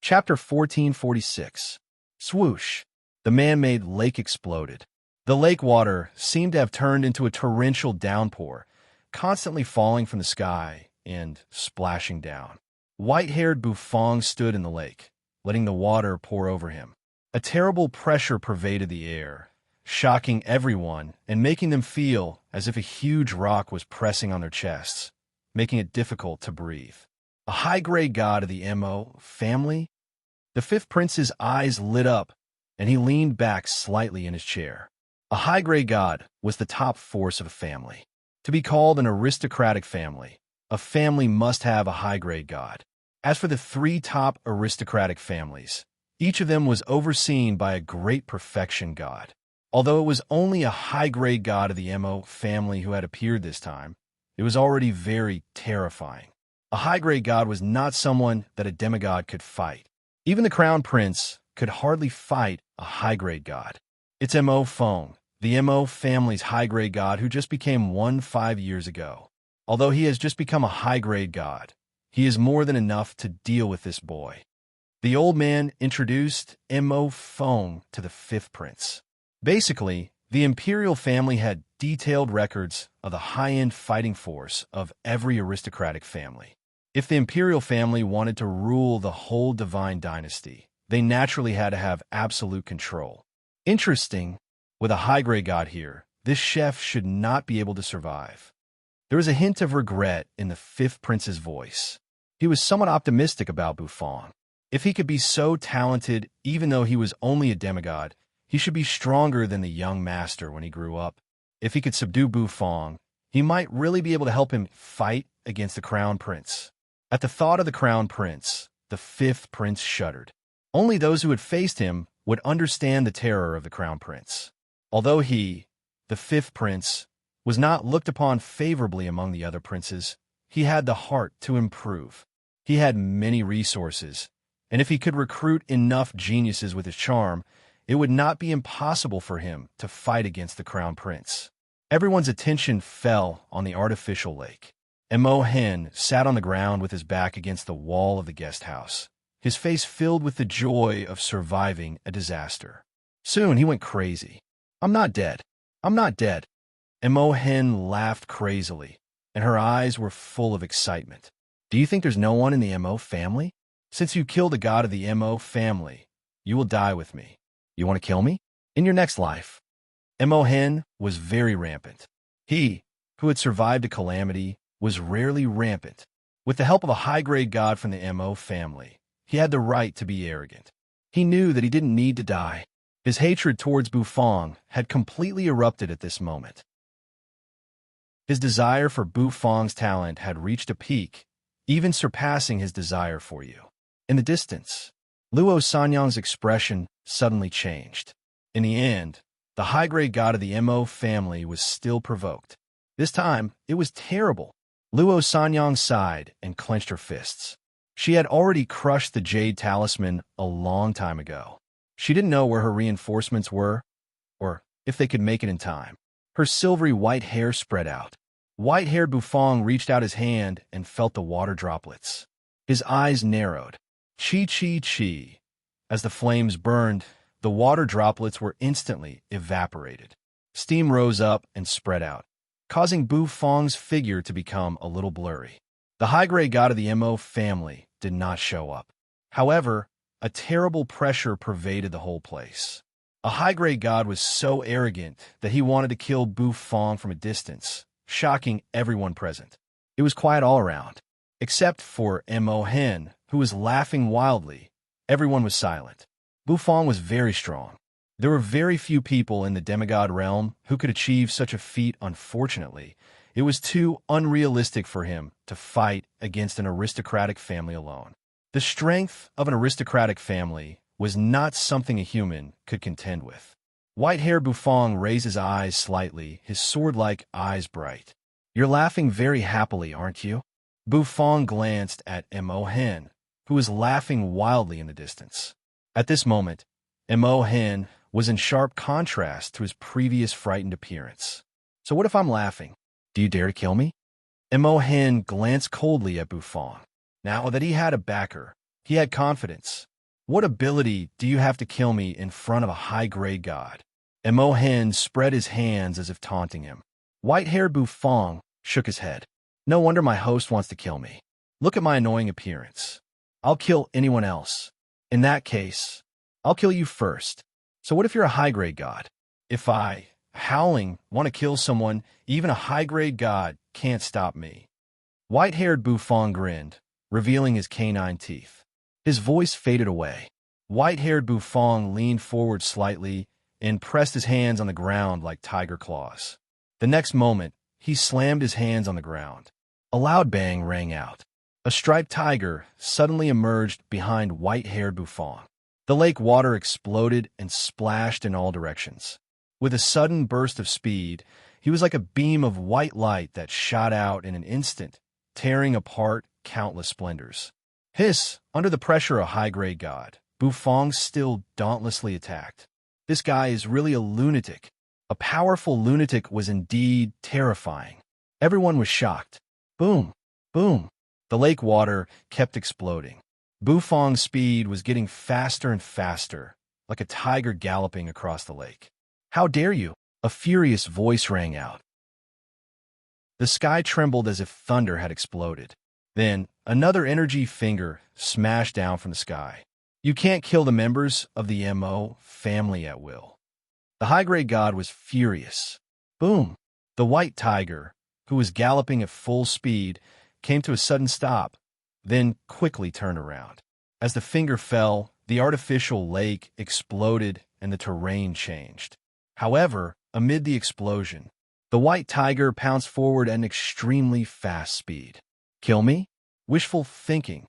Chapter 1446. Swoosh. The man-made lake exploded. The lake water seemed to have turned into a torrential downpour, constantly falling from the sky and splashing down. White-haired Bufong stood in the lake, letting the water pour over him. A terrible pressure pervaded the air, shocking everyone and making them feel as if a huge rock was pressing on their chests, making it difficult to breathe. A high-grade god of the Mo family? The fifth prince's eyes lit up, and he leaned back slightly in his chair. A high-grade god was the top force of a family. To be called an aristocratic family, a family must have a high-grade god. As for the three top aristocratic families, each of them was overseen by a great perfection god. Although it was only a high-grade god of the Mo family who had appeared this time, it was already very terrifying. A high-grade god was not someone that a demigod could fight. Even the crown prince could hardly fight a high-grade god. It's Mo Fong, the Mo family's high-grade god who just became one 5 years ago. Although he has just become a high-grade god, he is more than enough to deal with this boy. The old man introduced Mo Fong to the fifth prince. Basically, the imperial family had detailed records of the high-end fighting force of every aristocratic family. If the imperial family wanted to rule the whole divine dynasty, they naturally had to have absolute control. Interesting, with a high-grade god here, this chef should not be able to survive. There was a hint of regret in the fifth prince's voice. He was somewhat optimistic about Bufong. If he could be so talented, even though he was only a demigod, he should be stronger than the young master when he grew up. If he could subdue Bufong, he might really be able to help him fight against the crown prince. At the thought of the crown prince, the fifth prince shuddered. Only those who had faced him would understand the terror of the crown prince. Although he, the fifth prince, was not looked upon favorably among the other princes, he had the heart to improve. He had many resources, and if he could recruit enough geniuses with his charm, it would not be impossible for him to fight against the crown prince. Everyone's attention fell on the artificial lake. Mo Hen sat on the ground with his back against the wall of the guest house, his face filled with the joy of surviving a disaster. Soon he went crazy. "I'm not dead. I'm not dead." Mo Hen laughed crazily, and her eyes were full of excitement. "Do you think there's no one in the Mo family? Since you killed a god of the Mo family, you will die with me. You want to kill me? In your next life." Mo Hen was very rampant. He, who had survived a calamity, was rarely rampant. With the help of a high-grade god from the Mo family, he had the right to be arrogant. He knew that he didn't need to die. His hatred towards Bufong had completely erupted at this moment. His desire for Bufong's talent had reached a peak, even surpassing his desire for you. In the distance, Luo Sanyang's expression suddenly changed. In the end, the high-grade god of the Mo family was still provoked. This time, it was terrible. Luo Sanyang sighed and clenched her fists. She had already crushed the jade talisman a long time ago. She didn't know where her reinforcements were, or if they could make it in time. Her silvery white hair spread out. White-haired Bufong reached out his hand and felt the water droplets. His eyes narrowed. Chi. As the flames burned, the water droplets were instantly evaporated. Steam rose up and spread out, causing Bufong's figure to become a little blurry. The high-grade god of the Mo family did not show up. However, a terrible pressure pervaded the whole place. A high-grade god was so arrogant that he wanted to kill Bufong from a distance, shocking everyone present. It was quiet all around. Except for Mo Hen, who was laughing wildly, everyone was silent. Bufong was very strong. There were very few people in the demigod realm who could achieve such a feat. Unfortunately, it was too unrealistic for him to fight against an aristocratic family alone. The strength of an aristocratic family was not something a human could contend with. White-haired Bufong raised his eyes slightly, his sword-like eyes bright. "You're laughing very happily, aren't you?" Bufong glanced at Mo Hen, who was laughing wildly in the distance. At this moment, Mo Hen was in sharp contrast to his previous frightened appearance. "So what if I'm laughing? Do you dare to kill me?" Mo Hen glanced coldly at Bufong. Now that he had a backer, he had confidence. What ability do you have to kill me in front of a high-grade god? Emohen spread his hands as if taunting him. White-haired Bufong shook his head. No wonder my host wants to kill me. Look at my annoying appearance. I'll kill anyone else. In that case, I'll kill you first. So what if you're a high-grade god? If I, howling, want to kill someone, even a high-grade god can't stop me. White-haired Bufong grinned, revealing his canine teeth. His voice faded away. White-haired Bufong leaned forward slightly and pressed his hands on the ground like tiger claws. The next moment, he slammed his hands on the ground. A loud bang rang out. A striped tiger suddenly emerged behind white-haired Bufong. The lake water exploded and splashed in all directions. With a sudden burst of speed, he was like a beam of white light that shot out in an instant, tearing apart countless splendors. Hiss! Under the pressure of a high-grade god, Bufong still dauntlessly attacked. This guy is really a lunatic. A powerful lunatic was indeed terrifying. Everyone was shocked. Boom! Boom! The lake water kept exploding. Bufong's speed was getting faster and faster, like a tiger galloping across the lake. How dare you? A furious voice rang out. The sky trembled as if thunder had exploded. Then, another energy finger smashed down from the sky. You can't kill the members of the MO family at will. The high-grade god was furious. Boom! The white tiger, who was galloping at full speed, came to a sudden stop, then quickly turned around. As the finger fell, the artificial lake exploded and the terrain changed. However, amid the explosion, the white tiger pounced forward at an extremely fast speed. Kill me? Wishful thinking.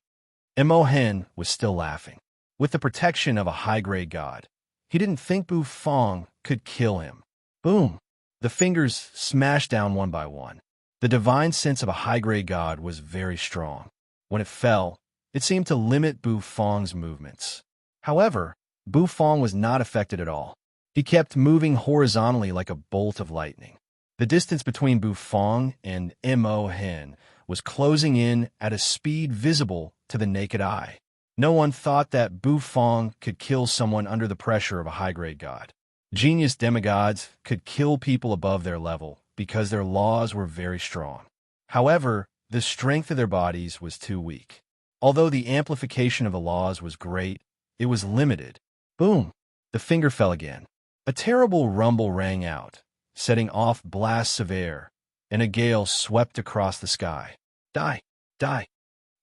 Emohen was still laughing. With the protection of a high-grade god, he didn't think Bufong could kill him. Boom! The fingers smashed down one by one. The divine sense of a high-grade god was very strong. When it fell, it seemed to limit Bufong's movements. However, Bufong was not affected at all. He kept moving horizontally like a bolt of lightning. The distance between Bufong and Emohen was closing in at a speed visible to the naked eye. No one thought that Bufong could kill someone under the pressure of a high-grade god. Genius demigods could kill people above their level because their laws were very strong. However, the strength of their bodies was too weak. Although the amplification of the laws was great, it was limited. Boom! The finger fell again. A terrible rumble rang out, setting off blasts of air, and a gale swept across the sky. Die! Die!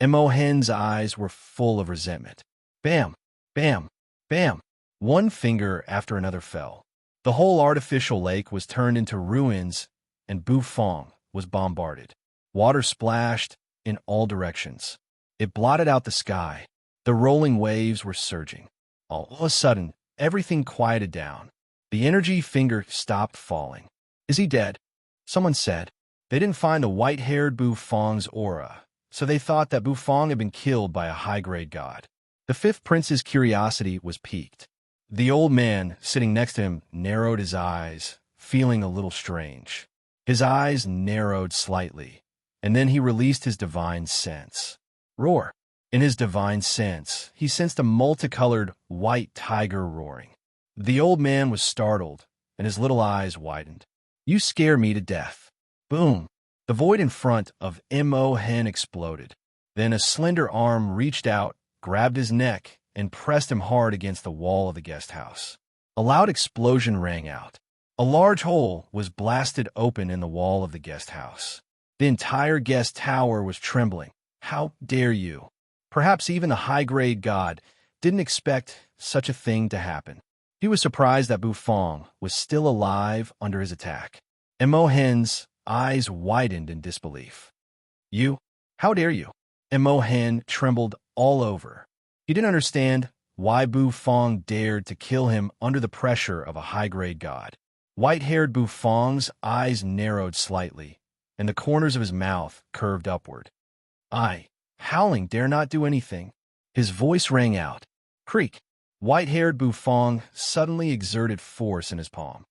Emohen's eyes were full of resentment. Bam! Bam! Bam! One finger after another fell. The whole artificial lake was turned into ruins, and Bufong was bombarded. Water splashed in all directions. It blotted out the sky. The rolling waves were surging. All of a sudden, everything quieted down. The energy finger stopped falling. Is he dead? Someone said. They didn't find the white-haired Bufong's aura, so they thought that Bufong had been killed by a high-grade god. The fifth prince's curiosity was piqued. The old man sitting next to him narrowed his eyes, feeling a little strange. His eyes narrowed slightly, and then he released his divine sense. Roar! In his divine sense, he sensed a multicolored white tiger roaring. The old man was startled, and his little eyes widened. You scare me to death. Boom! The void in front of Emohen exploded. Then a slender arm reached out, grabbed his neck, and pressed him hard against the wall of the guest house. A loud explosion rang out. A large hole was blasted open in the wall of the guest house. The entire guest tower was trembling. How dare you? Perhaps even the high-grade god didn't expect such a thing to happen. He was surprised that Bufong was still alive under his attack. Emohen's eyes widened in disbelief. You? How dare you? Emohen trembled all over. He didn't understand why Bufong dared to kill him under the pressure of a high-grade god. White-haired Bufong's eyes narrowed slightly, and the corners of his mouth curved upward. I, howling, dare not do anything. His voice rang out. Creak! White-haired Bufong suddenly exerted force in his palm.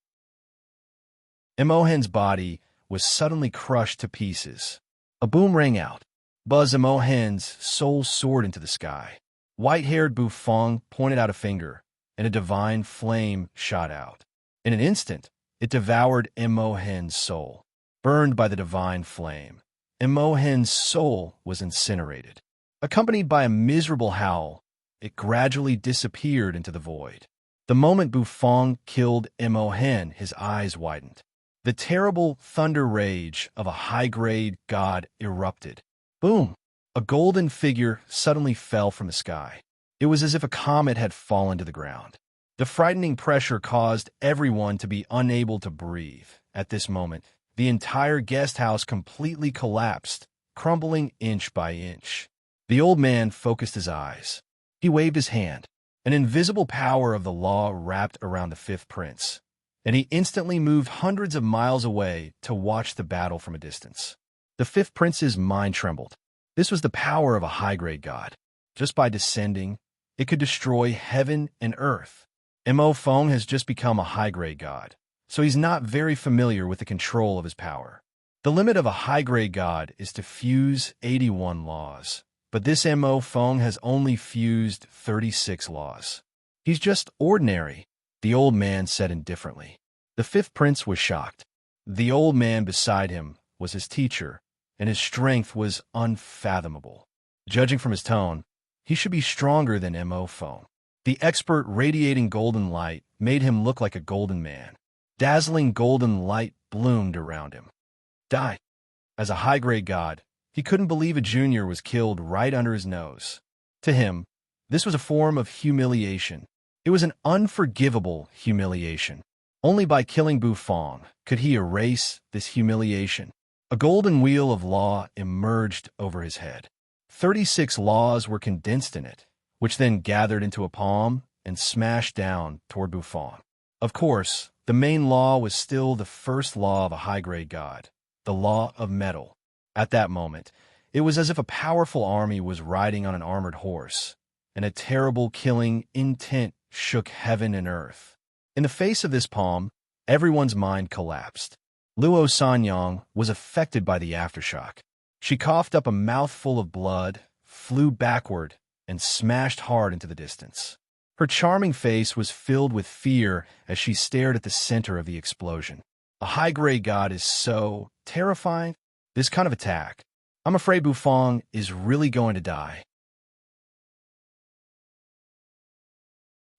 Emohen's body was suddenly crushed to pieces. A boom rang out. Buzz Emohen's soul soared into the sky. White-haired Bufong pointed out a finger, and a divine flame shot out. In an instant, it devoured Imohen's soul. Burned by the divine flame, Imohen's soul was incinerated. Accompanied by a miserable howl, it gradually disappeared into the void. The moment Bufong killed Imohen, his eyes widened. The terrible thunder rage of a high-grade god erupted. Boom! A golden figure suddenly fell from the sky. It was as if a comet had fallen to the ground. The frightening pressure caused everyone to be unable to breathe. At this moment, the entire guest house completely collapsed, crumbling inch by inch. The old man focused his eyes. He waved his hand. An invisible power of the law wrapped around the fifth prince, and he instantly moved hundreds of miles away to watch the battle from a distance. The fifth prince's mind trembled. This was the power of a high-grade god. Just by descending, it could destroy heaven and earth. Mo Feng has just become a high-grade god, so he's not very familiar with the control of his power. The limit of a high-grade god is to fuse 81 laws, but this Mo Feng has only fused 36 laws. He's just ordinary, the old man said indifferently. The fifth prince was shocked. The old man beside him was his teacher, and his strength was unfathomable. Judging from his tone, he should be stronger than Mo Feng. The expert radiating golden light made him look like a golden man. Dazzling golden light bloomed around him. Die. As a high-grade god, he couldn't believe a junior was killed right under his nose. To him, this was a form of humiliation. It was an unforgivable humiliation. Only by killing Bufong could he erase this humiliation. A golden wheel of law emerged over his head. 36 laws were condensed in it, which then gathered into a palm and smashed down toward Bufong. Of course, the main law was still the first law of a high-grade god, the law of metal. At that moment, it was as if a powerful army was riding on an armored horse, and a terrible killing intent shook heaven and earth. In the face of this palm, everyone's mind collapsed. Luo Sanyang was affected by the aftershock. She coughed up a mouthful of blood, flew backward, and smashed hard into the distance. Her charming face was filled with fear as she stared at the center of the explosion. A high-grade god is so terrifying. This kind of attack. I'm afraid Bufong is really going to die.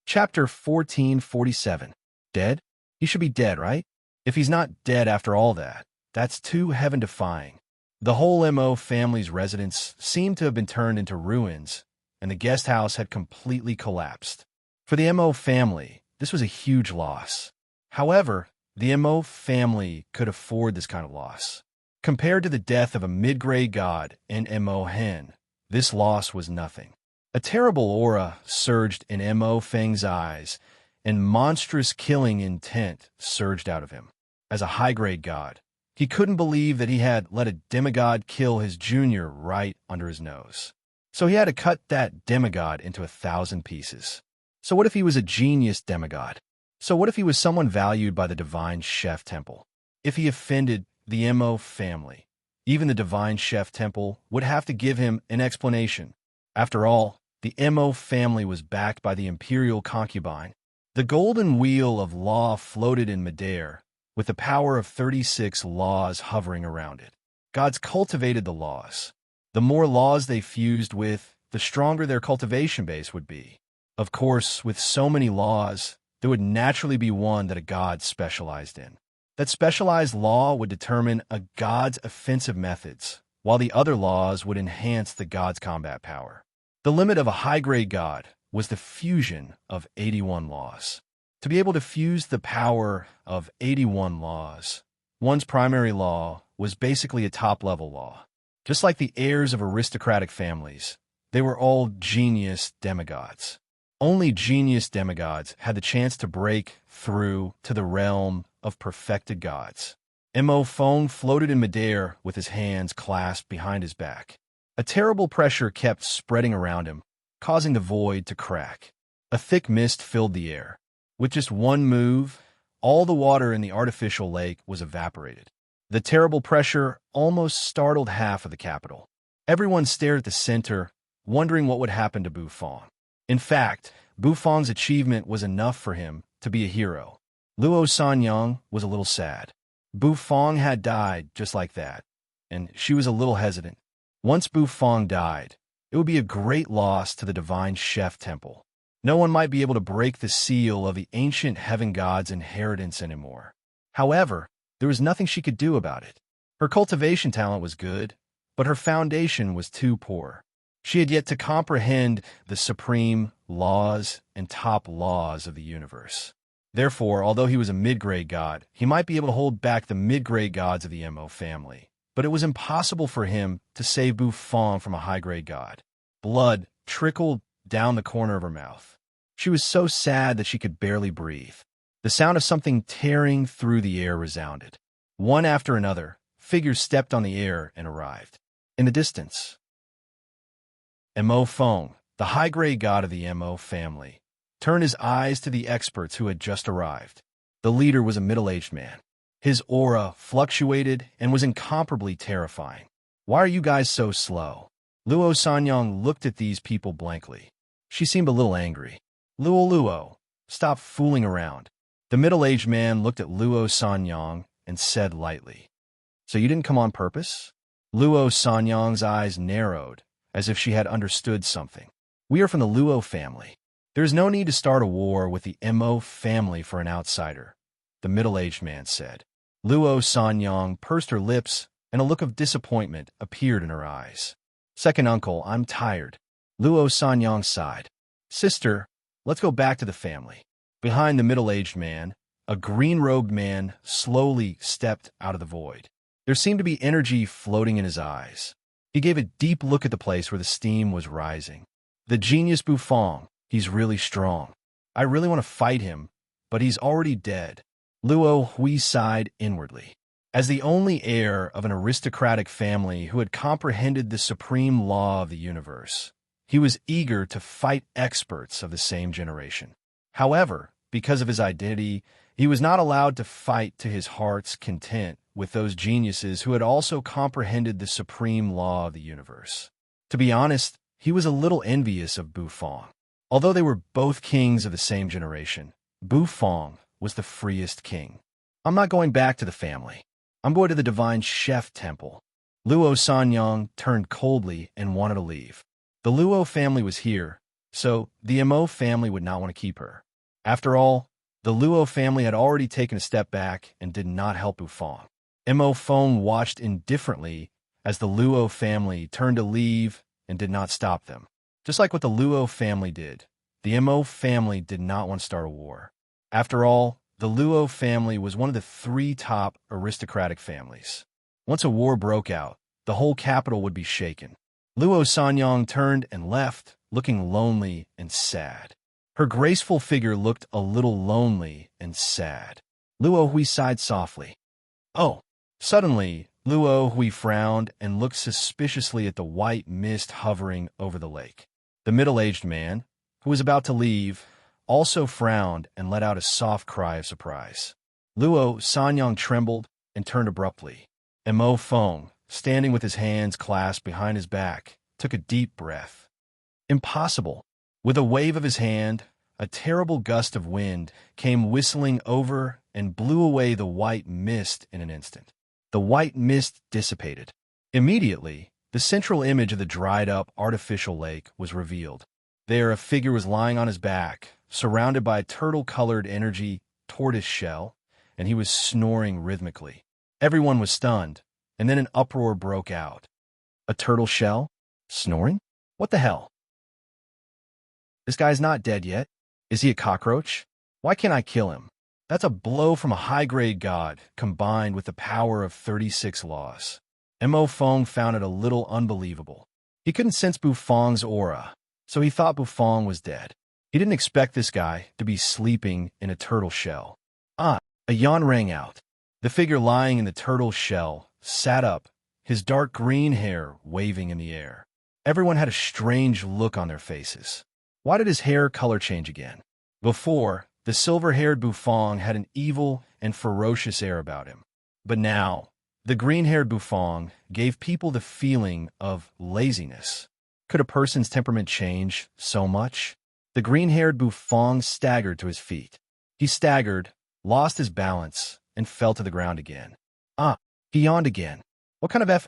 Chapter 1447. Dead? He should be dead, right? If he's not dead after all that, that's too heaven-defying. The whole Mo family's residence seemed to have been turned into ruins, and the guest house had completely collapsed. For the Mo family, this was a huge loss. However, the Mo family could afford this kind of loss. Compared to the death of a mid-grade god and Mo Hen, this loss was nothing. A terrible aura surged in Mo Feng's eyes, and monstrous killing intent surged out of him. As a high-grade god, he couldn't believe that he had let a demigod kill his junior right under his nose. So he had to cut that demigod into 1,000 pieces. So what if he was a genius demigod? So what if he was someone valued by the divine chef temple? If he offended the Mo family, even the divine chef temple would have to give him an explanation. After all, the Mo family was backed by the imperial concubine. The golden wheel of law floated in midair, with the power of 36 laws hovering around it. Gods cultivated the laws. The more laws they fused with, the stronger their cultivation base would be. Of course, with so many laws, there would naturally be one that a god specialized in. That specialized law would determine a god's offensive methods, while the other laws would enhance the god's combat power. The limit of a high-grade god was the fusion of 81 laws. To be able to fuse the power of 81 laws, one's primary law was basically a top-level law. Just like the heirs of aristocratic families, they were all genius demigods. Only genius demigods had the chance to break through to the realm of perfected gods. Mo Feng floated in midair with his hands clasped behind his back. A terrible pressure kept spreading around him, causing the void to crack. A thick mist filled the air. With just one move, all the water in the artificial lake was evaporated. The terrible pressure almost startled half of the capital. Everyone stared at the center wondering what would happen to Bufong. In fact, Bufong's achievement was enough for him to be a hero. Luo Sanyang was a little sad. Bufong had died just like that, and she was a little hesitant. Once Bufong died, it would be a great loss to the divine chef temple. No one might be able to break the seal of the ancient heaven god's inheritance anymore. However, there was nothing she could do about it. Her cultivation talent was good, but her foundation was too poor. She had yet to comprehend the supreme laws and top laws of the universe. Therefore, although he was a mid-grade god, he might be able to hold back the mid-grade gods of the Mo family. But it was impossible for him to save Bufong from a high-grade god. Blood trickled down the corner of her mouth. She was so sad that she could barely breathe. The sound of something tearing through the air resounded. One after another, figures stepped on the air and arrived. In the distance, Mo Fong, the high-grade god of the Mo family, turned his eyes to the experts who had just arrived. The leader was a middle-aged man. His aura fluctuated and was incomparably terrifying. "Why are you guys so slow?" Luo Sanyang looked at these people blankly. She seemed a little angry. Luo, stop fooling around." The middle-aged man looked at Luo Sanyang and said lightly, "So you didn't come on purpose?" Luo Sanyang's eyes narrowed, as if she had understood something. "We are from the Luo family. There is no need to start a war with the Mo family for an outsider," the middle-aged man said. Luo Sanyang pursed her lips, and a look of disappointment appeared in her eyes. "Second uncle, I'm tired." Luo Sanyang sighed. "Sister, let's go back to the family." Behind the middle-aged man, a green-robed man slowly stepped out of the void. There seemed to be energy floating in his eyes. He gave a deep look at the place where the steam was rising. "The genius Bufong, he's really strong. I really want to fight him, but he's already dead." Luo Hui sighed inwardly. As the only heir of an aristocratic family who had comprehended the supreme law of the universe, he was eager to fight experts of the same generation. However, because of his identity, he was not allowed to fight to his heart's content with those geniuses who had also comprehended the supreme law of the universe. To be honest, he was a little envious of Bufong. Although they were both kings of the same generation, Bufong was the freest king. "I'm not going back to the family. I'm going to the divine chef temple." Luo Sanyang turned coldly and wanted to leave. The Luo family was here, so the Mo family would not want to keep her. After all, the Luo family had already taken a step back and did not help Bufong. Mo Fong watched indifferently as the Luo family turned to leave and did not stop them. Just like what the Luo family did, the Mo family did not want to start a war. After all, the Luo family was one of the 3 top aristocratic families. Once a war broke out, the whole capital would be shaken. Luo Sanyang turned and left, looking lonely and sad. Her graceful figure looked a little lonely and sad. Luo Hui sighed softly. "Oh." Suddenly, Luo Hui frowned and looked suspiciously at the white mist hovering over the lake. The middle-aged man, who was about to leave, also frowned and let out a soft cry of surprise. Luo Sanyang trembled and turned abruptly. Mo Fong, standing with his hands clasped behind his back, took a deep breath. "Impossible." With a wave of his hand, a terrible gust of wind came whistling over and blew away the white mist in an instant. The white mist dissipated. Immediately, the central image of the dried-up artificial lake was revealed. There, a figure was lying on his back, surrounded by a turtle-colored energy tortoise shell, and he was snoring rhythmically. Everyone was stunned, and then an uproar broke out. "A turtle shell? Snoring? What the hell? This guy's not dead yet. Is he a cockroach? Why can't I kill him?" That's a blow from a high-grade god, combined with the power of 36 laws. Mo Fong found it a little unbelievable. He couldn't sense Bufong's aura, so he thought Bufong was dead. He didn't expect this guy to be sleeping in a turtle shell. A yawn rang out. The figure lying in the turtle shell sat up, his dark green hair waving in the air. Everyone had a strange look on their faces. Why did his hair color change again? Before, the silver-haired Bufong had an evil and ferocious air about him. But now, the green-haired Bufong gave people the feeling of laziness. Could a person's temperament change so much? The green-haired Bufong staggered to his feet. He staggered, lost his balance, and fell to the ground again. He yawned again. What kind of F**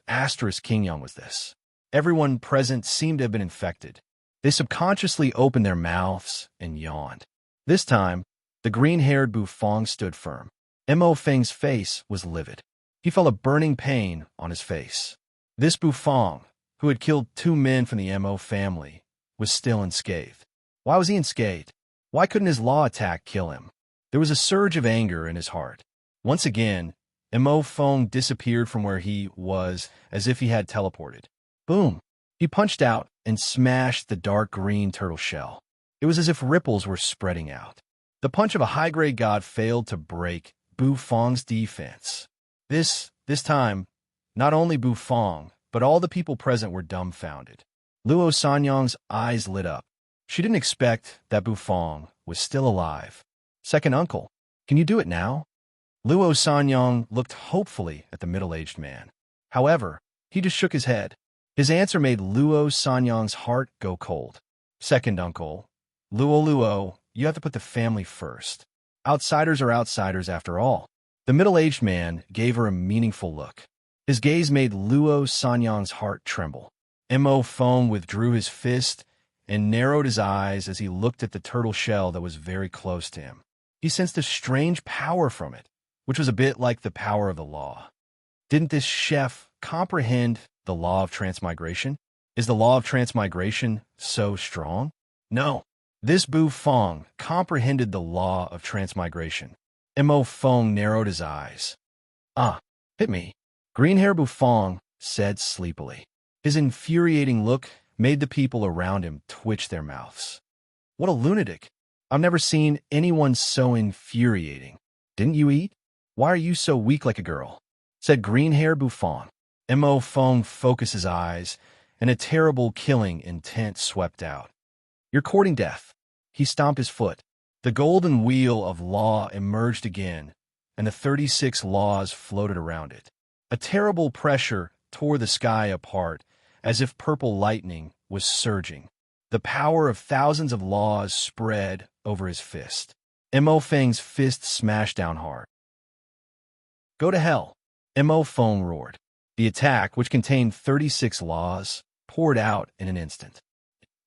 King Young was this? Everyone present seemed to have been infected. They subconsciously opened their mouths and yawned. This time, the green-haired Bufong stood firm. Mo Feng's face was livid. He felt a burning pain on his face. This Bufong, who had killed 2 men from the Mo family, was still unscathed. Why was he unscathed? Why couldn't his law attack kill him? There was a surge of anger in his heart. Once again, Mo Feng disappeared from where he was as if he had teleported. Boom! He punched out and smashed the dark green turtle shell. It was as if ripples were spreading out. The punch of a high-grade god failed to break Bufong's defense. This time, not only Bufong, but all the people present were dumbfounded. Luo Sanyang's eyes lit up. She didn't expect that Bufong was still alive. Second uncle, can you do it now? Luo Sanyang looked hopefully at the middle-aged man. However, he just shook his head. His answer made Luo Sanyang's heart go cold. Second uncle, Luo, you have to put the family first. Outsiders are outsiders after all. The middle-aged man gave her a meaningful look. His gaze made Luo Sanyang's heart tremble. Mo Feng withdrew his fist and narrowed his eyes as he looked at the turtle shell that was very close to him. He sensed a strange power from it, which was a bit like the power of the law. Didn't this chef comprehend the law of transmigration? Is the law of transmigration so strong? No. This Bufong comprehended the law of transmigration. Mo Feng narrowed his eyes. Hit me. Green-hair Bufong said sleepily. His infuriating look made the people around him twitch their mouths. What a lunatic. I've never seen anyone so infuriating. Didn't you eat? Why are you so weak like a girl? Said green-hair Bufong. Mo Feng focused his eyes, and a terrible killing intent swept out. You're courting death. He stomped his foot. The golden wheel of law emerged again, and the 36 laws floated around it. A terrible pressure tore the sky apart, as if purple lightning was surging. The power of thousands of laws spread over his fist. Mo Feng's fist smashed down hard. Go to hell, Mo Feng roared. The attack, which contained 36 laws, poured out in an instant.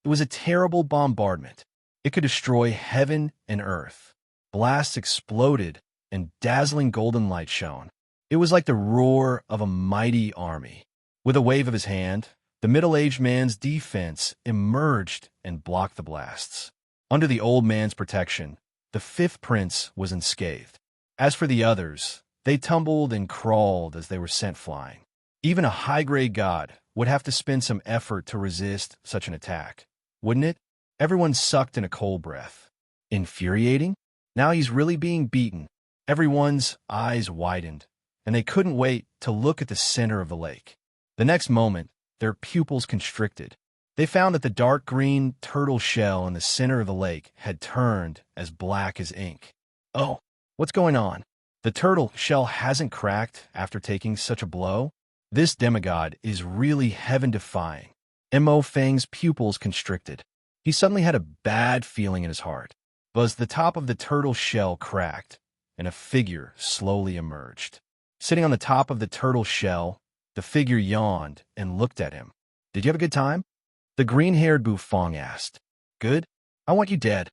It was a terrible bombardment. It could destroy heaven and earth. Blasts exploded, and dazzling golden light shone. It was like the roar of a mighty army. With a wave of his hand, the middle-aged man's defense emerged and blocked the blasts. Under the old man's protection, the 5th prince was unscathed. As for the others, they tumbled and crawled as they were sent flying. Even a high-grade god would have to spend some effort to resist such an attack, wouldn't it? Everyone sucked in a cold breath. Infuriating? Now he's really being beaten. Everyone's eyes widened, and they couldn't wait to look at the center of the lake. The next moment, their pupils constricted. They found that the dark green turtle shell in the center of the lake had turned as black as ink. Oh, what's going on? The turtle shell hasn't cracked after taking such a blow? This demigod is really heaven-defying. Mo Feng's pupils constricted. He suddenly had a bad feeling in his heart. But the top of the turtle shell cracked, and a figure slowly emerged. Sitting on the top of the turtle shell, the figure yawned and looked at him. Did you have a good time? The green-haired Bufong asked. Good? I want you dead.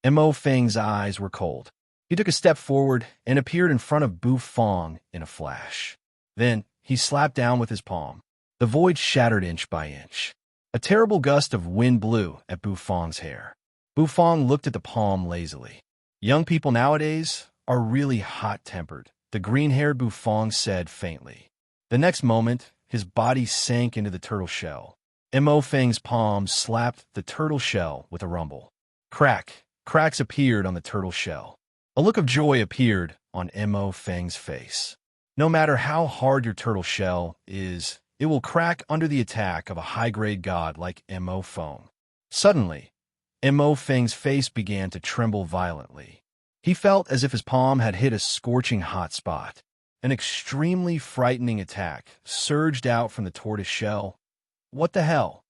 Mo Feng's eyes were cold. He took a step forward and appeared in front of Bufong in a flash. Then he slapped down with his palm. The void shattered inch by inch. A terrible gust of wind blew at Bufong's hair. Bufong looked at the palm lazily. Young people nowadays are really hot-tempered, the green-haired Bufong said faintly. The next moment, his body sank into the turtle shell. Mo Feng's palm slapped the turtle shell with a rumble. Cracks appeared on the turtle shell. A look of joy appeared on Mo Feng's face. No matter how hard your turtle shell is, it will crack under the attack of a high-grade god like Mo Feng. Suddenly, Mo Feng's face began to tremble violently. He felt as if his palm had hit a scorching hot spot. An extremely frightening attack surged out from the tortoise shell. What the hell?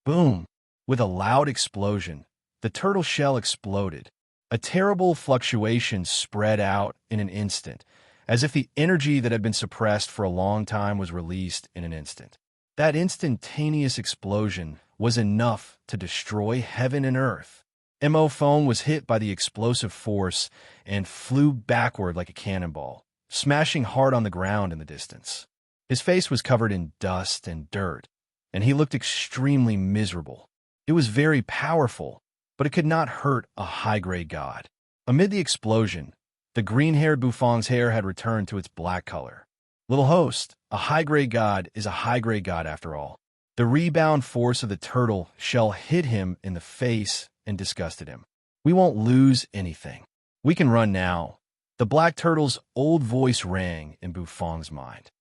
Boom! With a loud explosion, the turtle shell exploded. A terrible fluctuation spread out in an instant, as if the energy that had been suppressed for a long time was released in an instant. That instantaneous explosion was enough to destroy heaven and earth. Mo Phone was hit by the explosive force and flew backward like a cannonball, smashing hard on the ground in the distance. His face was covered in dust and dirt, and he looked extremely miserable. It was very powerful, but it could not hurt a high-grade god. Amid the explosion, the green-haired Bufong's hair had returned to its black color. Little host, a high-grade god is a high-grade god after all. The rebound force of the turtle shell hit him in the face and disgusted him. We won't lose anything. We can run now. The black turtle's old voice rang in Bufong's mind.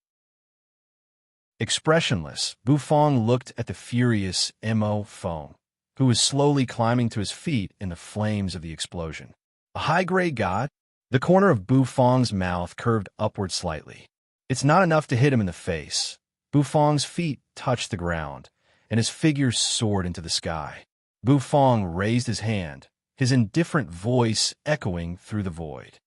Expressionless, Bufong looked at the furious Mo Phone, who was slowly climbing to his feet in the flames of the explosion. A high-grade god? The corner of Bufong's mouth curved upward slightly. It's not enough to hit him in the face. Bufong's feet touched the ground, and his figure soared into the sky. Bufong raised his hand, his indifferent voice echoing through the void.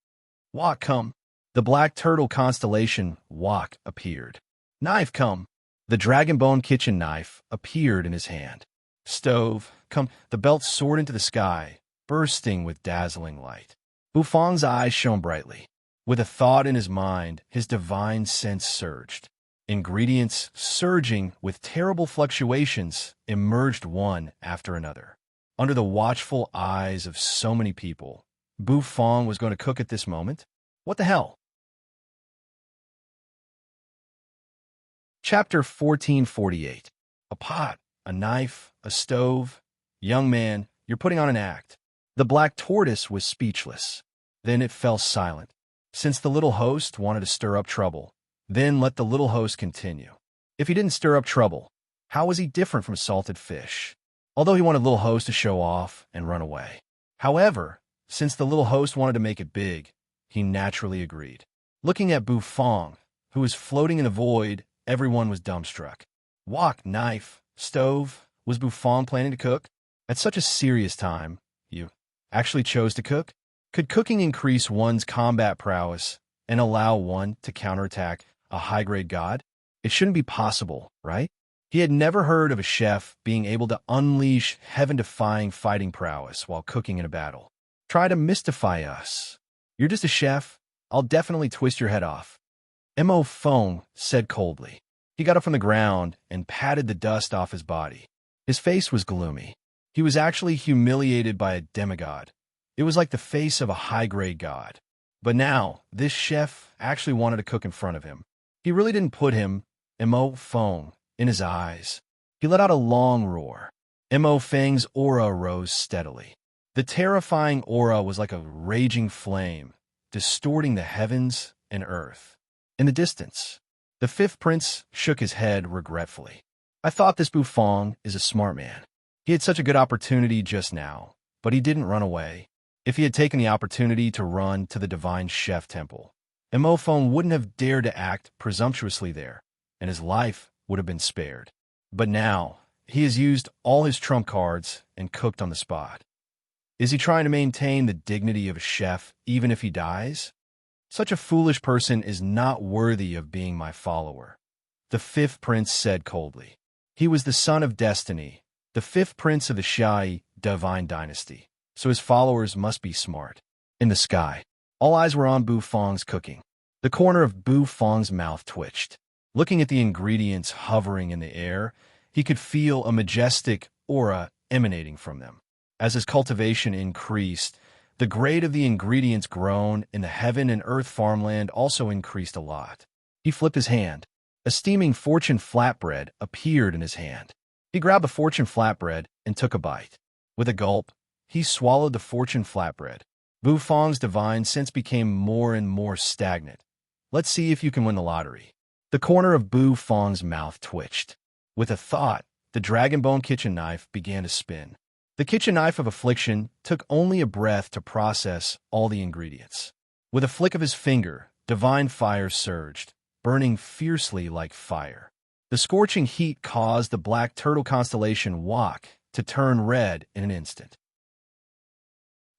Wok come. The black turtle constellation Wok appeared. Knife come. The dragon bone kitchen knife appeared in his hand. Stove come. The belt soared into the sky, bursting with dazzling light. Bufong's eyes shone brightly. With a thought in his mind, his divine sense surged. Ingredients, surging with terrible fluctuations, emerged one after another. Under the watchful eyes of so many people, Bufong was going to cook at this moment? What the hell? Chapter 1448. A pot, a knife, a stove. Young man, you're putting on an act. The black tortoise was speechless. Then it fell silent. Since the little host wanted to stir up trouble, then let the little host continue. If he didn't stir up trouble, how was he different from salted fish? Although he wanted little host to show off and run away. However, since the little host wanted to make it big, he naturally agreed. Looking at Bufong, who was floating in the void, everyone was dumbstruck. Wok, knife, stove, was Bufong planning to cook? At such a serious time, you actually chose to cook? Could cooking increase one's combat prowess and allow one to counterattack a high-grade god? It shouldn't be possible, right? He had never heard of a chef being able to unleash heaven-defying fighting prowess while cooking in a battle. Try to mystify us. You're just a chef. I'll definitely twist your head off. Mo Phone said coldly. He got up from the ground and patted the dust off his body. His face was gloomy. He was actually humiliated by a demigod. It was like the face of a high-grade god. But now, this chef actually wanted to cook in front of him. He really didn't put him, Mo Phone, in his eyes. He let out a long roar. Mo Feng's aura rose steadily. The terrifying aura was like a raging flame, distorting the heavens and earth. In the distance, the fifth prince shook his head regretfully. I thought this Bufong is a smart man. He had such a good opportunity just now, but he didn't run away. If he had taken the opportunity to run to the divine chef temple, Mo Phone wouldn't have dared to act presumptuously there, and his life would have been spared. But now, he has used all his trump cards and cooked on the spot. Is he trying to maintain the dignity of a chef even if he dies? Such a foolish person is not worthy of being my follower, the fifth prince said coldly. He was the son of destiny, the fifth prince of the Xiai divine dynasty, so his followers must be smart. In the sky, all eyes were on Bufong's cooking. The corner of Bufong's mouth twitched. Looking at the ingredients hovering in the air, he could feel a majestic aura emanating from them. As his cultivation increased, the grade of the ingredients grown in the heaven and earth farmland also increased a lot. He flipped his hand. A steaming fortune flatbread appeared in his hand. He grabbed the fortune flatbread and took a bite. With a gulp, he swallowed the fortune flatbread. Bufong's divine sense became more and more stagnant. Let's see if you can win the lottery. The corner of Bufong's mouth twitched. With a thought, the dragon bone kitchen knife began to spin. The kitchen knife of affliction took only a breath to process all the ingredients. With a flick of his finger, divine fire surged, burning fiercely like fire. The scorching heat caused the black turtle constellation wok to turn red in an instant.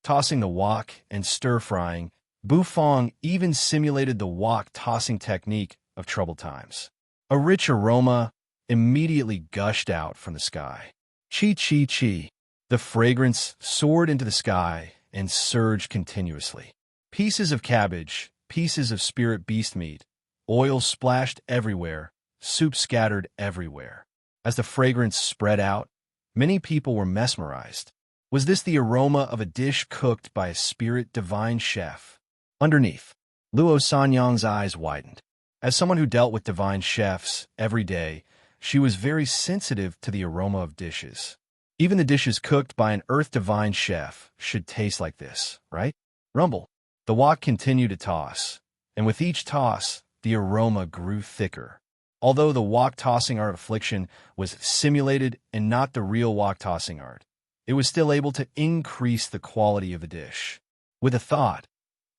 Tossing the wok and stir-frying, Bufong even simulated the wok tossing technique of troubled times. A rich aroma immediately gushed out from the sky. Chi chi chi. The fragrance soared into the sky and surged continuously. Pieces of cabbage, pieces of spirit beast meat, oil splashed everywhere, soup scattered everywhere. As the fragrance spread out, many people were mesmerized. Was this the aroma of a dish cooked by a spirit divine chef? Underneath, Luo Sanyang's eyes widened. As someone who dealt with divine chefs every day, she was very sensitive to the aroma of dishes. Even the dishes cooked by an earth divine chef should taste like this, right? Rumble. The wok continued to toss, and with each toss, the aroma grew thicker. Although the wok tossing art of affliction was simulated and not the real wok tossing art, it was still able to increase the quality of the dish. With a thought,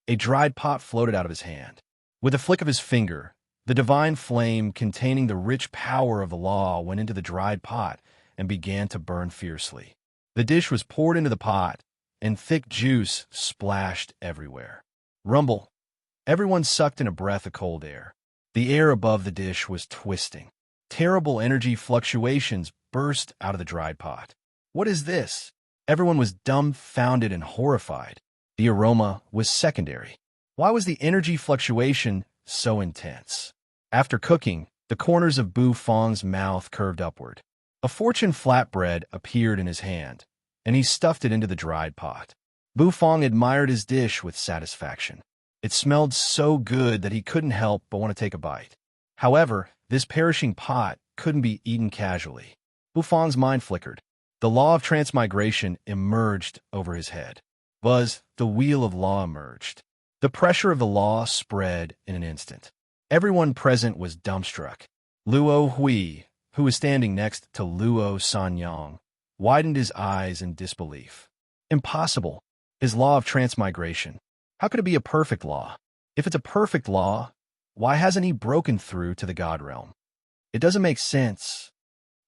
a dried pot floated out of his hand. With a flick of his finger, the divine flame containing the rich power of the law went into the dried pot and began to burn fiercely. The dish was poured into the pot, and thick juice splashed everywhere. Rumble. Everyone sucked in a breath of cold air. The air above the dish was twisting. Terrible energy fluctuations burst out of the dried pot. What is this? Everyone was dumbfounded and horrified. The aroma was secondary. Why was the energy fluctuation so intense? After cooking, the corners of Bufong's mouth curved upward. A fortune flatbread appeared in his hand, and he stuffed it into the dried pot. Bufong admired his dish with satisfaction. It smelled so good that he couldn't help but want to take a bite. However, this perishing pot couldn't be eaten casually. Bufong's mind flickered. The law of transmigration emerged over his head. Buzz, the wheel of law emerged. The pressure of the law spread in an instant. Everyone present was dumbstruck. Luo Hui, who was standing next to Luo Sanyang, widened his eyes in disbelief. Impossible. His law of transmigration. How could it be a perfect law? If it's a perfect law, why hasn't he broken through to the God realm? It doesn't make sense.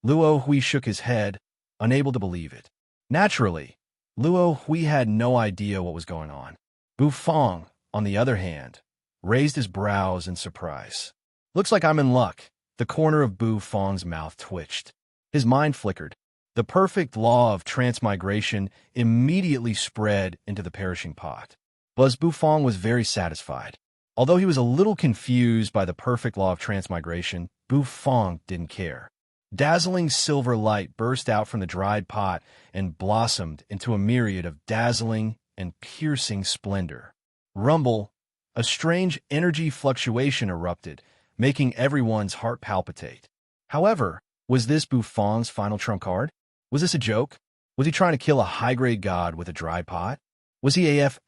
Luo Hui shook his head, unable to believe it. Naturally, Luo Hui had no idea what was going on. Bufong, on the other hand, raised his brows in surprise. Looks like I'm in luck. The corner of Bufong's mouth twitched. His mind flickered. The perfect law of transmigration immediately spread into the perishing pot. Buzz Bufong was very satisfied. Although he was a little confused by the perfect law of transmigration, Bufong didn't care. Dazzling silver light burst out from the dried pot and blossomed into a myriad of dazzling and piercing splendor. Rumble, a strange energy fluctuation erupted, making everyone's heart palpitate. However, was this Bufong's final trump card? Was this a joke? Was he trying to kill a high-grade god with a dry pot? Was he AF *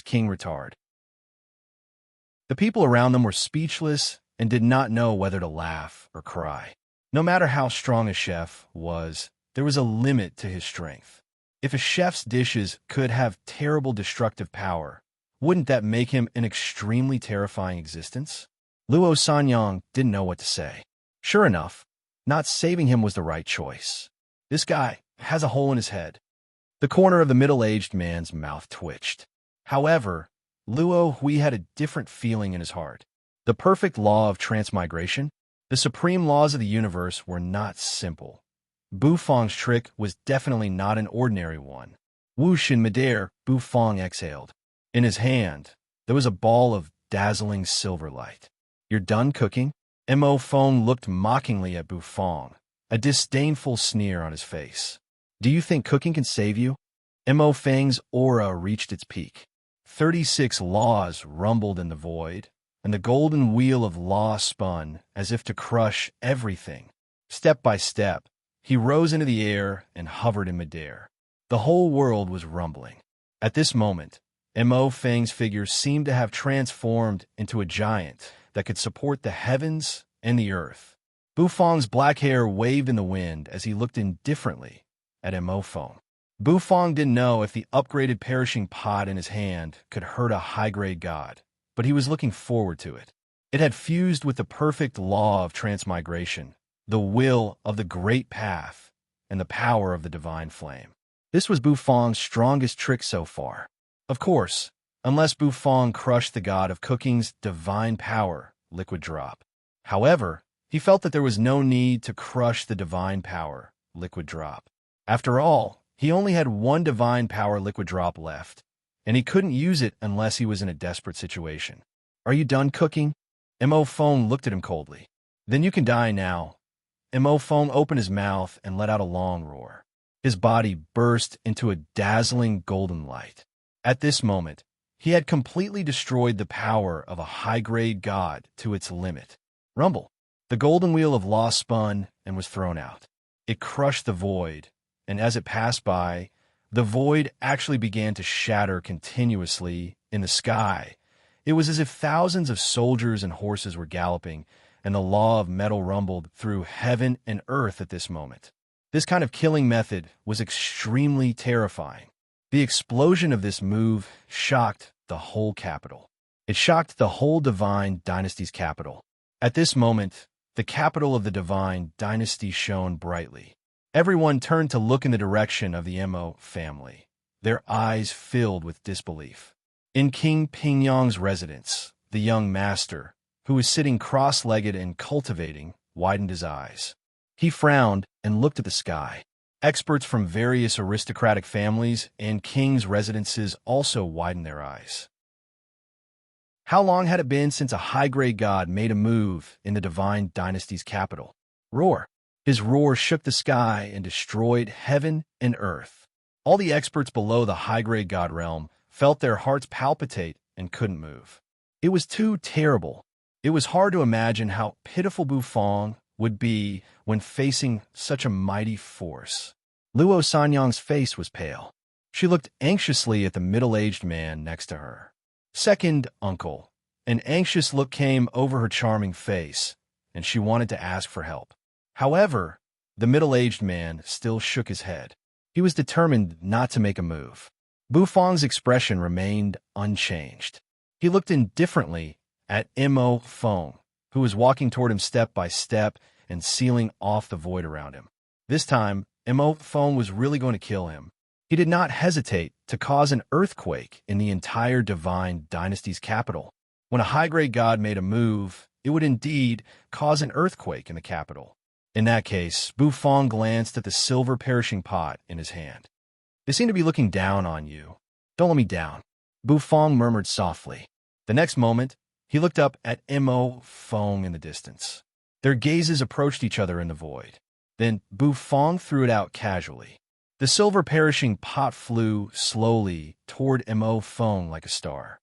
king retard? The people around them were speechless and did not know whether to laugh or cry. No matter how strong a chef was, there was a limit to his strength. If a chef's dishes could have terrible destructive power, wouldn't that make him an extremely terrifying existence? Luo Sanyang didn't know what to say. Sure enough, not saving him was the right choice. This guy has a hole in his head. The corner of the middle-aged man's mouth twitched. However, Luo Hui had a different feeling in his heart. The perfect law of transmigration, the supreme laws of the universe were not simple. Bufong's trick was definitely not an ordinary one. Whoosh in midair, Bufong exhaled. In his hand, there was a ball of dazzling silver light. You're done cooking? Mo Fong looked mockingly at Bufong, a disdainful sneer on his face. Do you think cooking can save you? Mo Feng's aura reached its peak. 36 laws rumbled in the void, and the golden wheel of law spun as if to crush everything. Step by step, he rose into the air and hovered in midair. The whole world was rumbling. At this moment, Mo Feng's figure seemed to have transformed into a giant that could support the heavens and the earth. Bufong's black hair waved in the wind as he looked indifferently at Mo Feng. Bufong didn't know if the upgraded perishing pot in his hand could hurt a high-grade god, but he was looking forward to it. It had fused with the perfect law of transmigration, the will of the great path, and the power of the divine flame. This was Bufong's strongest trick so far. Of course, unless Bufong crushed the god of cooking's divine power, liquid drop. However, he felt that there was no need to crush the divine power, liquid drop. After all, he only had one divine power liquid drop left, and he couldn't use it unless he was in a desperate situation. Are you done cooking? Mo Fong looked at him coldly. Then you can die now. Mo Fong opened his mouth and let out a long roar. His body burst into a dazzling golden light. At this moment, he had completely destroyed the power of a high-grade god to its limit. Rumble. The golden wheel of law spun and was thrown out. It crushed the void, and as it passed by, the void actually began to shatter continuously in the sky. It was as if thousands of soldiers and horses were galloping, and the law of metal rumbled through heaven and earth at this moment. This kind of killing method was extremely terrifying. The explosion of this move shocked the whole capital. It shocked the whole Divine Dynasty's capital. At this moment, the capital of the Divine Dynasty shone brightly. Everyone turned to look in the direction of the Mo family, their eyes filled with disbelief. In King Pingyang's residence, the young master, who was sitting cross-legged and cultivating, widened his eyes. He frowned and looked at the sky. Experts from various aristocratic families and kings' residences also widened their eyes. How long had it been since a high-grade god made a move in the Divine Dynasty's capital? Roar. His roar shook the sky and destroyed heaven and earth. All the experts below the high-grade god realm felt their hearts palpitate and couldn't move. It was too terrible. It was hard to imagine how pitiful Bufong would be when facing such a mighty force. Luo Sanyang's face was pale. She looked anxiously at the middle-aged man next to her. Second, uncle. An anxious look came over her charming face, and she wanted to ask for help. However, the middle-aged man still shook his head. He was determined not to make a move. Bufong's expression remained unchanged. He looked indifferently at Mo Fong, who was walking toward him step by step and sealing off the void around him. This time, Mo Fong was really going to kill him. He did not hesitate to cause an earthquake in the entire Divine Dynasty's capital. When a high-grade god made a move, it would indeed cause an earthquake in the capital. In that case, Bufong glanced at the silver perishing pot in his hand. They seem to be looking down on you. Don't let me down, Bufong murmured softly. The next moment, he looked up at Mo Fong in the distance. Their gazes approached each other in the void. Then Bufong threw it out casually. The silver perishing pot flew slowly toward Mo Fong like a star.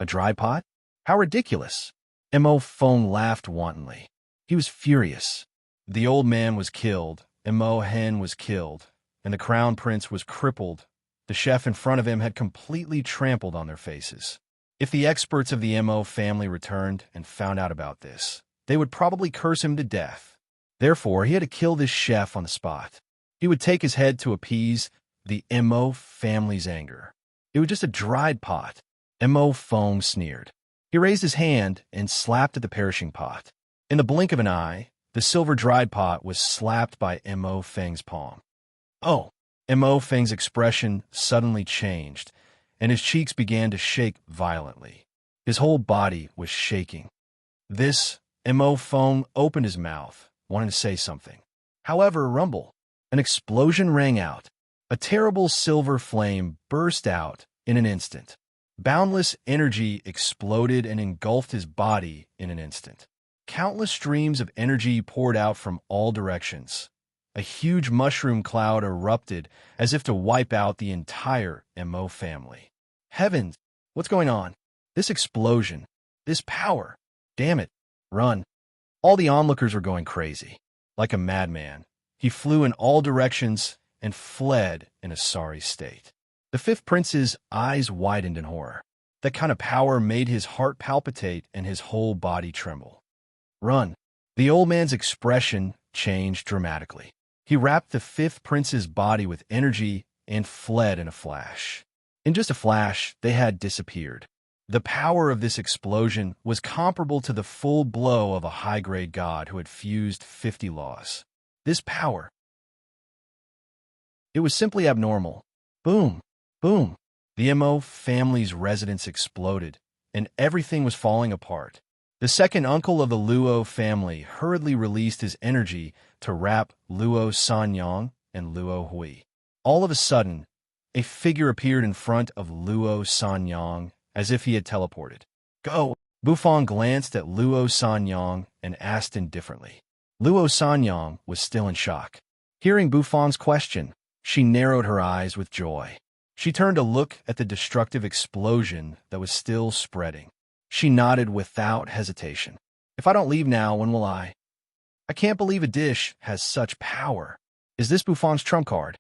A dry pot? How ridiculous! Mo Fong laughed wantonly. He was furious. The old man was killed, Mo Hen was killed, and the crown prince was crippled. The chef in front of him had completely trampled on their faces. If the experts of the Mo family returned and found out about this, they would probably curse him to death. Therefore, he had to kill this chef on the spot. He would take his head to appease the Mo family's anger. It was just a dried pot. Mo Fong sneered. He raised his hand and slapped at the perishing pot. In the blink of an eye, the silver dried pot was slapped by Mo Feng's palm. Oh! Mo Feng's expression suddenly changed, and his cheeks began to shake violently. His whole body was shaking. This, Mo Feng opened his mouth, wanting to say something. However, rumble. An explosion rang out. A terrible silver flame burst out in an instant. Boundless energy exploded and engulfed his body in an instant. Countless streams of energy poured out from all directions. A huge mushroom cloud erupted as if to wipe out the entire Mo family. Heavens! What's going on? This explosion. This power. Damn it. Run. All the onlookers were going crazy. Like a madman, he flew in all directions and fled in a sorry state. The fifth prince's eyes widened in horror. That kind of power made his heart palpitate and his whole body tremble. Run. The old man's expression changed dramatically. He wrapped the fifth prince's body with energy and fled in a flash. In just a flash, they had disappeared. The power of this explosion was comparable to the full blow of a high-grade god who had fused 50 laws. This power, it was simply abnormal. Boom, boom. The MO family's residence exploded, and everything was falling apart. The second uncle of the Luo family hurriedly released his energy to wrap Luo Sanyang and Luo Hui. All of a sudden, a figure appeared in front of Luo Sanyang as if he had teleported. Go! Bufang glanced at Luo Sanyang and asked indifferently. Luo Sanyang was still in shock. Hearing Bufang's question, she narrowed her eyes with joy. She turned to look at the destructive explosion that was still spreading. She nodded without hesitation. If I don't leave now, when will I? I can't believe a dish has such power. Is this Bufang's trump card?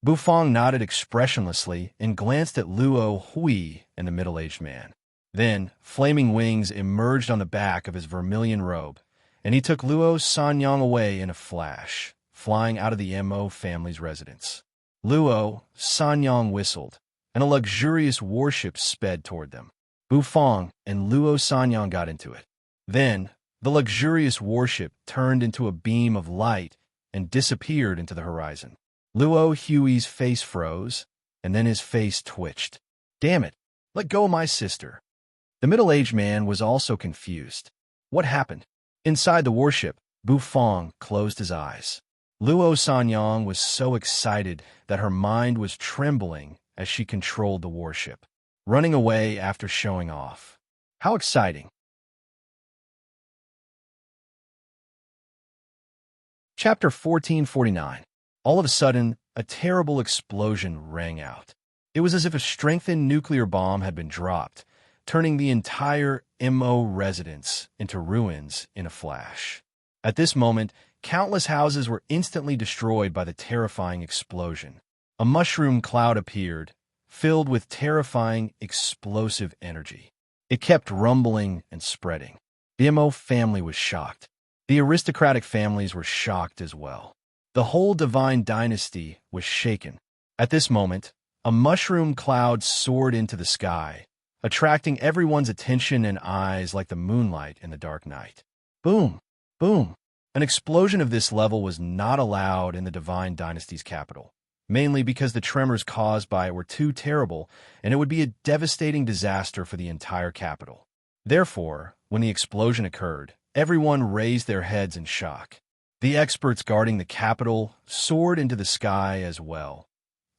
Bufang nodded expressionlessly and glanced at Luo Hui and the middle-aged man. Then, flaming wings emerged on the back of his vermilion robe, and he took Luo Sanyang away in a flash, flying out of the Mo family's residence. Luo Sanyang whistled, and a luxurious warship sped toward them. Bufang and Luo Sanyang got into it. Then, the luxurious warship turned into a beam of light and disappeared into the horizon. Luo Hui's face froze, and then his face twitched. Damn it, let go of my sister. The middle-aged man was also confused. What happened? Inside the warship, Bufang closed his eyes. Luo Sanyang was so excited that her mind was trembling as she controlled the warship, running away after showing off. How exciting! Chapter 1449. All of a sudden, a terrible explosion rang out. It was as if a strengthened nuclear bomb had been dropped, turning the entire MO residence into ruins in a flash. At this moment, countless houses were instantly destroyed by the terrifying explosion. A mushroom cloud appeared, filled with terrifying, explosive energy. It kept rumbling and spreading. The MO family was shocked. The aristocratic families were shocked as well. The whole divine dynasty was shaken. At this moment, a mushroom cloud soared into the sky, attracting everyone's attention and eyes like the moonlight in the dark night. Boom! Boom! An explosion of this level was not allowed in the divine dynasty's capital, mainly because the tremors caused by it were too terrible, and it would be a devastating disaster for the entire capital. Therefore, when the explosion occurred, everyone raised their heads in shock. The experts guarding the capital soared into the sky as well,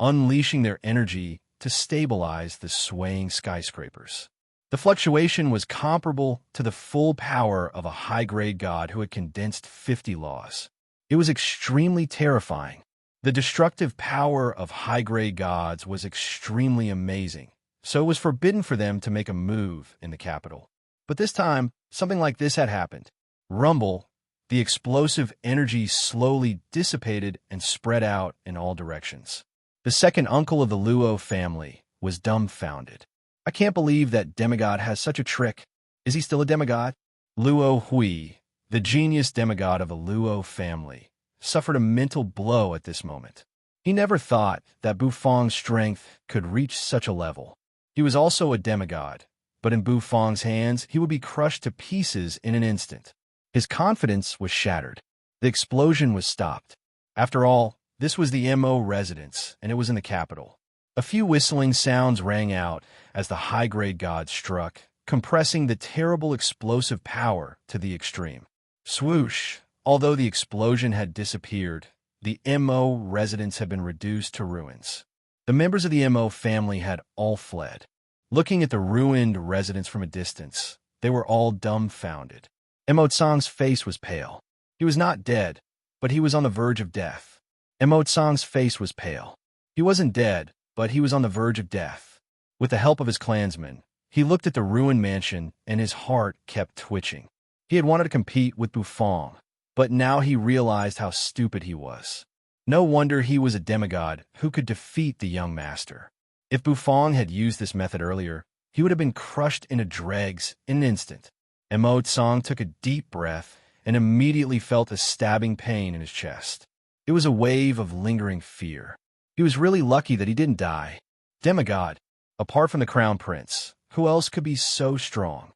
unleashing their energy to stabilize the swaying skyscrapers. The fluctuation was comparable to the full power of a high-grade god who had condensed 50 laws. It was extremely terrifying. The destructive power of high-grade gods was extremely amazing, so it was forbidden for them to make a move in the capital. But this time, something like this had happened. Rumble, the explosive energy slowly dissipated and spread out in all directions. The second uncle of the Luo family was dumbfounded. I can't believe that demigod has such a trick. Is he still a demigod? Luo Hui, the genius demigod of the Luo family, suffered a mental blow at this moment. He never thought that Bufang's strength could reach such a level. He was also a demigod, but in Bufang's hands, he would be crushed to pieces in an instant. His confidence was shattered. The explosion was stopped. After all, this was the MO residence, and it was in the capital. A few whistling sounds rang out as the high-grade god struck, compressing the terrible explosive power to the extreme. Swoosh! Although the explosion had disappeared, the MO residence had been reduced to ruins. The members of the MO family had all fled. Looking at the ruined residence from a distance, they were all dumbfounded. Emotsang's face was pale. He was not dead, but he was on the verge of death. Emotsang's face was pale. He wasn't dead, but he was on the verge of death. With the help of his clansmen, he looked at the ruined mansion, and his heart kept twitching. He had wanted to compete with Bufang, but now he realized how stupid he was. No wonder he was a demigod who could defeat the young master. If Bufang had used this method earlier, he would have been crushed into dregs in an instant. Emotsang took a deep breath and immediately felt a stabbing pain in his chest. It was a wave of lingering fear. He was really lucky that he didn't die. Demigod, apart from the crown prince, Who else could be so strong?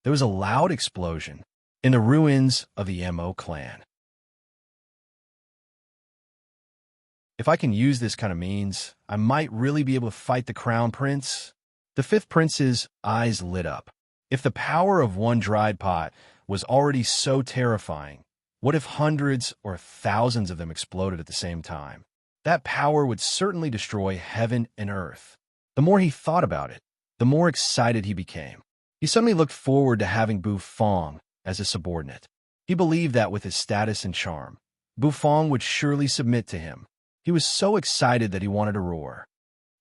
There was a loud explosion in the ruins of the Mo clan. If I can use this kind of means, I might really be able to fight the crown prince. The fifth prince's eyes lit up. If the power of one dried pot was already so terrifying, what if hundreds or thousands of them exploded at the same time? That power would certainly destroy heaven and earth. The more he thought about it, the more excited he became. He suddenly looked forward to having Bufong as a subordinate. He believed that with his status and charm, Bufong would surely submit to him. He was so excited that he wanted to roar.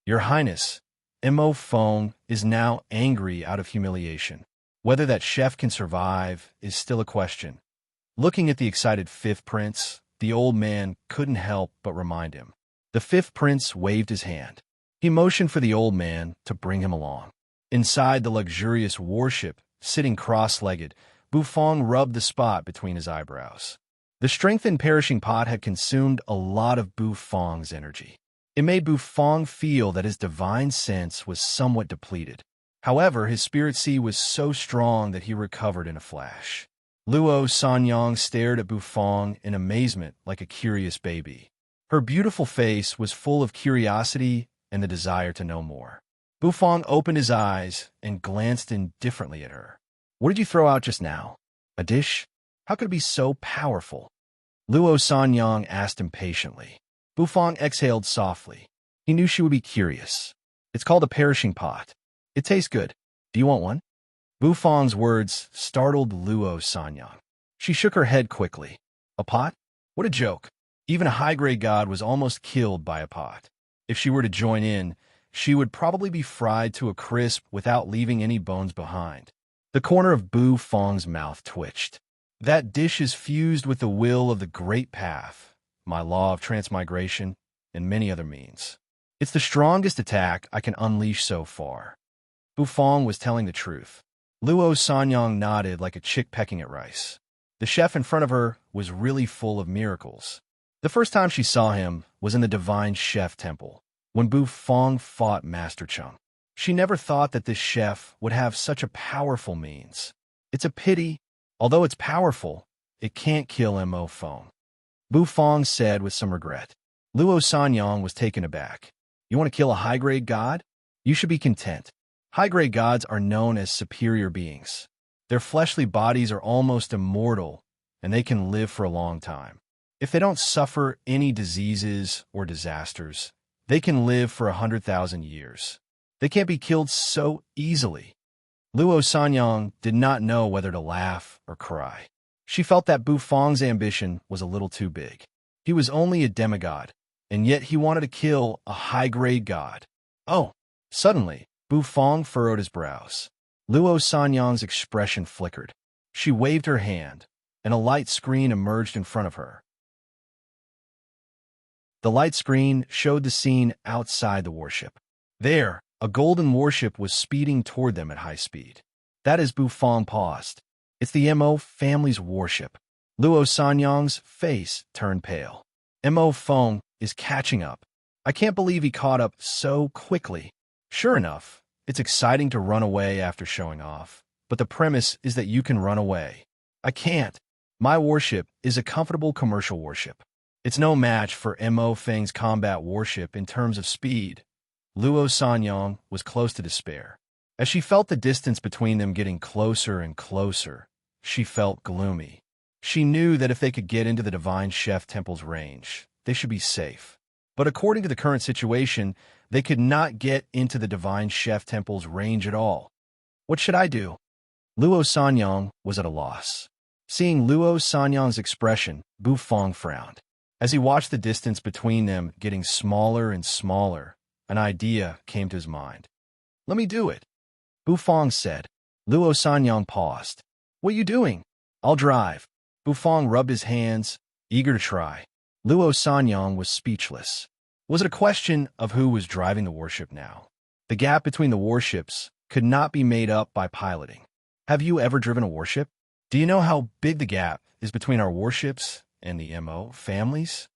Your Highness, Mo Fong is now angry out of humiliation. Whether that chef can survive is still a question. Looking at the excited fifth prince, the old man couldn't help but remind him. The fifth prince waved his hand. He motioned for the old man to bring him along. Inside the luxurious warship, sitting cross-legged, Bufong rubbed the spot between his eyebrows. The strengthened perishing pot had consumed a lot of Bufong's energy. It made Bufong feel that his divine sense was somewhat depleted. However, his spirit sea was so strong that he recovered in a flash. Luo Sanyang stared at Bufong in amazement like a curious baby. Her beautiful face was full of curiosity and the desire to know more. Bufong opened his eyes and glanced indifferently at her. What did you throw out just now? A dish? How could it be so powerful? Luo Sanyang asked impatiently. Bufong exhaled softly. He knew she would be curious. It's called a perishing pot. It tastes good. Do you want one? Bufong's words startled Luo Sanyang. She shook her head quickly. A pot? What a joke. Even a high-grade god was almost killed by a pot. If she were to join in, she would probably be fried to a crisp without leaving any bones behind. The corner of Bufong's mouth twitched. That dish is fused with the will of the Great Path, my law of transmigration, and many other means. It's the strongest attack I can unleash so far. Bufong was telling the truth. Luo Sanyang nodded like a chick pecking at rice. The chef in front of her was really full of miracles. The first time she saw him was in the Divine Chef Temple, when Bufong fought Master Chung. She never thought that this chef would have such a powerful means. It's a pity. Although it's powerful, it can't kill Mo Fong. Bufong said with some regret. Luo Sanyang was taken aback. You want to kill a high-grade god? You should be content. High-grade gods are known as superior beings. Their fleshly bodies are almost immortal, and they can live for a long time. If they don't suffer any diseases or disasters, they can live for 100,000 years. They can't be killed so easily. Luo Sanyang did not know whether to laugh or cry. She felt that Bufong's ambition was a little too big. He was only a demigod, and yet he wanted to kill a high-grade god. Oh! Suddenly, Bufong furrowed his brows. Luo Sanyang's expression flickered. She waved her hand, and a light screen emerged in front of her. The light screen showed the scene outside the warship. There, a golden warship was speeding toward them at high speed. That as Bufong paused. It's the Mo family's warship. Luo Sanyang's face turned pale. Mo Fong is catching up. I can't believe he caught up so quickly. Sure enough, it's exciting to run away after showing off, but the premise is that you can run away. I can't. My warship is a comfortable commercial warship. It's no match for Mo Feng's combat warship in terms of speed. Luo Sanyang was close to despair. As she felt the distance between them getting closer and closer, she felt gloomy. She knew that if they could get into the Divine Chef Temple's range, they should be safe. But according to the current situation, they could not get into the Divine Chef Temple's range at all. What should I do? Luo Sanyang was at a loss. Seeing Luo Sanyang's expression, Bufong frowned. As he watched the distance between them getting smaller and smaller, an idea came to his mind. Let me do it, Bufong said. Luo Sanyang paused. What are you doing? I'll drive. Bufong rubbed his hands, eager to try. Luo Sanyang was speechless. Was it a question of who was driving the warship now? The gap between the warships could not be made up by piloting. Have you ever driven a warship? Do you know how big the gap is between our warships and the Mo families?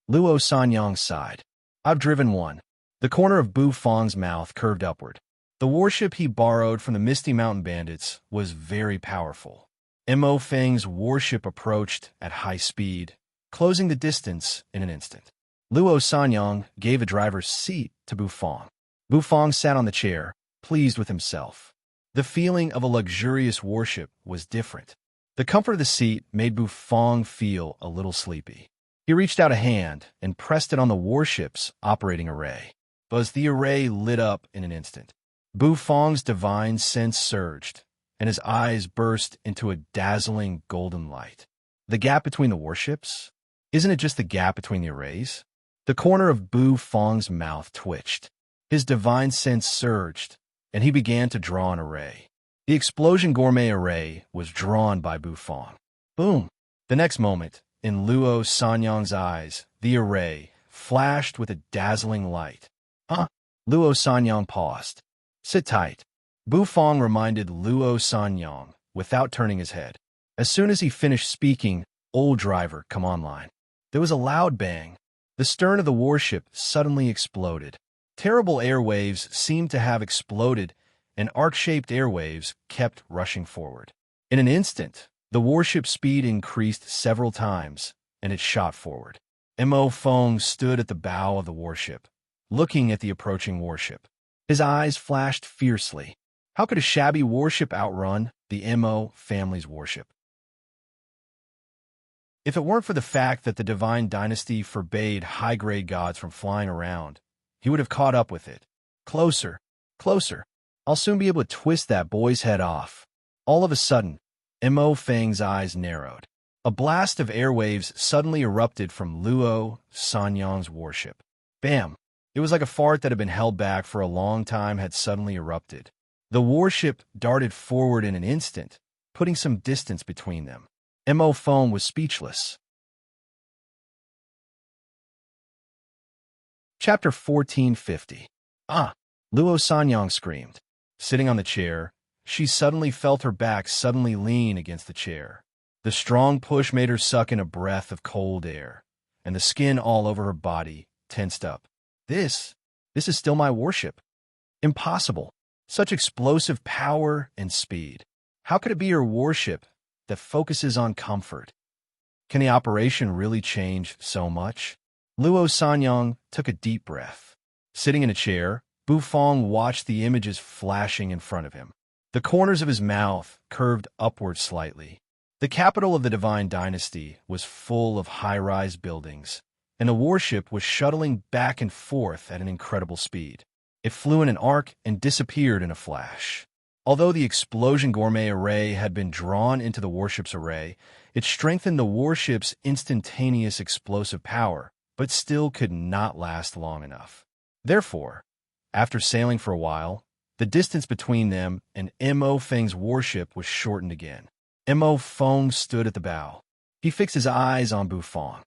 Luo Sanyang sighed. I've driven one. The corner of Bufong's mouth curved upward. The warship he borrowed from the Misty Mountain Bandits was very powerful. Mo Feng's warship approached at high speed, closing the distance in an instant. Luo Sanyang gave a driver's seat to Bufang. Bufang sat on the chair, pleased with himself. The feeling of a luxurious warship was different. The comfort of the seat made Bufang feel a little sleepy. He reached out a hand and pressed it on the warship's operating array. But the array lit up in an instant. Bufang's divine sense surged, and his eyes burst into a dazzling golden light. The gap between the warships? Isn't it just the gap between the arrays? The corner of Bufang's mouth twitched. His divine sense surged, and he began to draw an array. The explosion gourmet array was drawn by Bufang. Boom! The next moment, in Luo Sanyang's eyes, the array flashed with a dazzling light. Huh? Luo Sanyang paused. Sit tight. Bufang reminded Luo Sanyang without turning his head. As soon as he finished speaking, "Old driver, come online." There was a loud bang. The stern of the warship suddenly exploded. Terrible airwaves seemed to have exploded, and arc-shaped airwaves kept rushing forward. In an instant, the warship's speed increased several times, and it shot forward. Mo Feng stood at the bow of the warship, looking at the approaching warship. His eyes flashed fiercely. How could a shabby warship outrun the Mo family's warship? If it weren't for the fact that the Divine Dynasty forbade high-grade gods from flying around, he would have caught up with it. Closer, closer. I'll soon be able to twist that boy's head off. All of a sudden, Mo Feng's eyes narrowed. A blast of airwaves suddenly erupted from Luo Sanyang's warship. Bam! It was like a fart that had been held back for a long time had suddenly erupted. The warship darted forward in an instant, putting some distance between them. Mo Feng was speechless. Chapter 1450. Ah! Luo Sanyang screamed. Sitting on the chair, she suddenly felt her back suddenly lean against the chair. The strong push made her suck in a breath of cold air, and the skin all over her body tensed up. This is still my warship. Impossible. Such explosive power and speed. How could it be your warship that focuses on comfort? Can the operation really change so much? Luo Sanyang took a deep breath. Sitting in a chair, Bufang watched the images flashing in front of him. The corners of his mouth curved upward slightly. The capital of the Divine Dynasty was full of high-rise buildings, and the warship was shuttling back and forth at an incredible speed. It flew in an arc and disappeared in a flash. Although the explosion gourmet array had been drawn into the warship's array, it strengthened the warship's instantaneous explosive power, but still could not last long enough. Therefore, after sailing for a while, the distance between them and Mo Feng's warship was shortened again. Mo Feng stood at the bow. He fixed his eyes on Bufang.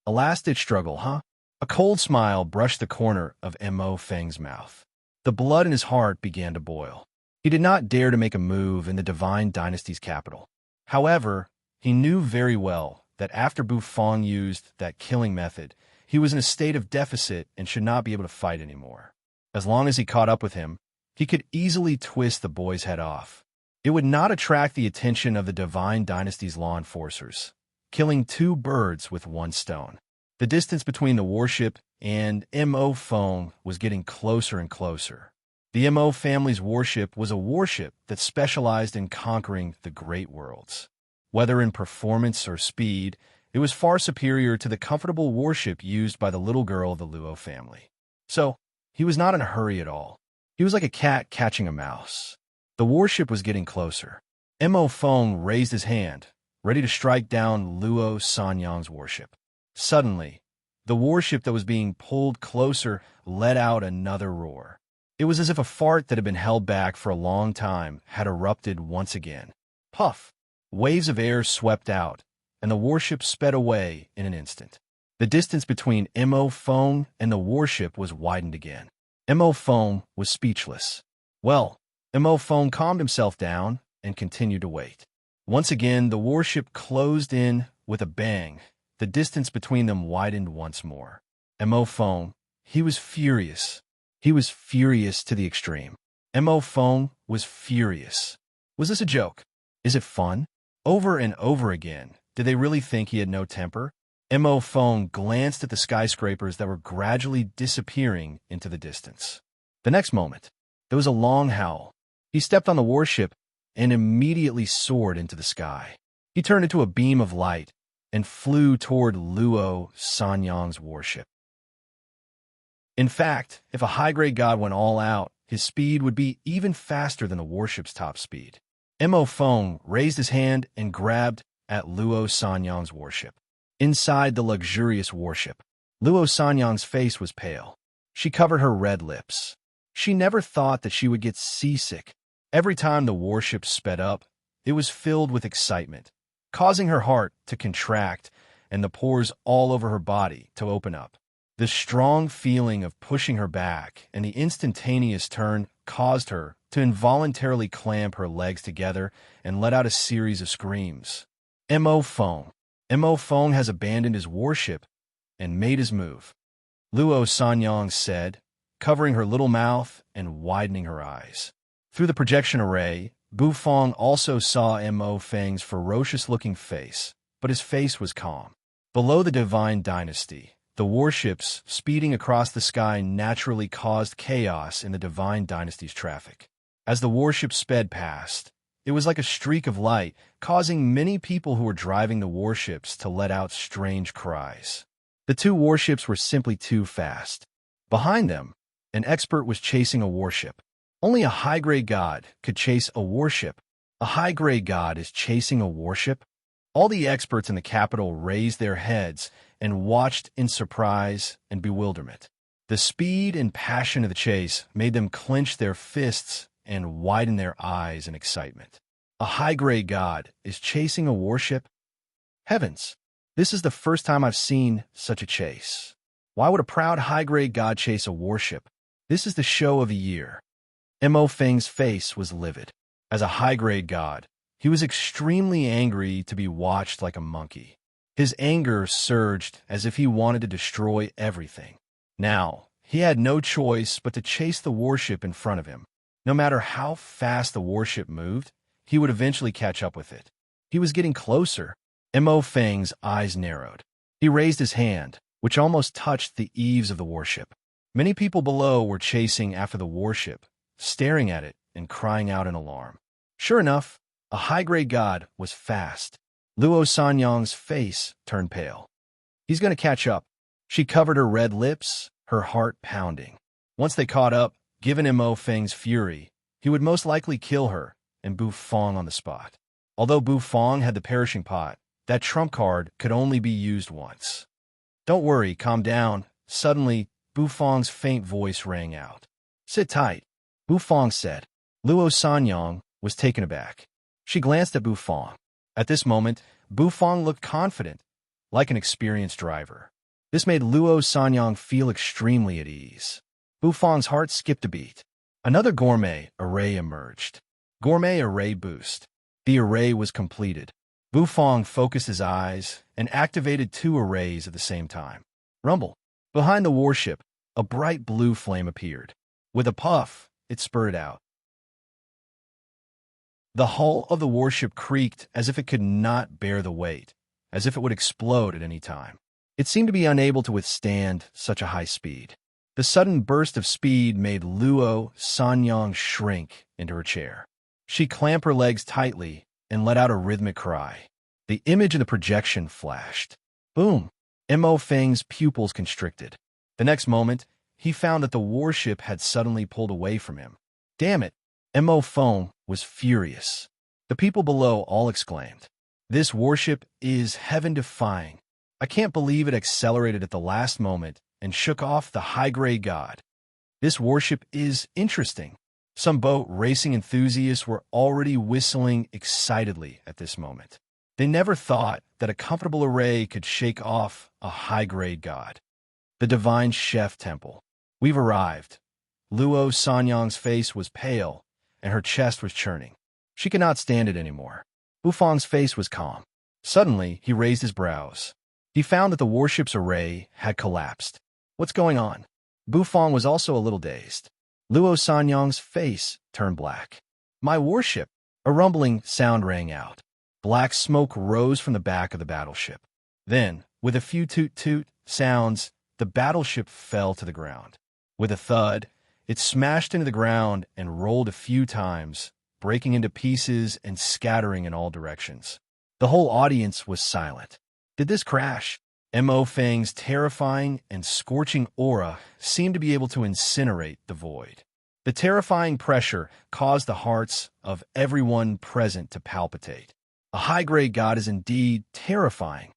A last-ditch struggle, huh? A cold smile brushed the corner of Mo Feng's mouth. The blood in his heart began to boil. He did not dare to make a move in the Divine Dynasty's capital. However, he knew very well that after Bufang used that killing method, he was in a state of deficit and should not be able to fight anymore. As long as he caught up with him, he could easily twist the boy's head off. It would not attract the attention of the Divine Dynasty's law enforcers, killing two birds with one stone. The distance between the warship and Mo Feng was getting closer and closer. The Mo family's warship was a warship that specialized in conquering the great worlds. Whether in performance or speed, it was far superior to the comfortable warship used by the little girl of the Luo family. So, he was not in a hurry at all. He was like a cat catching a mouse. The warship was getting closer. Mo Feng raised his hand, ready to strike down Luo Sanyang's warship. Suddenly, the warship that was being pulled closer let out another roar. It was as if a fart that had been held back for a long time had erupted once again. Puff! Waves of air swept out, and the warship sped away in an instant. The distance between Mo Feng and the warship was widened again. Mo Feng was speechless. Well, Mo Feng calmed himself down and continued to wait. Once again, the warship closed in with a bang. The distance between them widened once more. Mo Feng, he was furious. He was furious to the extreme. Mo Feng was furious. Was this a joke? Is it fun? Over and over again, did they really think he had no temper? Mo Feng glanced at the skyscrapers that were gradually disappearing into the distance. The next moment, there was a long howl. He stepped on the warship and immediately soared into the sky. He turned into a beam of light and flew toward Luo Sanyang's warship. In fact, if a high-grade god went all out, his speed would be even faster than the warship's top speed. Mo Feng raised his hand and grabbed at Luo Sanyang's warship. Inside the luxurious warship, Luo Sanyang's face was pale. She covered her red lips. She never thought that she would get seasick. Every time the warship sped up, it was filled with excitement, causing her heart to contract and the pores all over her body to open up. The strong feeling of pushing her back and the instantaneous turn caused her to involuntarily clamp her legs together and let out a series of screams. Mo Feng has abandoned his warship and made his move, Luo Sanyang said, covering her little mouth and widening her eyes. Through the projection array, Bu Feng also saw Mo Feng's ferocious-looking face, but his face was calm. Below the Divine Dynasty, the warships speeding across the sky naturally caused chaos in the Divine Dynasty's traffic. As the warship sped past, it was like a streak of light, causing many people who were driving the warships to let out strange cries. The two warships were simply too fast. Behind them, an expert was chasing a warship. Only a high-grade god could chase a warship. A high-grade god is chasing a warship? All the experts in the capital raised their heads and watched in surprise and bewilderment. The speed and passion of the chase made them clench their fists and widen their eyes in excitement. A high-grade god is chasing a warship? Heavens, this is the first time I've seen such a chase. Why would a proud high-grade god chase a warship? This is the show of the year. Mo Feng's face was livid. As a high-grade god, he was extremely angry to be watched like a monkey. His anger surged as if he wanted to destroy everything. Now, he had no choice but to chase the warship in front of him. No matter how fast the warship moved, he would eventually catch up with it. He was getting closer. Mo Feng's eyes narrowed. He raised his hand, which almost touched the eaves of the warship. Many people below were chasing after the warship, staring at it and crying out in alarm. Sure enough, a high-grade god was fast. Luo Sanyang's face turned pale. He's going to catch up. She covered her red lips, her heart pounding. Once they caught up, given Mo Feng's fury, he would most likely kill her and Bu Feng on the spot. Although Bu Feng had the perishing pot, that trump card could only be used once. Don't worry, calm down. Suddenly, Bu Feng's faint voice rang out. Sit tight, Bu Feng said. Luo Sanyang was taken aback. She glanced at Bu Feng. At this moment, Bu Feng looked confident, like an experienced driver. This made Luo Sanyang feel extremely at ease. Bu Feng's heart skipped a beat. Another gourmet array emerged. Gourmet array boost. The array was completed. Bu Feng focused his eyes and activated two arrays at the same time. Rumble. Behind the warship, a bright blue flame appeared. With a puff, it spurted out. The hull of the warship creaked as if it could not bear the weight, as if it would explode at any time. It seemed to be unable to withstand such a high speed. The sudden burst of speed made Luo Sanyang shrink into her chair. She clamped her legs tightly and let out a rhythmic cry. The image of the projection flashed. Boom! Mo Feng's pupils constricted. The next moment, he found that the warship had suddenly pulled away from him. Damn it! Mo Feng was furious. The people below all exclaimed, "This warship is heaven-defying. I can't believe it accelerated at the last moment and shook off the high-grade god. This warship is interesting." Some boat racing enthusiasts were already whistling excitedly at this moment. They never thought that a comfortable array could shake off a high-grade god. The Divine Chef Temple. We've arrived. Luo Sanyang's face was pale, and her chest was churning. She could not stand it anymore. Bu Feng's face was calm. Suddenly, he raised his brows. He found that the warship's array had collapsed. What's going on? Bu Feng was also a little dazed. Luo Sanyang's face turned black. My warship! A rumbling sound rang out. Black smoke rose from the back of the battleship. Then, with a few toot-toot sounds, the battleship fell to the ground. With a thud, it smashed into the ground and rolled a few times, breaking into pieces and scattering in all directions. The whole audience was silent. Did this crash? Mo Fang's terrifying and scorching aura seemed to be able to incinerate the void. The terrifying pressure caused the hearts of everyone present to palpitate. A high-grade god is indeed terrifying.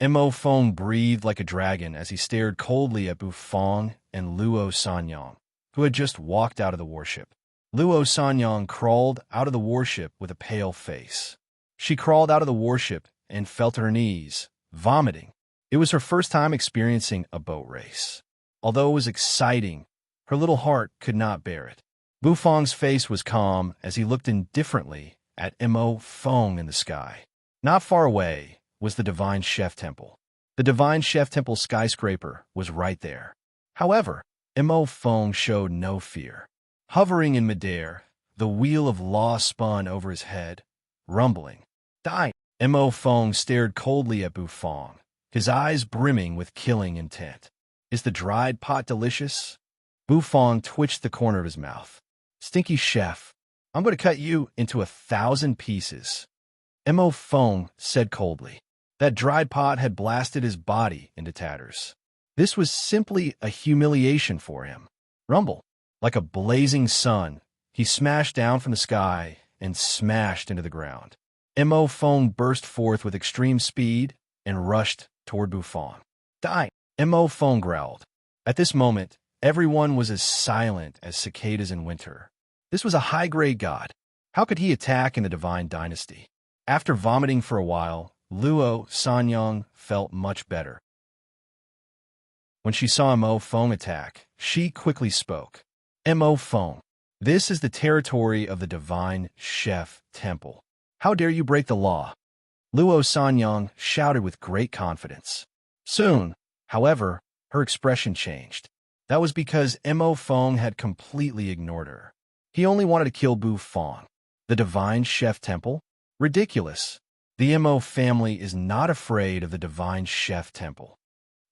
Mo Feng breathed like a dragon as he stared coldly at Bufang and Luo Sanyang, who had just walked out of the warship. Luo Sanyang crawled out of the warship with a pale face. She crawled out of the warship and fell to her knees, vomiting. It was her first time experiencing a boat race. Although it was exciting, her little heart could not bear it. Bufang's face was calm as he looked indifferently at Mo Feng in the sky. Not far away was the Divine Chef Temple. The Divine Chef Temple skyscraper was right there. However, Mo Feng showed no fear. Hovering in midair, the wheel of law spun over his head, rumbling. Die! Mo Feng stared coldly at Bufang, his eyes brimming with killing intent. Is the dried pot delicious? Bufang twitched the corner of his mouth. Stinky chef, I'm going to cut you into 1,000 pieces. Mo Feng said coldly. That dried pot had blasted his body into tatters. This was simply a humiliation for him. Rumble. Like a blazing sun, he smashed down from the sky and smashed into the ground. Mo Feng burst forth with extreme speed and rushed toward Bufang. Die! Mo Feng growled. At this moment, everyone was as silent as cicadas in winter. This was a high-grade god. How could he attack in the Divine Dynasty? After vomiting for a while, Luo Sanyang felt much better. When she saw Mo Feng attack, she quickly spoke. Mo Feng, this is the territory of the Divine Chef Temple. How dare you break the law? Luo Sanyang shouted with great confidence. Soon, however, her expression changed. That was because Mo Feng had completely ignored her. He only wanted to kill Bufang. The Divine Chef Temple? Ridiculous. The Mo family is not afraid of the Divine Chef Temple.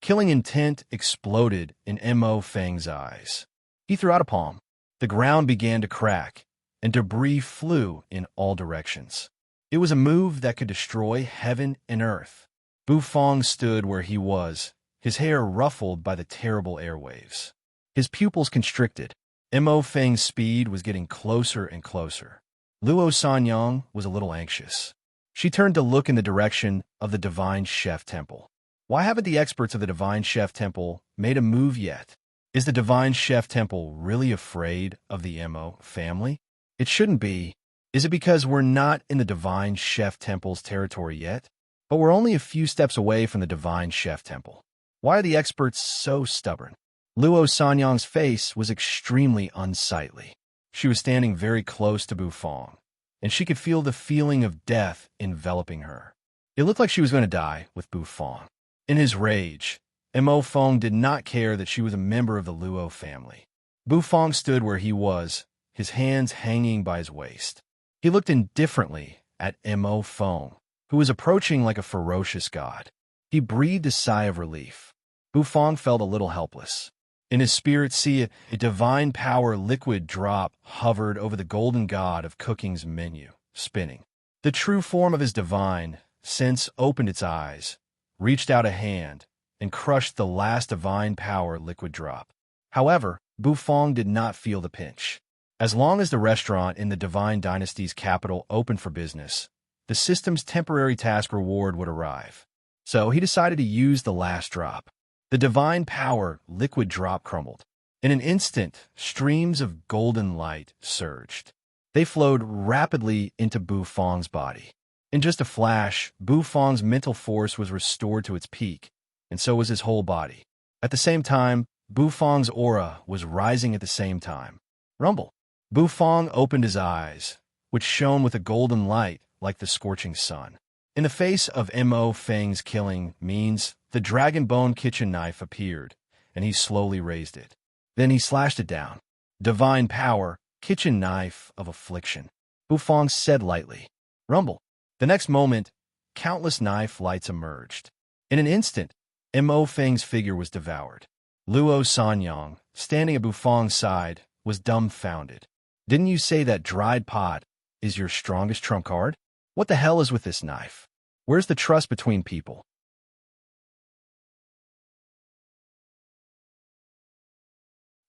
Killing intent exploded in Mo Feng's eyes. He threw out a palm. The ground began to crack, and debris flew in all directions. It was a move that could destroy heaven and earth. Bufang stood where he was, his hair ruffled by the terrible airwaves. His pupils constricted. Mo Feng's speed was getting closer and closer. Luo Sanyang was a little anxious. She turned to look in the direction of the Divine Chef Temple. Why haven't the experts of the Divine Chef Temple made a move yet? Is the Divine Chef Temple really afraid of the Mo family? It shouldn't be. Is it because we're not in the Divine Chef Temple's territory yet? But we're only a few steps away from the Divine Chef Temple. Why are the experts so stubborn? Luo Sanyang's face was extremely unsightly. She was standing very close to Bufang, and she could feel the feeling of death enveloping her. It looked like she was going to die with Bufang. In his rage, Mo Feng did not care that she was a member of the Luo family. Bufang stood where he was, his hands hanging by his waist. He looked indifferently at Mo Feng, who was approaching like a ferocious god. He breathed a sigh of relief. Bufang felt a little helpless. In his spirit sea, a divine power liquid drop hovered over the golden god of cooking's menu, spinning. The true form of his divine sense opened its eyes, reached out a hand, and crushed the last divine power liquid drop. However, Bufang did not feel the pinch. As long as the restaurant in the Divine Dynasty's capital opened for business, the system's temporary task reward would arrive. So he decided to use the last drop. The divine power liquid drop crumbled. In an instant, streams of golden light surged. They flowed rapidly into Bufang's body. In just a flash, Bufang's mental force was restored to its peak, and so was his whole body. At the same time, Bufang's aura was rising at the same time. Rumble. Bufang opened his eyes, which shone with a golden light like the scorching sun. In the face of Mo Feng's killing means, the dragon bone kitchen knife appeared, and he slowly raised it. Then he slashed it down. Divine power, kitchen knife of affliction, Bufang said lightly. Rumble. The next moment, countless knife lights emerged. In an instant, Mo Feng's figure was devoured. Luo Sanyang, standing at Bufang's side, was dumbfounded. Didn't you say that dried pot is your strongest trump card? What the hell is with this knife? Where's the trust between people?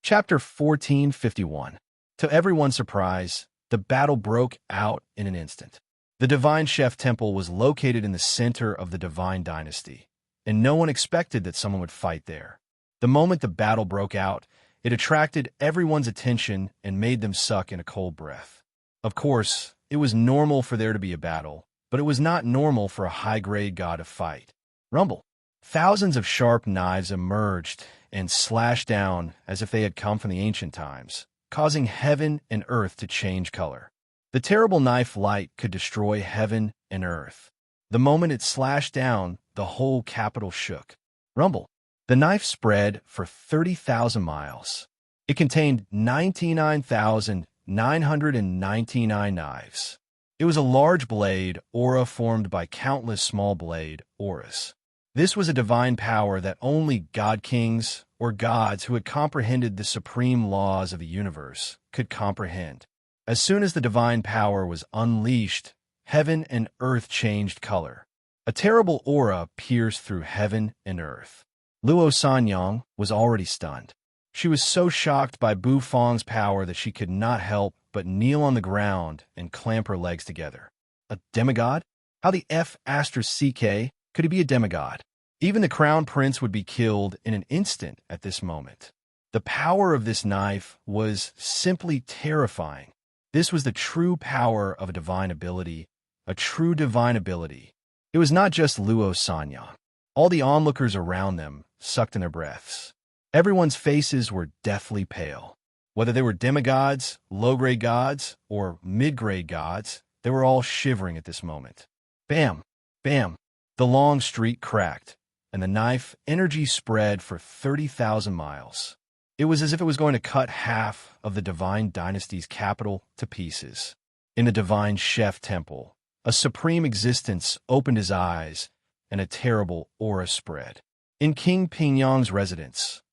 Chapter 1451. To everyone's surprise, the battle broke out in an instant. The Divine Chef Temple was located in the center of the Divine Dynasty, and no one expected that someone would fight there. The moment the battle broke out, it attracted everyone's attention and made them suck in a cold breath. Of course, it was normal for there to be a battle, but it was not normal for a high-grade god to fight. Rumble. Thousands of sharp knives emerged and slashed down as if they had come from the ancient times, causing heaven and earth to change color. The terrible knife light could destroy heaven and earth. The moment it slashed down, the whole capital shook. Rumble. The knife spread for 30,000 miles. It contained 99,999 knives. It was a large blade aura formed by countless small blade auras. This was a divine power that only god kings or gods who had comprehended the supreme laws of the universe could comprehend. As soon as the divine power was unleashed, heaven and earth changed color. A terrible aura pierced through heaven and earth. Luo Sanyang was already stunned. She was so shocked by Bufang's power that she could not help but kneel on the ground and clamp her legs together. A demigod? How the F***CK could he be a demigod? Even the crown prince would be killed in an instant at this moment. The power of this knife was simply terrifying. This was the true power of a divine ability, a true divine ability. It was not just Luo Sanyang. All the onlookers around them sucked in their breaths. Everyone's faces were deathly pale. Whether they were demigods, low-grade gods, or mid-grade gods, they were all shivering at this moment. Bam! Bam! The long street cracked, and the knife energy spread for 30,000 miles. It was as if it was going to cut half of the Divine Dynasty's capital to pieces. In the Divine Chef Temple, a supreme existence opened his eyes, and a terrible aura spread. In King Pingyang's residence,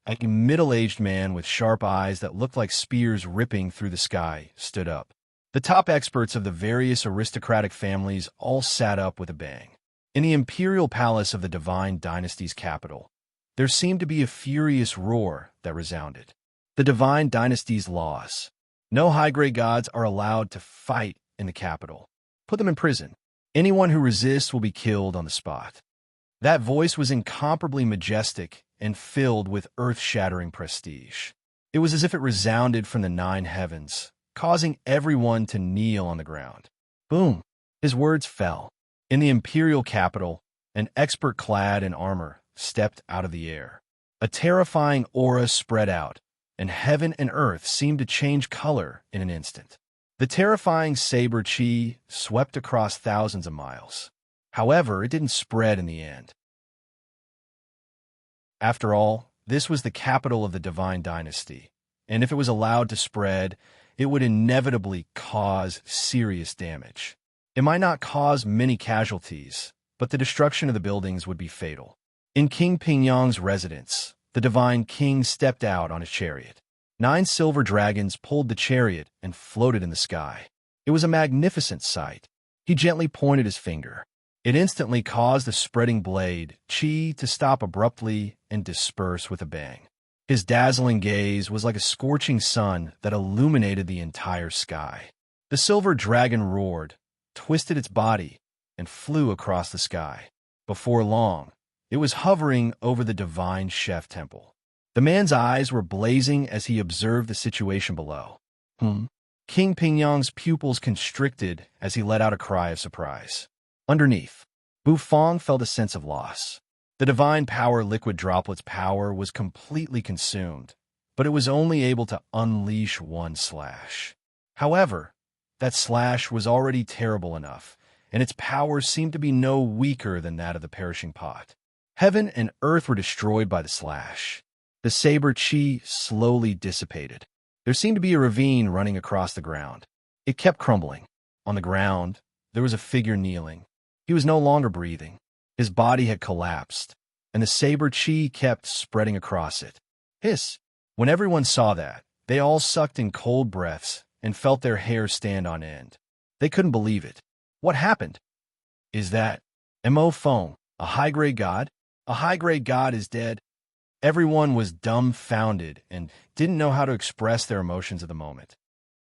a middle-aged man with sharp eyes that looked like spears ripping through the sky stood up. The top experts of the various aristocratic families all sat up with a bang. In the imperial palace of the Divine Dynasty's capital, there seemed to be a furious roar that resounded. The Divine Dynasty's laws. No high-grade gods are allowed to fight in the capital. Put them in prison. Anyone who resists will be killed on the spot. That voice was incomparably majestic and filled with earth-shattering prestige. It was as if it resounded from the 9 heavens, causing everyone to kneel on the ground. Boom! His words fell. In the imperial capital, an expert clad in armor stepped out of the air. A terrifying aura spread out, and heaven and earth seemed to change color in an instant. The terrifying saber chi swept across thousands of miles. However, it didn't spread in the end. After all, this was the capital of the Divine Dynasty, and if it was allowed to spread, it would inevitably cause serious damage. It might not cause many casualties, but the destruction of the buildings would be fatal. In King Pingyang's residence, the Divine King stepped out on his chariot. 9 silver dragons pulled the chariot and floated in the sky. It was a magnificent sight. He gently pointed his finger. It instantly caused the spreading blade, chi, to stop abruptly and disperse with a bang. His dazzling gaze was like a scorching sun that illuminated the entire sky. The silver dragon roared, twisted its body, and flew across the sky. Before long, it was hovering over the Divine Chef Temple. The man's eyes were blazing as he observed the situation below. King Pingyang's pupils constricted as he let out a cry of surprise. Underneath, Bufang felt a sense of loss. The divine power liquid droplet's power was completely consumed, but it was only able to unleash one slash. However, that slash was already terrible enough, and its power seemed to be no weaker than that of the perishing pot. Heaven and earth were destroyed by the slash. The saber chi slowly dissipated. There seemed to be a ravine running across the ground. It kept crumbling. On the ground, there was a figure kneeling. He was no longer breathing. His body had collapsed, and the saber chi kept spreading across it. Hiss! When everyone saw that, they all sucked in cold breaths and felt their hair stand on end. They couldn't believe it. What happened? Is that Mo Fong, a high-grade god? A high-grade god is dead. Everyone was dumbfounded and didn't know how to express their emotions at the moment.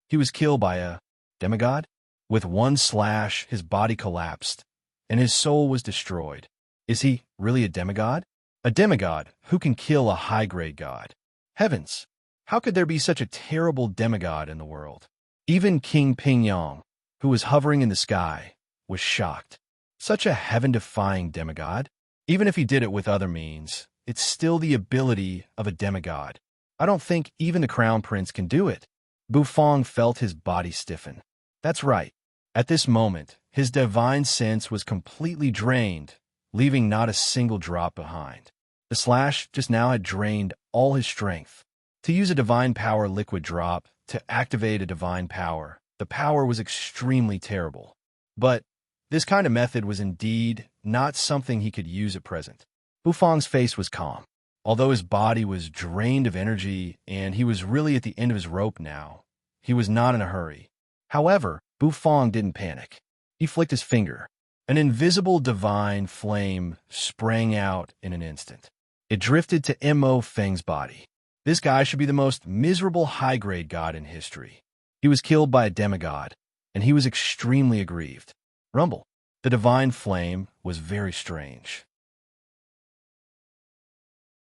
He was killed by a demigod? With one slash, his body collapsed, and his soul was destroyed. Is he really a demigod? A demigod who can kill a high-grade god. Heavens! How could there be such a terrible demigod in the world? Even King Pingyang, who was hovering in the sky, was shocked. Such a heaven-defying demigod? Even if he did it with other means, it's still the ability of a demigod. I don't think even the crown prince can do it. Bufong felt his body stiffen. That's right. At this moment, his divine sense was completely drained, leaving not a single drop behind. The slash just now had drained all his strength. To use a divine power liquid drop to activate a divine power, the power was extremely terrible. But this kind of method was indeed not something he could use at present. Bufong's face was calm. Although his body was drained of energy and he was really at the end of his rope now, he was not in a hurry. However, Bufong didn't panic. He flicked his finger. An invisible divine flame sprang out in an instant. It drifted to Mo Feng's body. This guy should be the most miserable high-grade god in history. He was killed by a demigod, and he was extremely aggrieved. Rumble. The divine flame was very strange.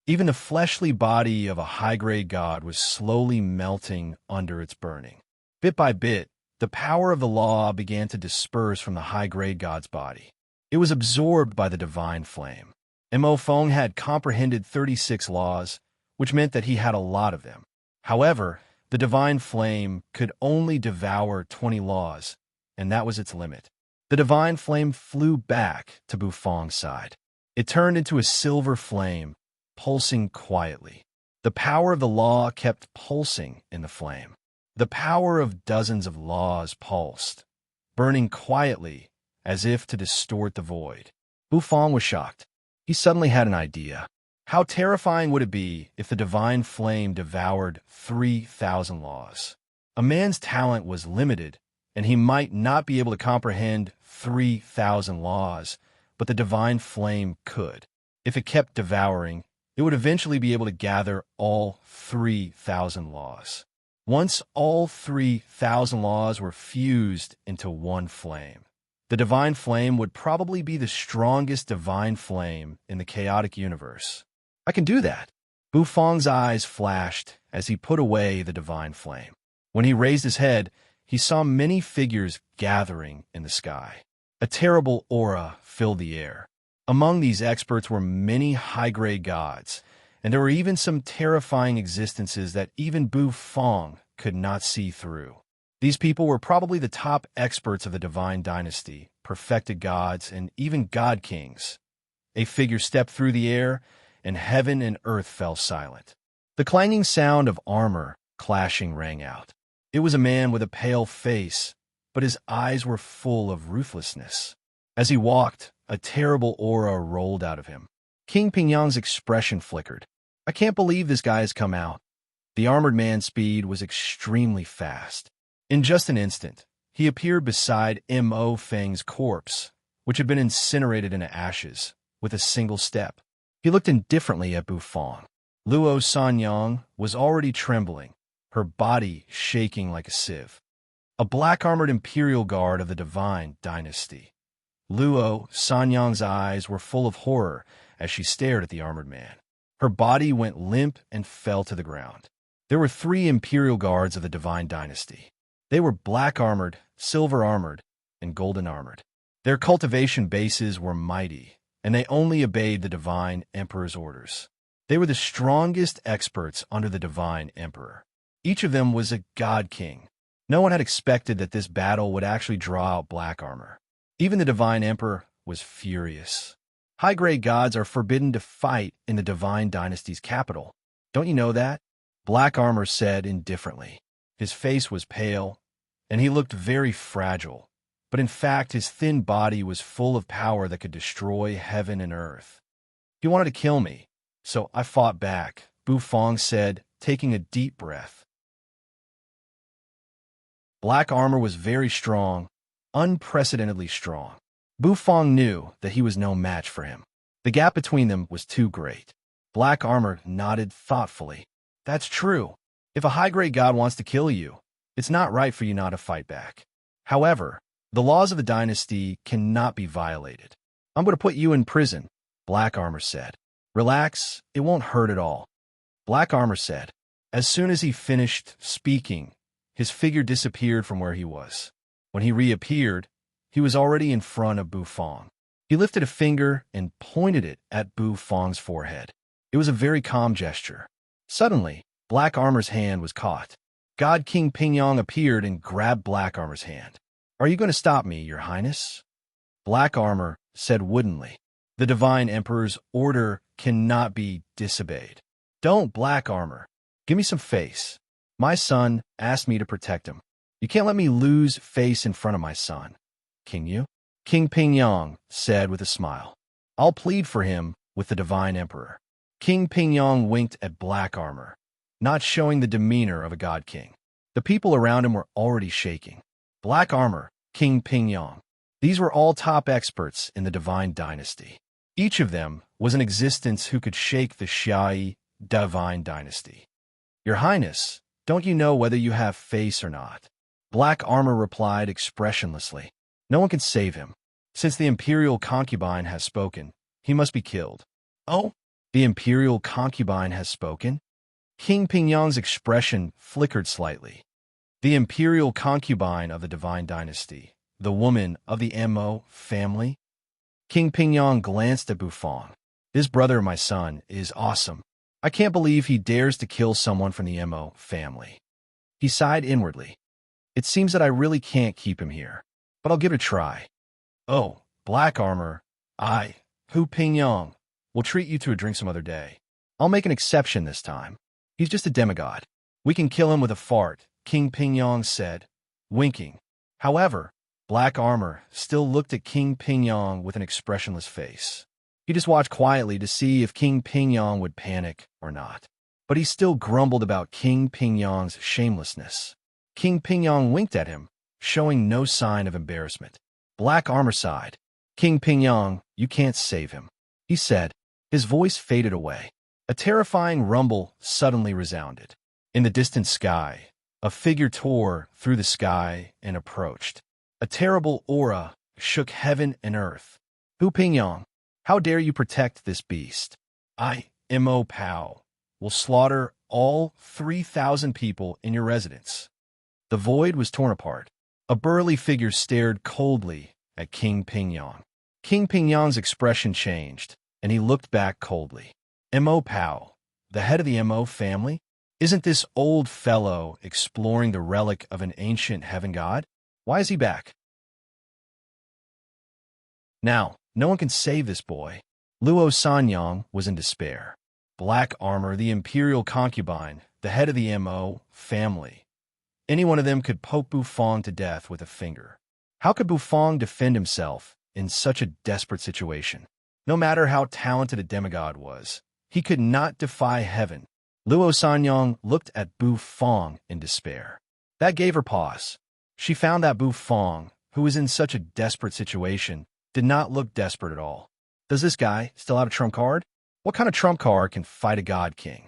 Even the fleshly body of a high-grade god was slowly melting under its burning. Bit by bit, the power of the law began to disperse from the high-grade god's body. It was absorbed by the divine flame. Mo Fong had comprehended 36 laws, which meant that he had a lot of them. However, the divine flame could only devour 20 laws, and that was its limit. The divine flame flew back to Bufong's side. It turned into a silver flame, pulsing quietly. The power of the law kept pulsing in the flame. The power of dozens of laws pulsed, burning quietly as if to distort the void. Bufong was shocked. He suddenly had an idea. How terrifying would it be if the divine flame devoured 3,000 laws? A man's talent was limited, and he might not be able to comprehend 3,000 laws, but the divine flame could. If it kept devouring, it would eventually be able to gather all 3,000 laws. Once all 3,000 laws were fused into one flame, the divine flame would probably be the strongest divine flame in the chaotic universe. I can do that. Bufong's eyes flashed as he put away the divine flame. When he raised his head, he saw many figures gathering in the sky. A terrible aura filled the air. Among these experts were many high-grade gods, and there were even some terrifying existences that even Bufong could not see through. These people were probably the top experts of the divine dynasty, perfected gods, and even god kings. A figure stepped through the air, and heaven and earth fell silent. The clanging sound of armor clashing rang out. It was a man with a pale face, but his eyes were full of ruthlessness. As he walked, a terrible aura rolled out of him. King Pingyang's expression flickered. I can't believe this guy has come out. The armored man's speed was extremely fast. In just an instant, he appeared beside Mo Feng's corpse, which had been incinerated into ashes, with a single step. He looked indifferently at Bufong. Luo Sanyang was already trembling, her body shaking like a sieve. A black-armored imperial guard of the divine dynasty. Luo Sanyang's eyes were full of horror as she stared at the armored man. Her body went limp and fell to the ground. There were 3 imperial guards of the divine dynasty. They were black-armored, silver-armored, and golden-armored. Their cultivation bases were mighty, and they only obeyed the divine emperor's orders. They were the strongest experts under the divine emperor. Each of them was a god king. No one had expected that this battle would actually draw out black armor. Even the divine emperor was furious. High-grade gods are forbidden to fight in the divine dynasty's capital. Don't you know that? Black Armor said indifferently. His face was pale, and he looked very fragile, but in fact his thin body was full of power that could destroy heaven and earth. He wanted to kill me, so I fought back, Bufong said, taking a deep breath. Black Armor was very strong, unprecedentedly strong. Bufong knew that he was no match for him. The gap between them was too great. Black Armor nodded thoughtfully. That's true. If a high-grade god wants to kill you, it's not right for you not to fight back. However, the laws of the dynasty cannot be violated. I'm going to put you in prison, Black Armor said. Relax, it won't hurt at all. Black Armor said. As soon as he finished speaking, his figure disappeared from where he was. When he reappeared, he was already in front of Bufong. He lifted a finger and pointed it at Bufong's forehead. It was a very calm gesture. Suddenly, Black Armor's hand was caught. God King Pingyong appeared and grabbed Black Armor's hand. Are you going to stop me, Your Highness? Black Armor said woodenly. The Divine Emperor's order cannot be disobeyed. Don't, Black Armor. Give me some face. My son asked me to protect him. You can't let me lose face in front of my son. Can you? King Pingyong said with a smile. I'll plead for him with the Divine Emperor. King Pingyong winked at Black Armor, not showing the demeanor of a god king. The people around him were already shaking. Black Armor, King Pingyong. These were all top experts in the Divine Dynasty. Each of them was in existence who could shake the Xiai Divine Dynasty. Your Highness, don't you know whether you have face or not? Black Armor replied expressionlessly. No one can save him. Since the Imperial Concubine has spoken, he must be killed. Oh, the Imperial Concubine has spoken? King Pingyong's expression flickered slightly. The Imperial Concubine of the Divine Dynasty, the woman of the Mo family? King Pingyong glanced at Bufong. This brother of my son is awesome. I can't believe he dares to kill someone from the Mo family. He sighed inwardly. It seems that I really can't keep him here, but I'll give it a try. Oh, Black Armor, Hu Pingyong, will treat you to a drink some other day. I'll make an exception this time. He's just a demigod. We can kill him with a fart, King Pingyong said, winking. However, Black Armor still looked at King Pingyong with an expressionless face. He just watched quietly to see if King Pingyong would panic or not. But he still grumbled about King Pingyong's shamelessness. King Pingyong winked at him, showing no sign of embarrassment. Black Armor sighed. King Pingyong, you can't save him, he said. His voice faded away. A terrifying rumble suddenly resounded. In the distant sky, a figure tore through the sky and approached. A terrible aura shook heaven and earth. Hu Pingyong, how dare you protect this beast? I, Mo Pao, will slaughter all 3,000 people in your residence. The void was torn apart. A burly figure stared coldly at King Pingyong. King Pingyong's expression changed, and he looked back coldly. Mo Pao, the head of the Mo family? Isn't this old fellow exploring the relic of an ancient heaven god? Why is he back? Now, no one can save this boy. Luo Sanyang was in despair. Black Armor, the Imperial Concubine, the head of the Mo family. Any one of them could poke Bufong to death with a finger. How could Bufong defend himself in such a desperate situation? No matter how talented a demigod was, he could not defy heaven. Luo Sanyang looked at Bufong in despair. That gave her pause. She found that Bufong, who was in such a desperate situation, did not look desperate at all. Does this guy still have a trump card? What kind of trump card can fight a god king?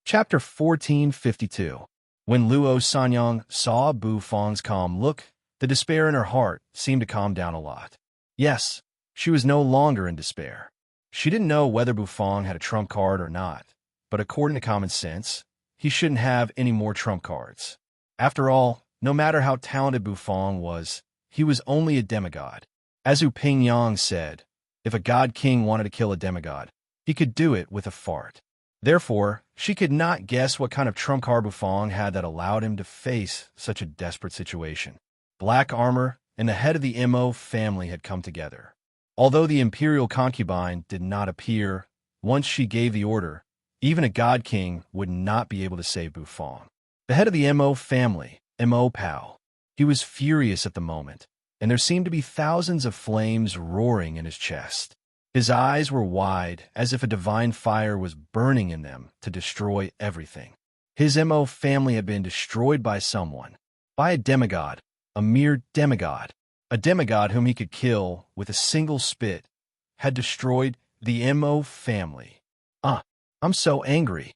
Chapter 1452. When Luo Sanyang saw Bufong's calm look, the despair in her heart seemed to calm down a lot. Yes, she was no longer in despair. She didn't know whether Bufong had a trump card or not, but according to common sense, he shouldn't have any more trump cards. After all, no matter how talented Bufong was, he was only a demigod. As Hu Pingyong said, if a god king wanted to kill a demigod, he could do it with a fart. Therefore, she could not guess what kind of trump card Bufong had that allowed him to face such a desperate situation. Black Armor and the head of the Mo family had come together. Although the imperial concubine did not appear, once she gave the order, even a god king would not be able to save Bufong. The head of the Mo family, Mo Pao. He was furious at the moment, and there seemed to be thousands of flames roaring in his chest. His eyes were wide, as if a divine fire was burning in them to destroy everything. His Mo family had been destroyed by someone, by a demigod, a mere demigod. A demigod whom he could kill with a single spit had destroyed the Mo family. I'm so angry.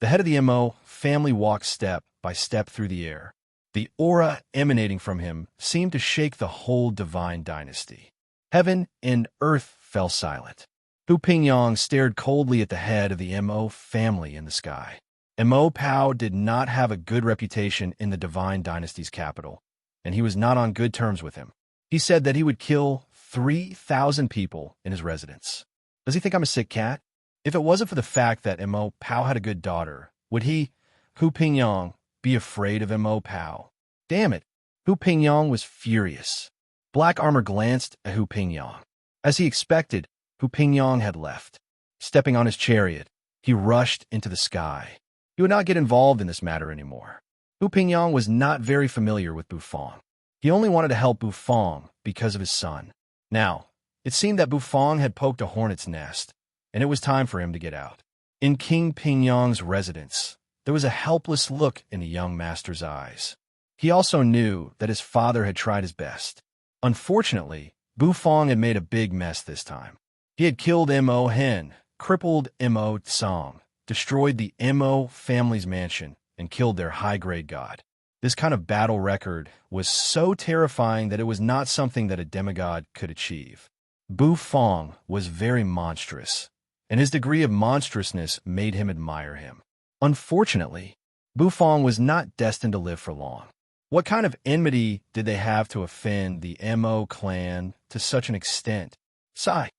The head of the Mo family walked step by step through the air. The aura emanating from him seemed to shake the whole divine dynasty. Heaven and earth fell silent. Hu Pingyang stared coldly at the head of the Mo family in the sky. Mo Pao did not have a good reputation in the divine dynasty's capital, and he was not on good terms with him. He said that he would kill 3,000 people in his residence. Does he think I'm a sick cat? If it wasn't for the fact that Mo Pao had a good daughter, would he, Hu Pingyang, be afraid of Mo Pao? Damn it! Hu Pingyang was furious. Black Armor glanced at Hu Pingyang. As he expected, Hu Pingyang had left. Stepping on his chariot, he rushed into the sky. He would not get involved in this matter anymore. Hu Pingyang was not very familiar with Bufong. He only wanted to help Bufong because of his son. Now, it seemed that Bufong had poked a hornet's nest, and it was time for him to get out. In King Pingyang's residence, there was a helpless look in the young master's eyes. He also knew that his father had tried his best. Unfortunately, Bufong had made a big mess this time. He had killed Mo Hen, crippled Mo Tsang, destroyed the Mo family's mansion, and killed their high-grade god. This kind of battle record was so terrifying that it was not something that a demigod could achieve. Bufong was very monstrous, and his degree of monstrousness made him admire him. Unfortunately, Bufong was not destined to live for long. What kind of enmity did they have to offend the Mo clan to such an extent? Sigh.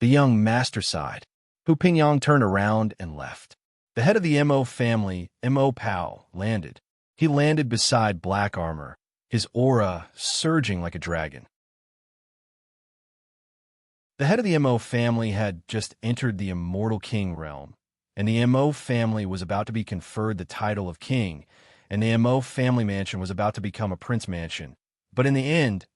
The young master sighed. Hu Pingyang turned around and left. The head of the Mo family, Mo Pao, landed. He landed beside Black Armor, his aura surging like a dragon. The head of the Mo family had just entered the Immortal King realm, and the Mo family was about to be conferred the title of king, and the Mo family mansion was about to become a prince mansion. But in the end,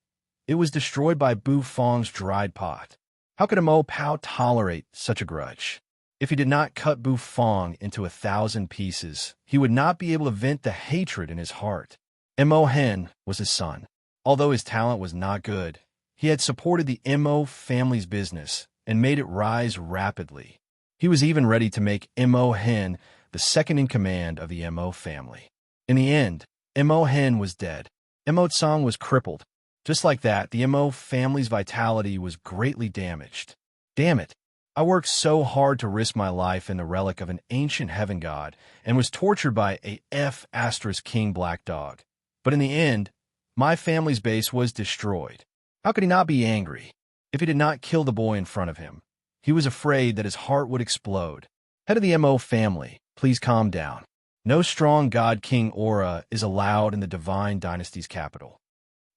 it was destroyed by Bufong's dried pot. How could Mo Pao tolerate such a grudge? If he did not cut Bufong into 1,000 pieces, he would not be able to vent the hatred in his heart. Mo Hen was his son. Although his talent was not good, he had supported the Mo family's business and made it rise rapidly. He was even ready to make Mo Hen the second in command of the Mo family. In the end, Mo Hen was dead. Mo Tsang was crippled. Just like that, the Mo family's vitality was greatly damaged. Damn it. I worked so hard to risk my life in the relic of an ancient heaven god and was tortured by a F** King Black Dog. But in the end, my family's base was destroyed. How could he not be angry? If he did not kill the boy in front of him, he was afraid that his heart would explode. Head of the Mo family, please calm down. No strong god king aura is allowed in the divine dynasty's capital.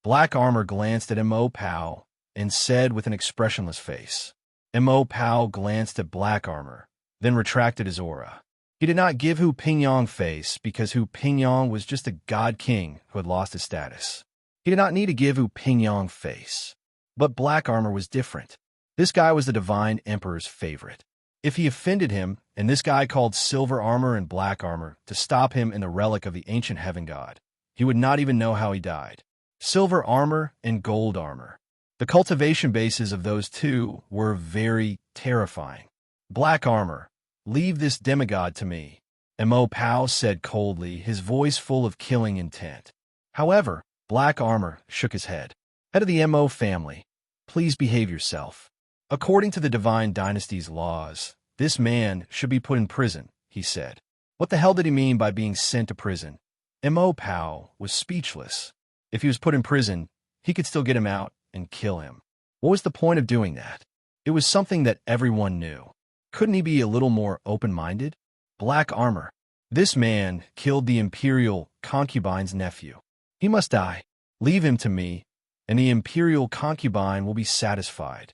Black Armor glanced at Mo Pao and said with an expressionless face. Mo Pao glanced at Black Armor, then retracted his aura. He did not give Hu Pingyang face because Hu Pingyang was just a god king who had lost his status. He did not need to give Hu Pingyang face. But Black Armor was different. This guy was the divine emperor's favorite. If he offended him, and this guy called Silver Armor and Black Armor to stop him in the relic of the ancient heaven god, he would not even know how he died. Silver Armor and Gold Armor. The cultivation bases of those two were very terrifying. Black Armor, leave this demigod to me, Mo Pao said coldly, his voice full of killing intent. However, Black Armor shook his head. Head of the Mo family, please behave yourself. According to the Divine Dynasty's laws, this man should be put in prison, he said. What the hell did he mean by being sent to prison? Mo Pao was speechless. If he was put in prison, he could still get him out and kill him. What was the point of doing that? It was something that everyone knew. Couldn't he be a little more open-minded? Black Armor. This man killed the imperial concubine's nephew. He must die. Leave him to me, and the imperial concubine will be satisfied.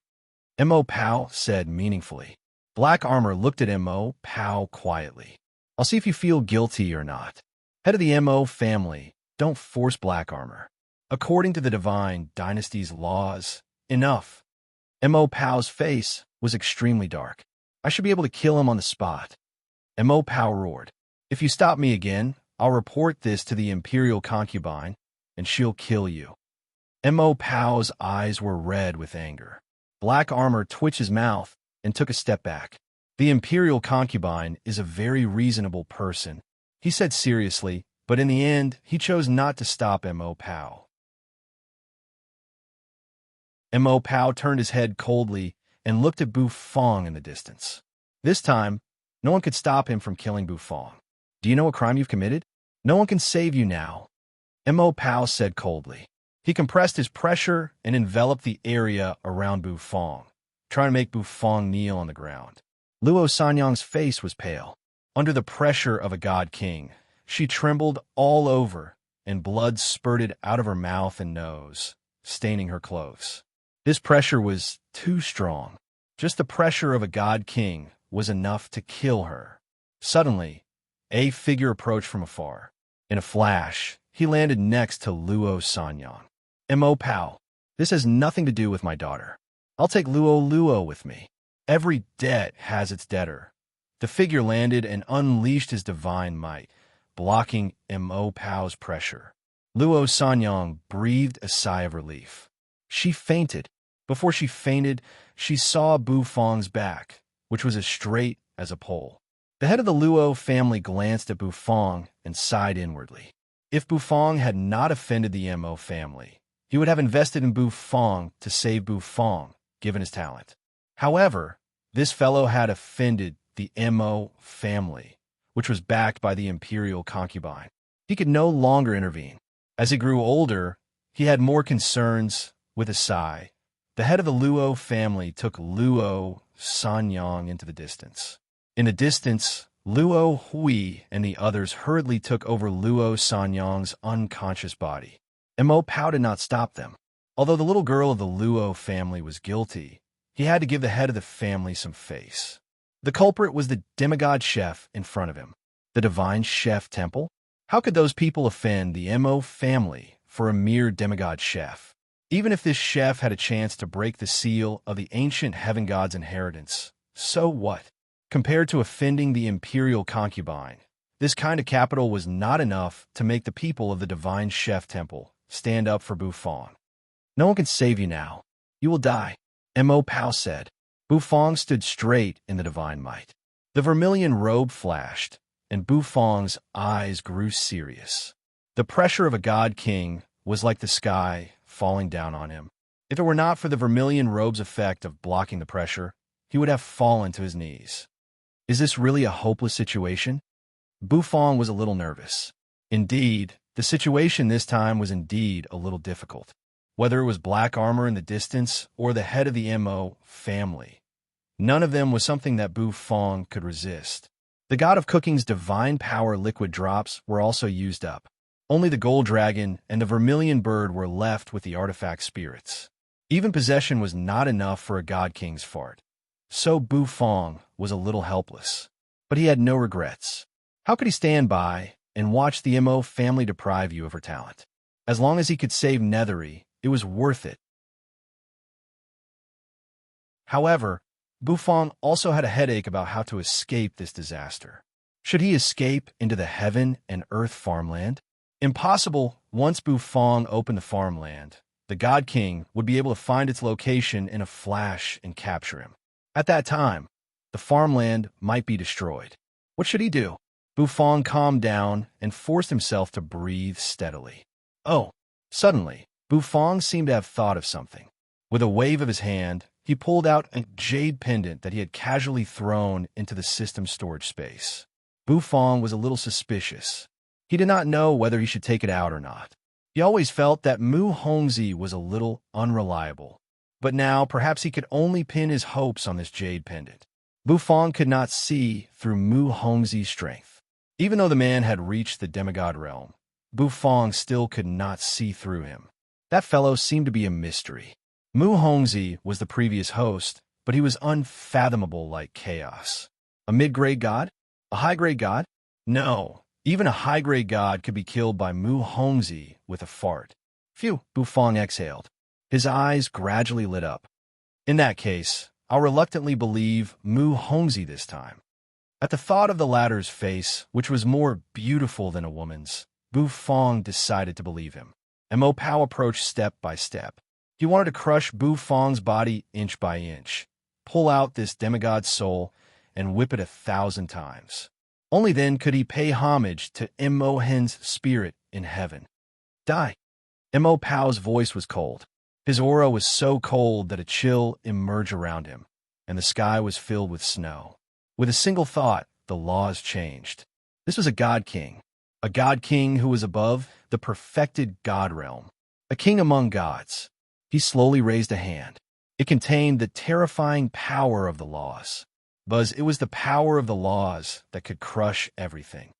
Mo Pao said meaningfully. Black Armor looked at Mo Pao quietly. I'll see if you feel guilty or not. Head of the Mo family, don't force Black Armor. According to the Divine Dynasty's laws, enough. Mo Pao's face was extremely dark. I should be able to kill him on the spot. Mo Pao roared. If you stop me again, I'll report this to the Imperial concubine, and she'll kill you. Mo Pao's eyes were red with anger. Black Armor twitched his mouth and took a step back. The Imperial concubine is a very reasonable person, he said seriously, but in the end, he chose not to stop Mo Pao. Mo Pao turned his head coldly and looked at Bu Fong in the distance. This time, no one could stop him from killing Bu Fong. Do you know what crime you've committed? No one can save you now, Mo Pao said coldly. He compressed his pressure and enveloped the area around Bu Fong, trying to make Bu Fong kneel on the ground. Luo Sanyang's face was pale. Under the pressure of a god king, she trembled all over, and blood spurted out of her mouth and nose, staining her clothes. This pressure was too strong. Just the pressure of a god king was enough to kill her. Suddenly, a figure approached from afar. In a flash, he landed next to Luo Sanyang. Mo Pao, this has nothing to do with my daughter. I'll take Luo with me. Every debt has its debtor. The figure landed and unleashed his divine might, blocking Mo Pao's pressure. Luo Sanyang breathed a sigh of relief. She fainted. Before she fainted, she saw Bu Fong's back, which was as straight as a pole. The head of the Luo family glanced at Bu Fong and sighed inwardly. If Bu Fong had not offended the Mo family, he would have invested in Bu Fong to save Bu Fong, given his talent. However, this fellow had offended the Mo family, which was backed by the Imperial concubine. He could no longer intervene. As he grew older, he had more concerns. With a sigh, the head of the Luo family took Luo Sanyang into the distance. In the distance, Luo Hui and the others hurriedly took over Luo Sanyang's unconscious body. Mo Pao did not stop them. Although the little girl of the Luo family was guilty, he had to give the head of the family some face. The culprit was the demigod chef in front of him. The divine chef temple? How could those people offend the Mo family for a mere demigod chef? Even if this chef had a chance to break the seal of the ancient heaven god's inheritance, so what? Compared to offending the imperial concubine, this kind of capital was not enough to make the people of the divine chef temple stand up for Bu Fong. No one can save you now. You will die, Mo Pao said. Bu Fong stood straight in the divine might. The vermilion robe flashed, and Bu Fong's eyes grew serious. The pressure of a god king was like the sky falling down on him. If it were not for the vermilion robe's effect of blocking the pressure, he would have fallen to his knees. Is this really a hopeless situation? Bu Fong was a little nervous. Indeed, the situation this time was indeed a little difficult. Whether it was Black Armor in the distance or the head of the Mo family, none of them was something that Bu Fong could resist. The god of cooking's divine power liquid drops were also used up. Only the gold dragon and the vermilion bird were left with the artifact spirits. Even possession was not enough for a god king's fart. So Bu Fong was a little helpless. But he had no regrets. How could he stand by and watch the Mo family deprive you of her talent? As long as he could save Nethery, it was worth it. However, Bu Fong also had a headache about how to escape this disaster. Should he escape into the heaven and earth farmland? Impossible. Once Bu Fong opened the farmland, the God King would be able to find its location in a flash and capture him. At that time, the farmland might be destroyed. What should he do? Bu Fong calmed down and forced himself to breathe steadily. Oh, suddenly, Bu Fong seemed to have thought of something. With a wave of his hand, he pulled out a jade pendant that he had casually thrown into the system storage space. Bu Fong was a little suspicious. He did not know whether he should take it out or not. He always felt that Mu Hongzi was a little unreliable. But now, perhaps he could only pin his hopes on this jade pendant. Bu Fong could not see through Mu Hongzi's strength. Even though the man had reached the demigod realm, Bu Fong still could not see through him. That fellow seemed to be a mystery. Mu Hongzi was the previous host, but he was unfathomable like chaos. A mid-grade god? A high-grade god? No, even a high-grade god could be killed by Mu Hongzhi with a fart. Phew, Bufang exhaled. His eyes gradually lit up. In that case, I'll reluctantly believe Mu Hongzhi this time. At the thought of the latter's face, which was more beautiful than a woman's, Bufang decided to believe him. And Mo Pao approached step by step. He wanted to crush Bufang's body inch by inch, pull out this demigod's soul, and whip it 1,000 times. Only then could he pay homage to Mo Hen's spirit in heaven. Die. Mo Pao's voice was cold. His aura was so cold that a chill emerged around him, and the sky was filled with snow. With a single thought, the laws changed. This was a god king who was above the perfected god realm, a king among gods. He slowly raised a hand. It contained the terrifying power of the laws. Buzz, it was the power of the laws that could crush everything.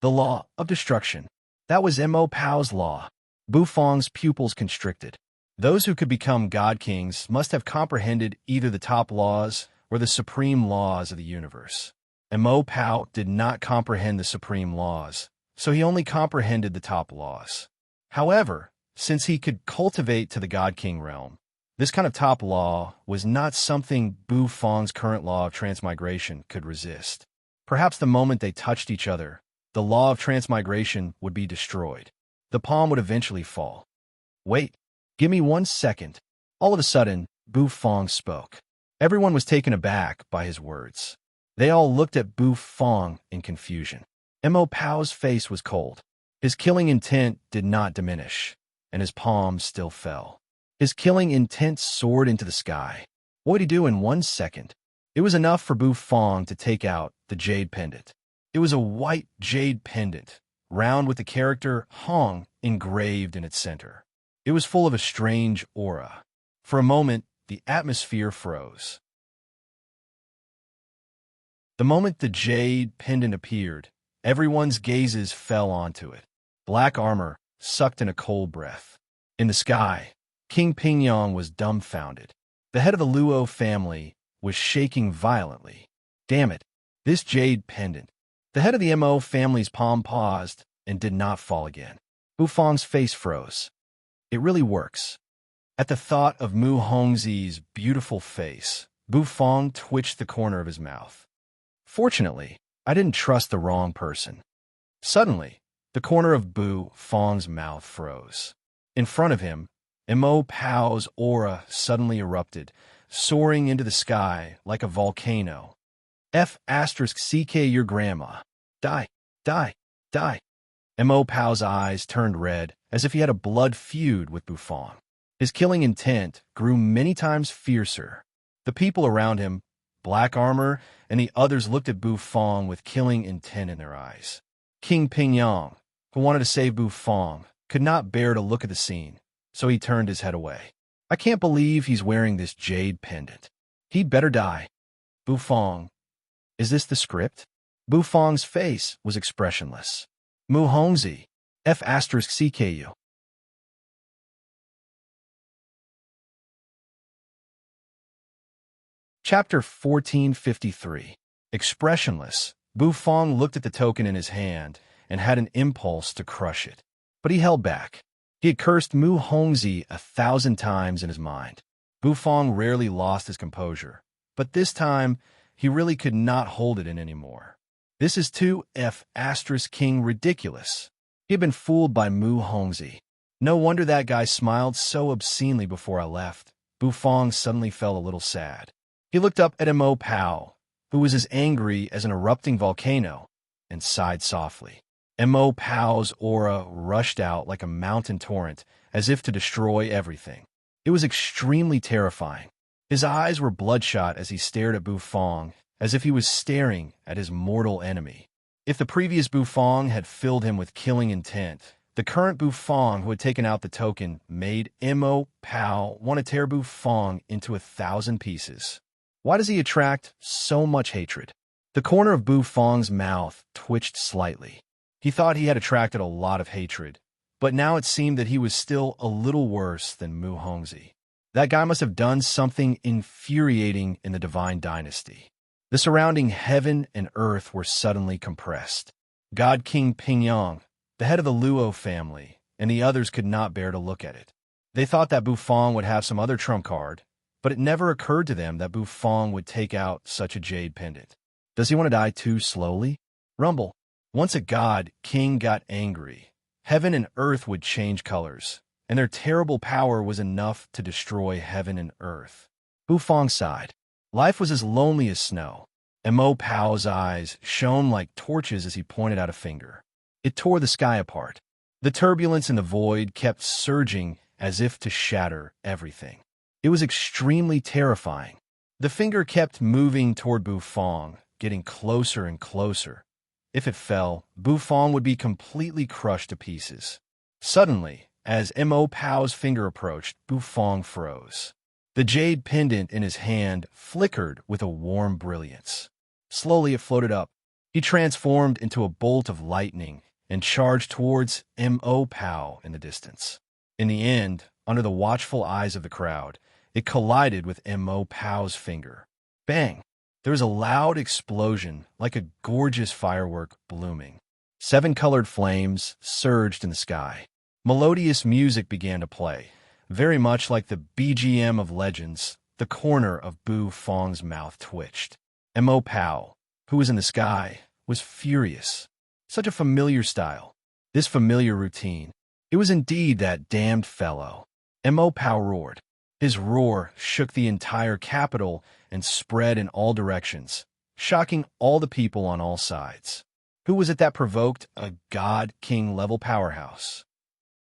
The law of destruction. That was Mo Pao's law. Bufang's pupils constricted. Those who could become god kings must have comprehended either the top laws or the supreme laws of the universe. And Mo Pao did not comprehend the supreme laws, so he only comprehended the top laws. However, since he could cultivate to the god king realm, this kind of top law was not something Bufang's current law of transmigration could resist. Perhaps the moment they touched each other, the law of transmigration would be destroyed. The palm would eventually fall. Wait, give me 1 second. All of a sudden, Bufang spoke. Everyone was taken aback by his words. They all looked at Bufang in confusion. Mo Pao's face was cold. His killing intent did not diminish, and his palm still fell. His killing intent soared into the sky. What would he do in 1 second? It was enough for Bufang to take out the jade pendant. It was a white jade pendant, round with the character Hong engraved in its center. It was full of a strange aura. For a moment, the atmosphere froze. The moment the jade pendant appeared, everyone's gazes fell onto it. Black armor sucked in a cold breath. In the sky, King Pingyong was dumbfounded. The head of the Luo family was shaking violently. Damn it, this jade pendant. The head of the Mo family's palm paused and did not fall again. Bufang's face froze. It really works. At the thought of Mu Hongzhi's beautiful face, Bufang twitched the corner of his mouth. Fortunately, I didn't trust the wrong person. Suddenly, the corner of Bufang's mouth froze. In front of him, Mo Pao's aura suddenly erupted, soaring into the sky like a volcano. F***CK your grandma. Die, die, die. Mo Pao's eyes turned red as if he had a blood feud with Bufang. His killing intent grew many times fiercer. The people around him, Black Armor, and the others looked at Bufang with killing intent in their eyes. King Pingyong, who wanted to save Bufang, could not bear to look at the scene, so he turned his head away. I can't believe he's wearing this jade pendant. He'd better die. Bufang. Is this the script? Bufang's face was expressionless. Mu Hongzhi, F***CKU. Chapter 1453. Expressionless, Bufang looked at the token in his hand and had an impulse to crush it. But he held back. He had cursed Mu Hongzhi 1,000 times in his mind. Bufang rarely lost his composure, but this time he really could not hold it in anymore. This is too F***king ridiculous. He had been fooled by Mu Hongzhi. No wonder that guy smiled so obscenely before I left. Bufang suddenly felt a little sad. He looked up at Mo Pao, who was as angry as an erupting volcano, and sighed softly. Mo Pao's aura rushed out like a mountain torrent, as if to destroy everything. It was extremely terrifying. His eyes were bloodshot as he stared at Bufang, as if he was staring at his mortal enemy. If the previous Bufang had filled him with killing intent, the current Bufang who had taken out the token made Mo Pao want to tear Bufang into 1,000 pieces. Why does he attract so much hatred? The corner of Bufang's mouth twitched slightly. He thought he had attracted a lot of hatred, but now it seemed that he was still a little worse than Mu Hongzhi. That guy must have done something infuriating in the divine dynasty. The surrounding heaven and earth were suddenly compressed. God King Pingyang, the head of the Luo family, and the others could not bear to look at it. They thought that Bufang would have some other trump card, but it never occurred to them that Bufang would take out such a jade pendant. Does he want to die too slowly? Rumble. Once a god king got angry, heaven and earth would change colors, and their terrible power was enough to destroy heaven and earth. Bufang sighed. Life was as lonely as snow. Mo Pao's eyes shone like torches as he pointed out a finger. It tore the sky apart. The turbulence in the void kept surging as if to shatter everything. It was extremely terrifying. The finger kept moving toward Bufang, getting closer and closer. If it fell, Bufang would be completely crushed to pieces. Suddenly, as Mo Pao's finger approached, Bufang froze. The jade pendant in his hand flickered with a warm brilliance. Slowly it floated up. He transformed into a bolt of lightning and charged towards Mo Pao in the distance. In the end, under the watchful eyes of the crowd, it collided with Mo Pao's finger. Bang! There was a loud explosion, like a gorgeous firework blooming. 7 colored flames surged in the sky. Melodious music began to play. Very much like the BGM of Legends, the corner of Bufang's mouth twitched. Mo Pao, who was in the sky, was furious. Such a familiar style. This familiar routine. It was indeed that damned fellow. Mo Pao roared. His roar shook the entire capital and spread in all directions, shocking all the people on all sides. Who was it that provoked a god-king level powerhouse?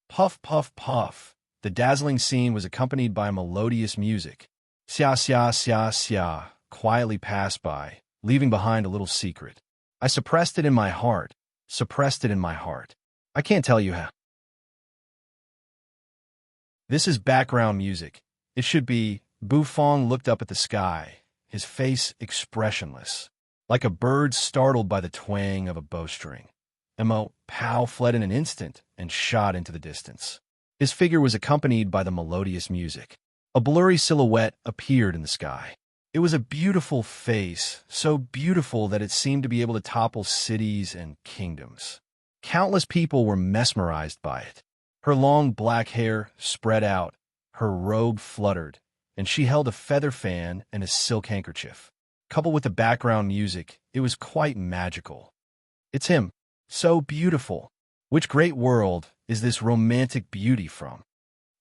Puff, puff, puff. The dazzling scene was accompanied by melodious music. Xia, xia, xia, xia quietly passed by, leaving behind a little secret. I suppressed it in my heart. Suppressed it in my heart. I can't tell you how. This is background music. It should be. Bufang looked up at the sky, his face expressionless, like a bird startled by the twang of a bowstring. Mo Pao fled in an instant and shot into the distance. His figure was accompanied by the melodious music. A blurry silhouette appeared in the sky. It was a beautiful face, so beautiful that it seemed to be able to topple cities and kingdoms. Countless people were mesmerized by it. Her long black hair spread out, her robe fluttered, and she held a feather fan and a silk handkerchief. Coupled with the background music, it was quite magical. It's him. So beautiful. Which great world is this romantic beauty from?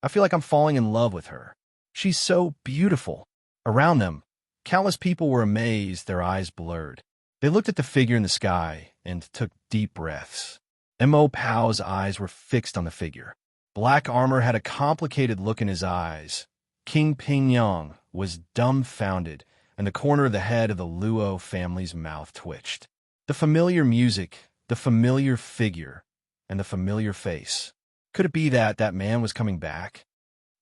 I feel like I'm falling in love with her. She's so beautiful. Around them, countless people were amazed, their eyes blurred. They looked at the figure in the sky and took deep breaths. Mo Pao's eyes were fixed on the figure. Black armor had a complicated look in his eyes. King Pingyang was dumbfounded, and the corner of the head of the Luo family's mouth twitched. The familiar music, the familiar figure, and the familiar face. Could it be that that man was coming back?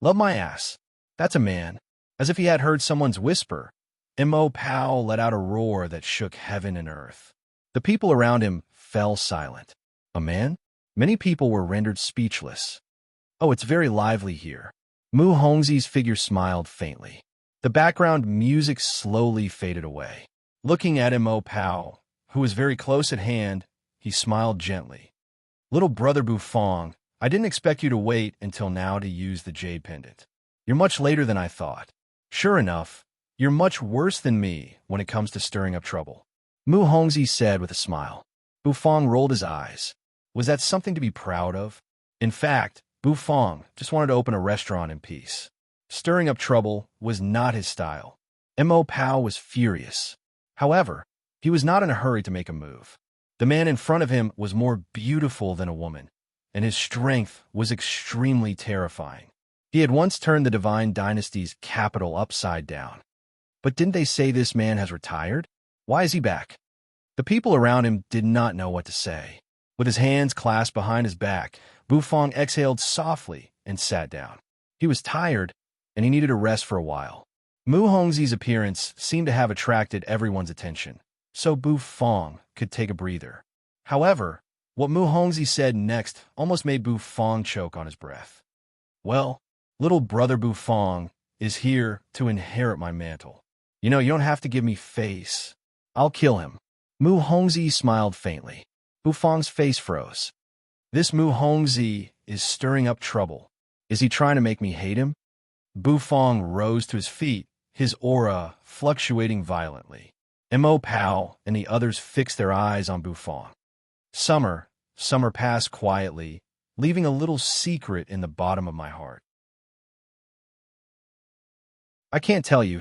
Love my ass. That's a man. As if he had heard someone's whisper, Mo Pao let out a roar that shook heaven and earth. The people around him fell silent. A man? Many people were rendered speechless. Oh, it's very lively here. Mu Hongxi's figure smiled faintly. The background music slowly faded away. Looking at Mo Pao, who was very close at hand, he smiled gently. Little brother Bufang, I didn't expect you to wait until now to use the jade pendant. You're much later than I thought. Sure enough, you're much worse than me when it comes to stirring up trouble. Mu Hongxi said with a smile. Bufang rolled his eyes. Was that something to be proud of? In fact, Bufang just wanted to open a restaurant in peace. Stirring up trouble was not his style. Mo Pao was furious. However, he was not in a hurry to make a move. The man in front of him was more beautiful than a woman, and his strength was extremely terrifying. He had once turned the divine dynasty's capital upside down. But didn't they say this man has retired? Why is he back? The people around him did not know what to say. With his hands clasped behind his back, Bufang exhaled softly and sat down. He was tired, and he needed a rest for a while. Mu Hongxi's appearance seemed to have attracted everyone's attention, so Bufang could take a breather. However, what Mu Hongxi said next almost made Bufang choke on his breath. Well, little brother Bufang, is here to inherit my mantle. You don't have to give me face. I'll kill him." Mu Hongzhi smiled faintly. Bufang's face froze. This Mu Hongzhi is stirring up trouble. Is he trying to make me hate him? Bufang rose to his feet, his aura fluctuating violently. Mo Pao and the others fixed their eyes on Bufang. Summer passed quietly, leaving a little secret in the bottom of my heart. I can't tell you,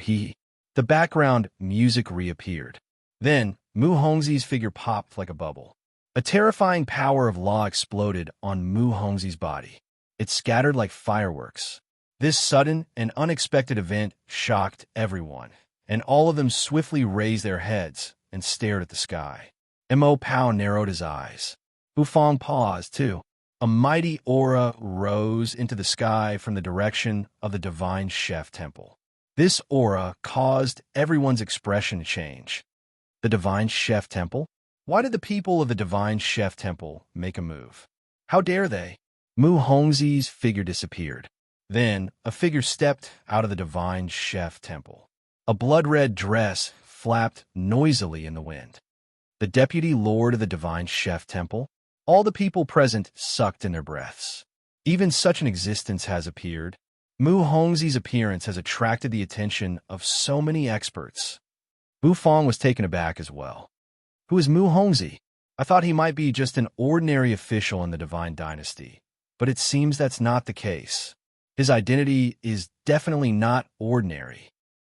The background music reappeared. Then, Mu Hongzhi's figure popped like a bubble. A terrifying power of law exploded on Mu Hongzhi's body. It scattered like fireworks. This sudden and unexpected event shocked everyone, and all of them swiftly raised their heads and stared at the sky. Mo Pao narrowed his eyes. Bufang paused, too. A mighty aura rose into the sky from the direction of the Divine Chef Temple. This aura caused everyone's expression to change. The Divine Chef Temple? Why did the people of the Divine Chef Temple make a move? How dare they? Mu Hongzhi's figure disappeared. Then, a figure stepped out of the Divine Chef Temple. A blood-red dress flapped noisily in the wind. The Deputy Lord of the Divine Chef Temple? All the people present sucked in their breaths. Even such an existence has appeared. Mu Hongzhi's appearance has attracted the attention of so many experts. Bufang was taken aback as well. Who is Mu Hongzhi? I thought he might be just an ordinary official in the Divine Dynasty, but it seems that's not the case. His identity is definitely not ordinary.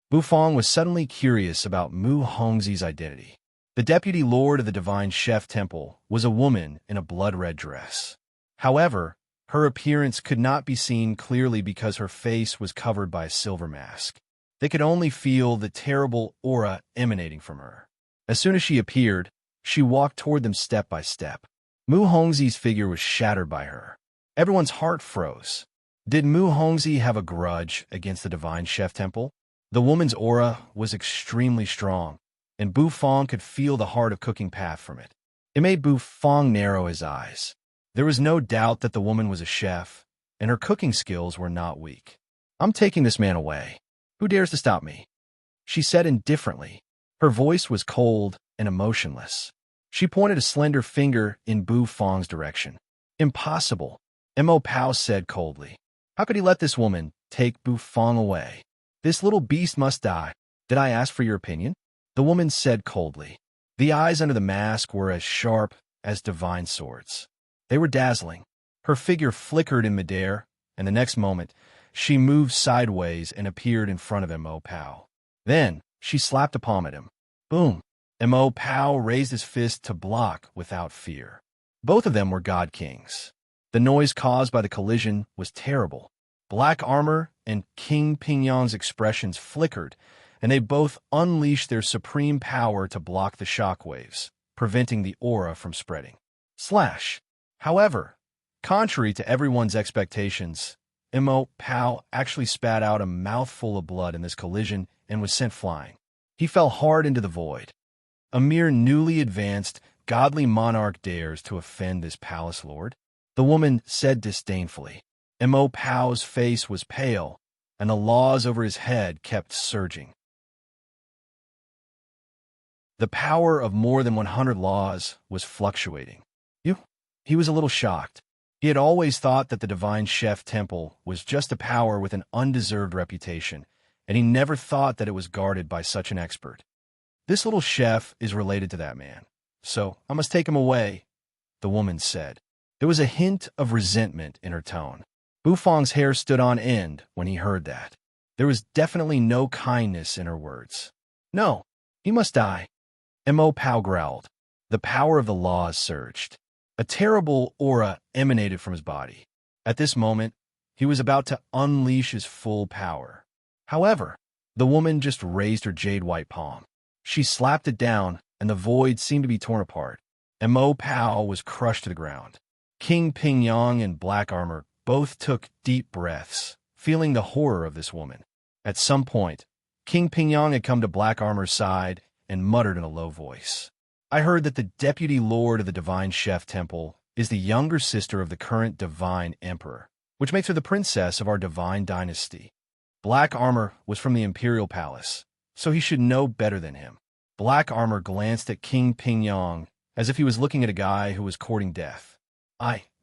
Bufang was suddenly curious about Mu Hongzhi's identity. The Deputy Lord of the Divine Chef Temple was a woman in a blood-red dress. However, her appearance could not be seen clearly because her face was covered by a silver mask. They could only feel the terrible aura emanating from her. As soon as she appeared, she walked toward them step by step. Mu Hongzhi's figure was shattered by her. Everyone's heart froze. Did Mu Hongzhi have a grudge against the Divine Chef Temple? The woman's aura was extremely strong, and Bufang could feel the heart of cooking path from it. It made Bufang narrow his eyes. There was no doubt that the woman was a chef, and her cooking skills were not weak. "I'm taking this man away. Who dares to stop me?" she said indifferently. Her voice was cold and emotionless. She pointed a slender finger in Bufang's direction. "Impossible," Mo Pao said coldly. "How could he let this woman take Bufang away? This little beast must die. Did I ask for your opinion?" The woman said coldly. The eyes under the mask were as sharp as divine swords. They were dazzling. Her figure flickered in midair, and the next moment, she moved sideways and appeared in front of Mo Pao. Then, she slapped a palm at him. Boom! Mo Pao raised his fist to block without fear. Both of them were god kings. The noise caused by the collision was terrible. Black armor and King Pingyang's expressions flickered, and they both unleashed their supreme power to block the shockwaves, preventing the aura from spreading. Slash! However, contrary to everyone's expectations, Mo Pao actually spat out a mouthful of blood in this collision and was sent flying. He fell hard into the void. A mere newly advanced, godly monarch dares to offend this palace lord? The woman said disdainfully. Mo Pao's face was pale, and the laws over his head kept surging. The power of more than 100 laws was fluctuating. He was a little shocked. He had always thought that the Divine Chef Temple was just a power with an undeserved reputation, and he never thought that it was guarded by such an expert. This little chef is related to that man, so I must take him away, the woman said. There was a hint of resentment in her tone. Bufang's hair stood on end when he heard that. There was definitely no kindness in her words. No, he must die. Mo Pao growled. The power of the laws surged. A terrible aura emanated from his body. At this moment, he was about to unleash his full power. However, the woman just raised her jade-white palm. She slapped it down, and the void seemed to be torn apart. Mo Pao was crushed to the ground. King Pingyang and Black Armor both took deep breaths, feeling the horror of this woman. At some point, King Pingyang had come to Black Armor's side and muttered in a low voice. I heard that the Deputy Lord of the Divine Chef Temple is the younger sister of the current Divine Emperor, which makes her the princess of our Divine Dynasty. Black armor was from the imperial palace, so he should know better than him. Black armor glanced at King Pingyang as if he was looking at a guy who was courting death.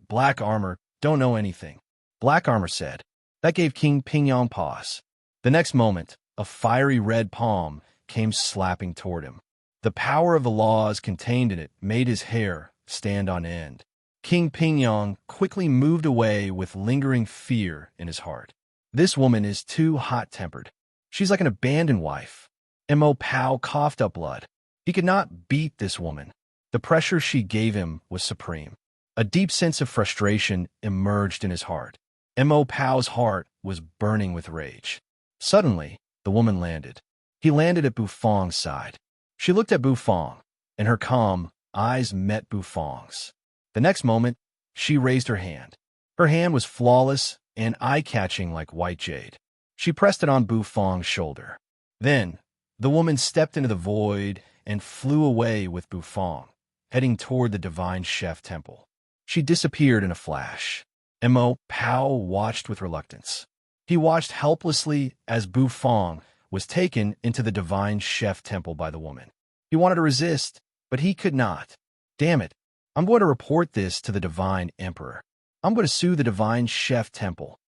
Black armor, don't know anything, Black armor said. That gave King Pingyang pause. The next moment, a fiery red palm came slapping toward him. The power of the laws contained in it made his hair stand on end. King Pingyang quickly moved away with lingering fear in his heart. This woman is too hot-tempered. She's like an abandoned wife. Mo Pao coughed up blood. He could not beat this woman. The pressure she gave him was supreme. A deep sense of frustration emerged in his heart. Mo Pao's heart was burning with rage. Suddenly, the woman landed. He landed at Bufong's side. She looked at Bufong, and her calm eyes met Bufong's. The next moment, she raised her hand. Her hand was flawless and eye-catching like white jade. She pressed it on Bufong's shoulder. Then, the woman stepped into the void and flew away with Bufong, heading toward the Divine Chef Temple. She disappeared in a flash. Mo Pao watched with reluctance. He watched helplessly as Bufong was taken into the Divine Chef Temple by the woman. He wanted to resist, but he could not. Damn it, I'm going to report this to the Divine Emperor. I'm going to sue the Divine Chef Temple.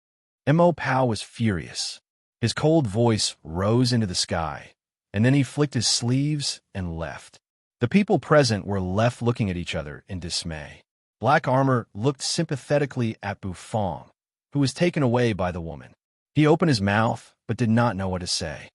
Mo Pao was furious. His cold voice rose into the sky, and then he flicked his sleeves and left. The people present were left looking at each other in dismay. Black armor looked sympathetically at Bufong, who was taken away by the woman. He opened his mouth, but did not know what to say.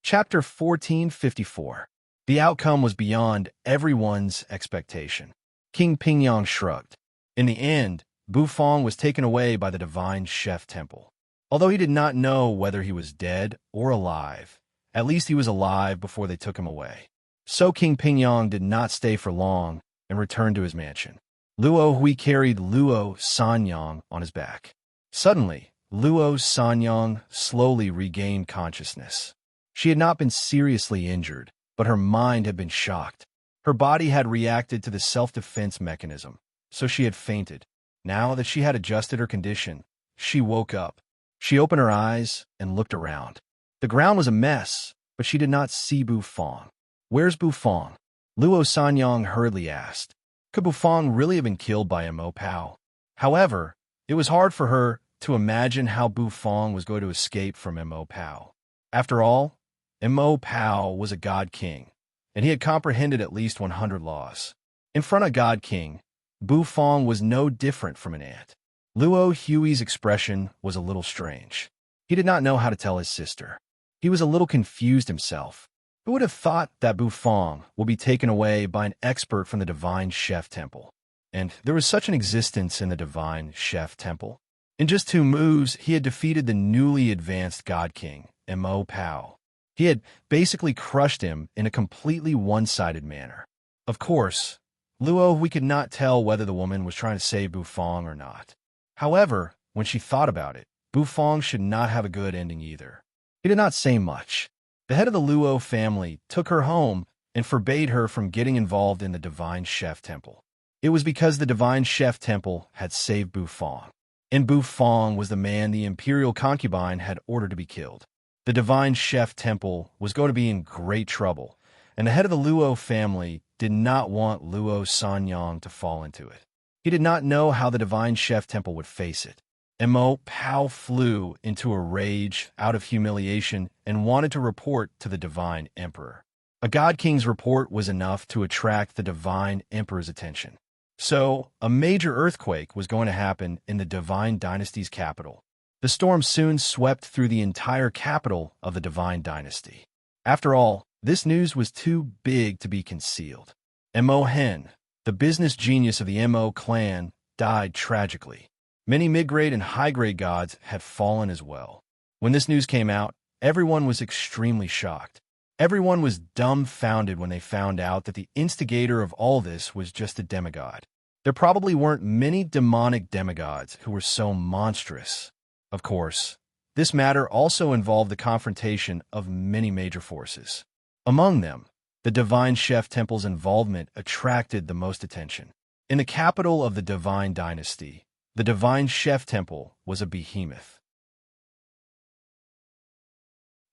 Chapter 1454. The outcome was beyond everyone's expectation. King Pingyang shrugged. In the end, Bufong was taken away by the Divine Chef Temple. Although he did not know whether he was dead or alive, at least he was alive before they took him away. So King Pingyang did not stay for long and returned to his mansion. Luo Hui carried Luo Sanyang on his back. Suddenly, Luo Sanyang slowly regained consciousness. She had not been seriously injured, but her mind had been shocked. Her body had reacted to the self-defense mechanism, so she had fainted. Now that she had adjusted her condition, she woke up. She opened her eyes and looked around. The ground was a mess, but she did not see Bufong. Where's Bufong? Luo Sanyang hurriedly asked. Could Bufong really have been killed by Mo Pao? However, it was hard for her to imagine how Bufong was going to escape from Mo Pao. After all, Mo Pao was a god king, and he had comprehended at least 100 laws. In front of God King, Bufong was no different from an ant. Luo Hui's expression was a little strange. He did not know how to tell his sister. He was a little confused himself. Who would have thought that Bufong would be taken away by an expert from the Divine Chef Temple? And there was such an existence in the Divine Chef Temple. In just 2 moves, he had defeated the newly advanced God King, Mo Pao. He had basically crushed him in a completely one-sided manner. Of course, Luo Hui could not tell whether the woman was trying to save Bufong or not. However, when she thought about it, Bufong should not have a good ending either. He did not say much. The head of the Luo family took her home and forbade her from getting involved in the Divine Chef Temple. It was because the Divine Chef Temple had saved Bufong, and Bufong was the man the imperial concubine had ordered to be killed. The Divine Chef Temple was going to be in great trouble, and the head of the Luo family did not want Luo Sanyang to fall into it. He did not know how the Divine Chef Temple would face it. Mo Pao flew into a rage out of humiliation and wanted to report to the Divine Emperor. A God King's report was enough to attract the Divine Emperor's attention. So, a major earthquake was going to happen in the Divine Dynasty's capital. The storm soon swept through the entire capital of the Divine Dynasty. After all, this news was too big to be concealed. Mo Hen, the business genius of the Mo clan, died tragically. Many mid-grade and high-grade gods had fallen as well. When this news came out, everyone was extremely shocked. Everyone was dumbfounded when they found out that the instigator of all this was just a demigod. There probably weren't many demonic demigods who were so monstrous. Of course, this matter also involved the confrontation of many major forces. Among them, the Divine Chef Temple's involvement attracted the most attention. In the capital of the Divine Dynasty, the Divine Chef Temple was a behemoth.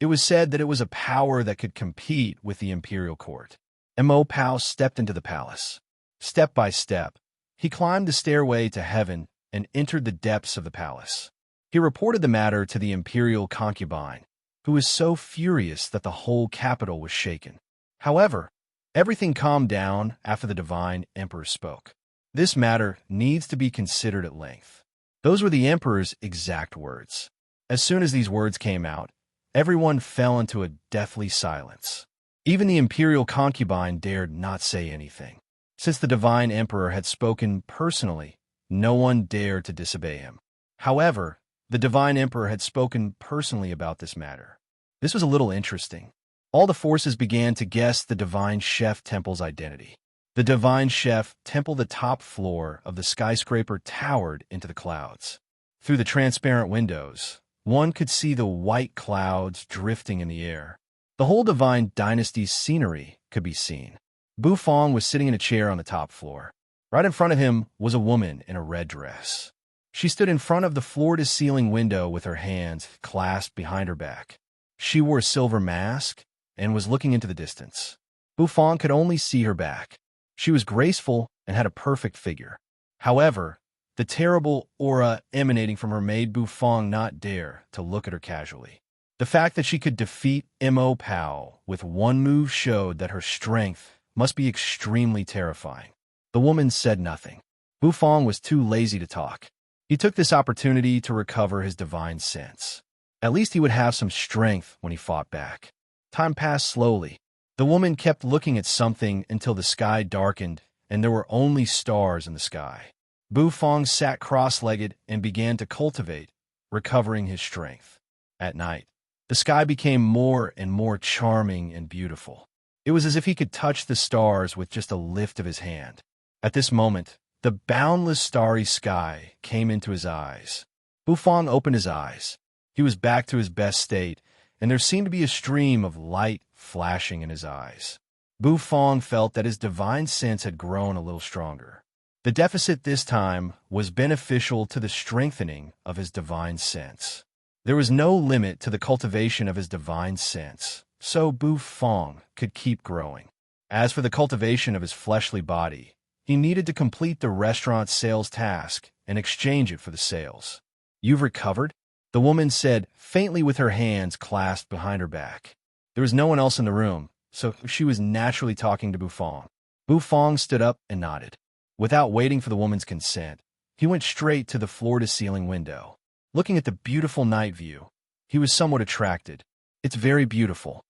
It was said that it was a power that could compete with the imperial court. Mo Pao stepped into the palace. Step by step, he climbed the stairway to heaven and entered the depths of the palace. He reported the matter to the imperial concubine, who was so furious that the whole capital was shaken. However, everything calmed down after the divine emperor spoke. This matter needs to be considered at length. Those were the emperor's exact words. As soon as these words came out, everyone fell into a deathly silence. Even the imperial concubine dared not say anything. Since the divine emperor had spoken personally, no one dared to disobey him. However, the divine emperor had spoken personally about this matter. This was a little interesting. All the forces began to guess the divine chef temple's identity. The divine chef temple, the top floor of the skyscraper, towered into the clouds. Through the transparent windows, one could see the white clouds drifting in the air. The whole divine dynasty's scenery could be seen. Bu Fong was sitting in a chair on the top floor. Right in front of him was a woman in a red dress. She stood in front of the floor-to-ceiling window with her hands clasped behind her back. She wore a silver mask and was looking into the distance. Bu Fong could only see her back. She was graceful and had a perfect figure. However, the terrible aura emanating from her made Bu Fong not dare to look at her casually. The fact that she could defeat Mo Pao with one move showed that her strength must be extremely terrifying. The woman said nothing. Bu Fong was too lazy to talk. He took this opportunity to recover his divine sense. At least he would have some strength when he fought back. Time passed slowly. The woman kept looking at something until the sky darkened and there were only stars in the sky. Bu Fong sat cross-legged and began to cultivate, recovering his strength. At night, the sky became more and more charming and beautiful. It was as if he could touch the stars with just a lift of his hand. At this moment, the boundless starry sky came into his eyes. Bu Fong opened his eyes. He was back to his best state, and there seemed to be a stream of light flashing in his eyes. Bu Fong felt that his divine sense had grown a little stronger. The deficit this time was beneficial to the strengthening of his divine sense. There was no limit to the cultivation of his divine sense, so Bu Fong could keep growing. As for the cultivation of his fleshly body, he needed to complete the restaurant sales task and exchange it for the sales. "You've recovered?" the woman said, faintly with her hands clasped behind her back. There was no one else in the room, so she was naturally talking to Bu Fong. Bu Fong stood up and nodded. Without waiting for the woman's consent, he went straight to the floor-to-ceiling window. Looking at the beautiful night view, he was somewhat attracted. It's very beautiful.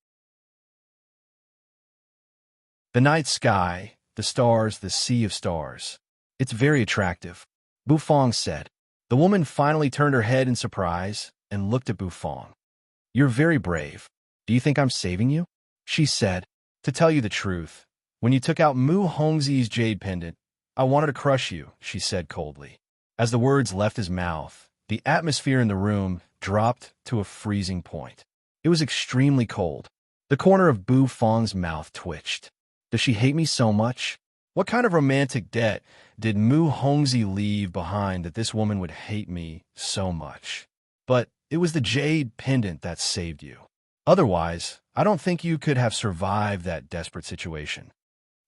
The night sky, the stars, the sea of stars. It's very attractive, Bu Fong said. The woman finally turned her head in surprise and looked at Bu Fong. "You're very brave. Do you think I'm saving you?" she said. "To tell you the truth, when you took out Mu Hongzi's jade pendant, I wanted to crush you," she said coldly. As the words left his mouth, the atmosphere in the room dropped to a freezing point. It was extremely cold. The corner of Bu Fong's mouth twitched. Does she hate me so much? What kind of romantic debt did Mu Hongzi leave behind that this woman would hate me so much? But it was the jade pendant that saved you. Otherwise, I don't think you could have survived that desperate situation.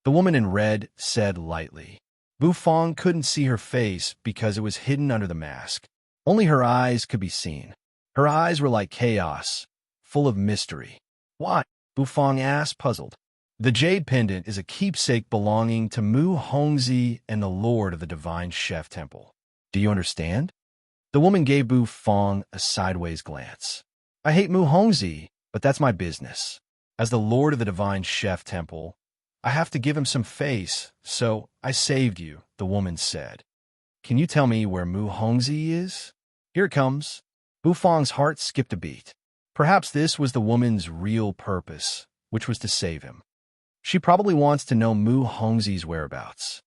The woman in red said lightly. Bu Fong couldn't see her face because it was hidden under the mask. Only her eyes could be seen. Her eyes were like chaos, full of mystery. "Why?" Bu Fong asked, puzzled. "The jade pendant is a keepsake belonging to Mu Hongzi and the Lord of the Divine Chef Temple. Do you understand?" The woman gave Bu Fong a sideways glance. "I hate Mu Hongzi, but that's my business. As the Lord of the Divine Chef Temple, I have to give him some face, so I saved you," the woman said. "Can you tell me where Mu Hongzi is?" "Here it comes." Bu Fong's heart skipped a beat. Perhaps this was the woman's real purpose, which was to save him. She probably wants to know Mu Hongzi's whereabouts.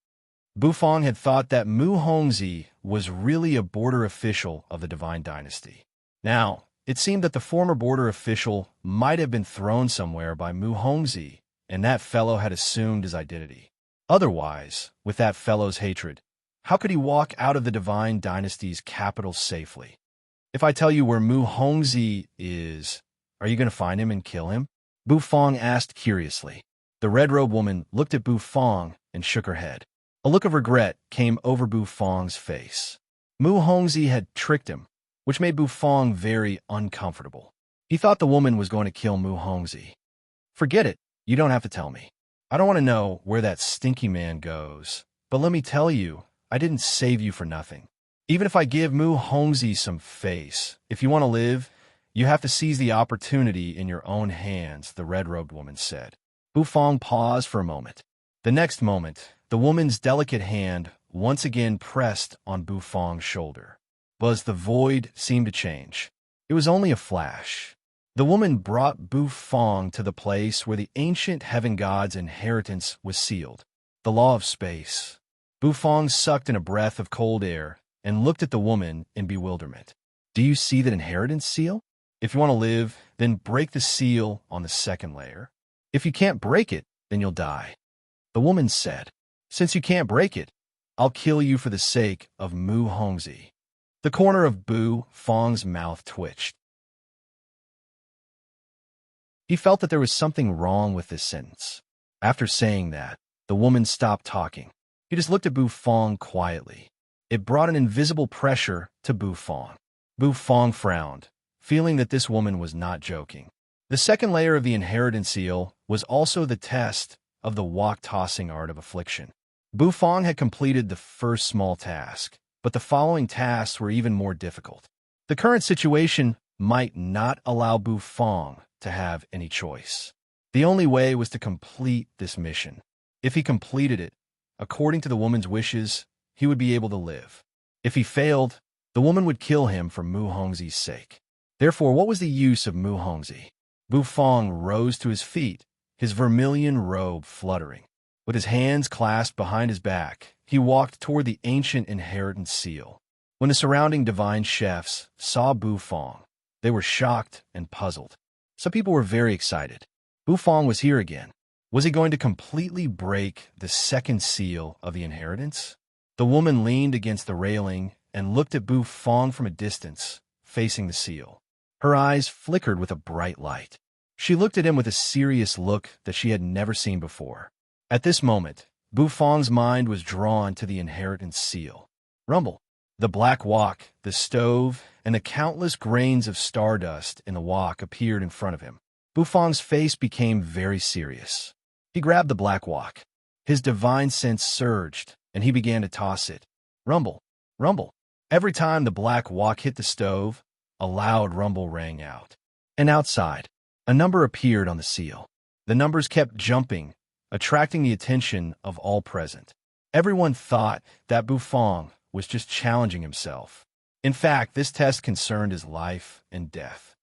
Bu Fong had thought that Mu Hongzi was really a border official of the Divine Dynasty. Now, it seemed that the former border official might have been thrown somewhere by Mu Hongzi, and that fellow had assumed his identity. Otherwise, with that fellow's hatred, how could he walk out of the divine dynasty's capital safely? If I tell you where Mu Hongzhi is, are you going to find him and kill him? Bu Fong asked curiously. The red-robed woman looked at Bu Fong and shook her head. A look of regret came over Bu Fong's face. Mu Hongzhi had tricked him, which made Bu Fong very uncomfortable. He thought the woman was going to kill Mu Hongzhi. Forget it, you don't have to tell me. I don't want to know where that stinky man goes, but let me tell you, I didn't save you for nothing. Even if I give Mu Hongzhi some face, if you want to live, you have to seize the opportunity in your own hands, the red-robed woman said. Bu Fong paused for a moment. The next moment, the woman's delicate hand once again pressed on Bu Fong's shoulder. But the void seemed to change. It was only a flash. The woman brought Bu Fong to the place where the ancient heaven god's inheritance was sealed, the law of space. Bu Fong sucked in a breath of cold air and looked at the woman in bewilderment. Do you see that inheritance seal? If you want to live, then break the seal on the second layer. If you can't break it, then you'll die. The woman said, Since you can't break it, I'll kill you for the sake of Mu Hongzhi. The corner of Bu Fong's mouth twitched. He felt that there was something wrong with this sentence. After saying that, the woman stopped talking. He just looked at Bu Fong quietly. It brought an invisible pressure to Bu Fong. Bu Fong frowned, feeling that this woman was not joking. The second layer of the inheritance seal was also the test of the wok-tossing art of affliction. Bu Fong had completed the first small task, but the following tasks were even more difficult. The current situation might not allow Bu Fong to have any choice. The only way was to complete this mission. If he completed it, according to the woman's wishes, he would be able to live. If he failed, the woman would kill him for Mu Hongzhi's sake. Therefore, what was the use of Mu Hongzhi? Bu Fong rose to his feet, his vermilion robe fluttering. With his hands clasped behind his back, he walked toward the ancient inheritance seal. When the surrounding divine chefs saw Bu Fong, they were shocked and puzzled. Some people were very excited. Bu Fong was here again. Was he going to completely break the second seal of the inheritance? The woman leaned against the railing and looked at Bu Fong from a distance, facing the seal. Her eyes flickered with a bright light. She looked at him with a serious look that she had never seen before. At this moment, Bu Fong's mind was drawn to the inheritance seal. Rumble. The black wok, the stove, and the countless grains of stardust in the wok appeared in front of him. Bu Fong's face became very serious. He grabbed the black wok. His divine sense surged, and he began to toss it. Rumble, rumble. Every time the black wok hit the stove, a loud rumble rang out. And outside, a number appeared on the seal. The numbers kept jumping, attracting the attention of all present. Everyone thought that Bu Fong was just challenging himself. In fact, this test concerned his life and death.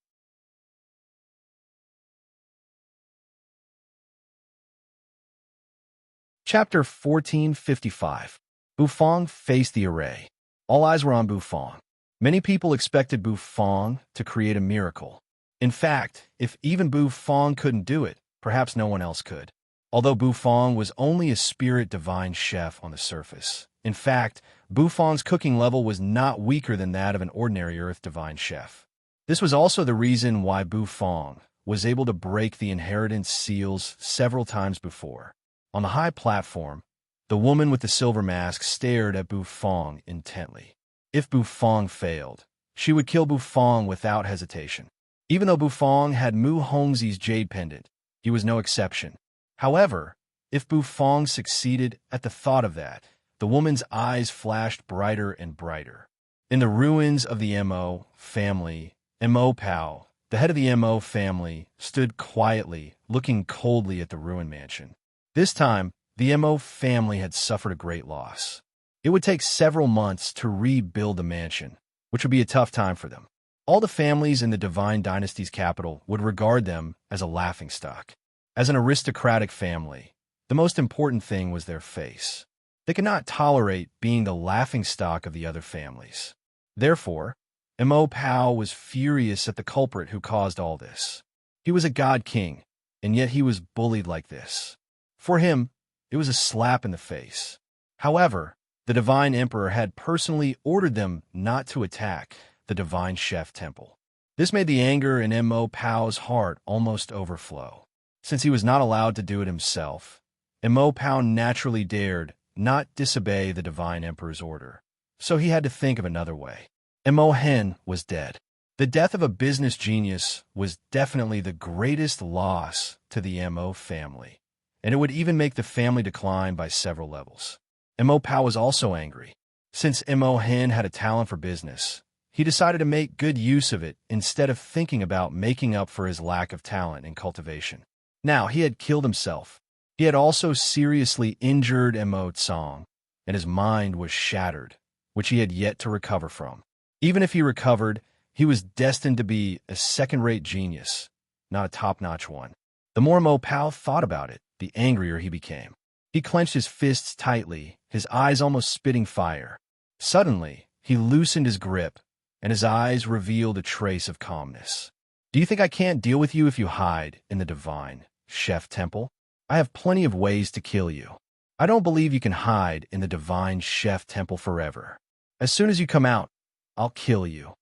Chapter 1455. Bu Fong faced the array. All eyes were on Bu Fong. Many people expected Bu Fong to create a miracle. In fact, if even Bu Fong couldn't do it, perhaps no one else could. Although Bu Fong was only a spirit divine chef on the surface. In fact, Bu Fong's cooking level was not weaker than that of an ordinary earth divine chef. This was also the reason why Bu Fong was able to break the inheritance seals several times before. On the high platform, the woman with the silver mask stared at Bu Fong intently. If Bu Fong failed, she would kill Bu Fong without hesitation. Even though Bu Fong had Mu Hongzhi's jade pendant, he was no exception. However, if Bu Fong succeeded at the thought of that, the woman's eyes flashed brighter and brighter. In the ruins of the Mo family, Mo Pao, the head of the Mo family, stood quietly, looking coldly at the ruined mansion. This time, the Mo family had suffered a great loss. It would take several months to rebuild the mansion, which would be a tough time for them. All the families in the Divine Dynasty's capital would regard them as a laughingstock. As an aristocratic family, the most important thing was their face. They could not tolerate being the laughingstock of the other families. Therefore, Mo Pao was furious at the culprit who caused all this. He was a god king, and yet he was bullied like this. For him, It was a slap in the face. However, the Divine Emperor had personally ordered them not to attack the Divine Chef Temple. This made the anger in Mo Pao's heart almost overflow. Since he was not allowed to do it himself, Mo Pao naturally dared not disobey the Divine Emperor's order. So he had to think of another way. Mo Hen was dead. The death of a business genius was definitely the greatest loss to the Mo family, and it would even make the family decline by several levels. Mo Pao was also angry. Since Mo Hen had a talent for business, he decided to make good use of it instead of thinking about making up for his lack of talent in cultivation. Now, he had killed himself. He had also seriously injured Mo Tsang, and his mind was shattered, which he had yet to recover from. Even if he recovered, he was destined to be a second-rate genius, not a top-notch one. The more Mo Pao thought about it, the angrier he became. He clenched his fists tightly, his eyes almost spitting fire. Suddenly, he loosened his grip, and his eyes revealed a trace of calmness. Do you think I can't deal with you if you hide in the Divine Chef Temple? I have plenty of ways to kill you. I don't believe you can hide in the Divine Chef Temple forever. As soon as you come out, I'll kill you.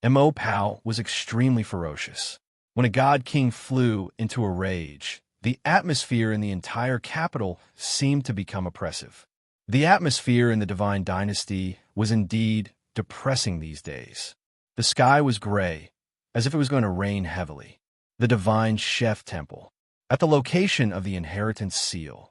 Mo Pao was extremely ferocious. When a god king flew into a rage, the atmosphere in the entire capital seemed to become oppressive. The atmosphere in the Divine Dynasty was indeed depressing these days. The sky was gray, as if it was going to rain heavily. The Divine Chef Temple, at the location of the inheritance seal.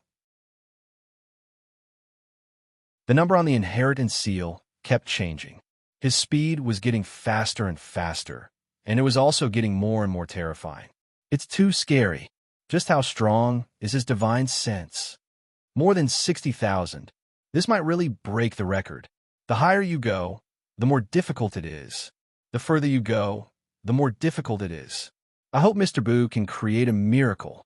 The number on the inheritance seal kept changing. His speed was getting faster and faster, and it was also getting more and more terrifying. It's too scary. Just how strong is his divine sense? More than 60,000. This might really break the record. The higher you go, the more difficult it is. The further you go, the more difficult it is. I hope Mr. Boo can create a miracle.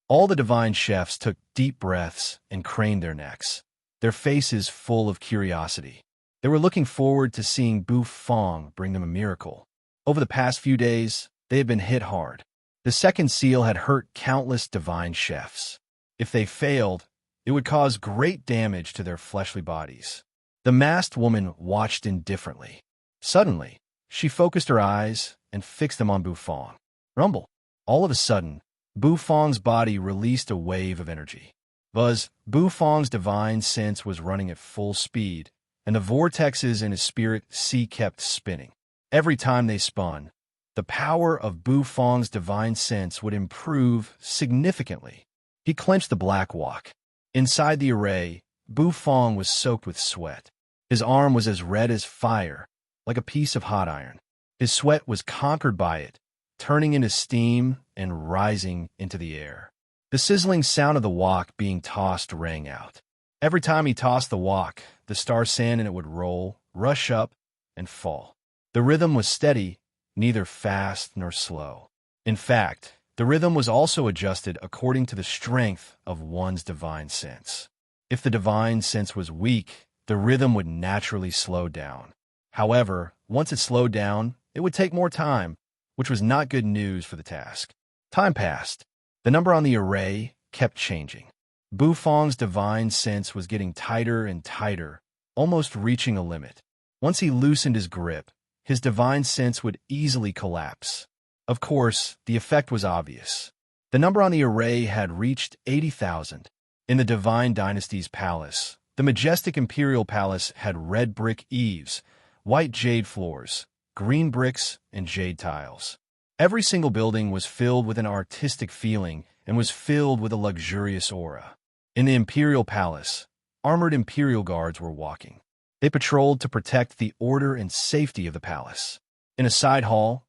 All the divine chefs took deep breaths and craned their necks, their faces full of curiosity. They were looking forward to seeing Bu Fong bring them a miracle. Over the past few days, they had been hit hard. The second seal had hurt countless divine chefs. If they failed, it would cause great damage to their fleshly bodies. The masked woman watched indifferently. Suddenly, she focused her eyes and fixed them on Bu Fong. Rumble. All of a sudden, Bu Fong's body released a wave of energy. Bu Fong's divine sense was running at full speed, and the vortexes in his spirit sea kept spinning. Every time they spun, the power of Bu Fong's divine sense would improve significantly. He clenched the black walk. Inside the array, Bu Fong was soaked with sweat. His arm was as red as fire, like a piece of hot iron. His sweat was conquered by it, turning into steam and rising into the air. The sizzling sound of the wok being tossed rang out. Every time he tossed the wok, the star sand in it would roll, rush up, and fall. The rhythm was steady, neither fast nor slow. In fact, the rhythm was also adjusted according to the strength of one's divine sense. If the divine sense was weak, the rhythm would naturally slow down. However, once it slowed down, it would take more time, which was not good news for the task. Time passed. The number on the array kept changing. Bu Fong's divine sense was getting tighter and tighter, almost reaching a limit. Once he loosened his grip, his divine sense would easily collapse. Of course, the effect was obvious. The number on the array had reached 80,000. In the Divine Dynasty's palace, the majestic imperial palace had red brick eaves, white jade floors, green bricks, and jade tiles. Every single building was filled with an artistic feeling and was filled with a luxurious aura. In the imperial palace, armored imperial guards were walking. They patrolled to protect the order and safety of the palace. In a side hall,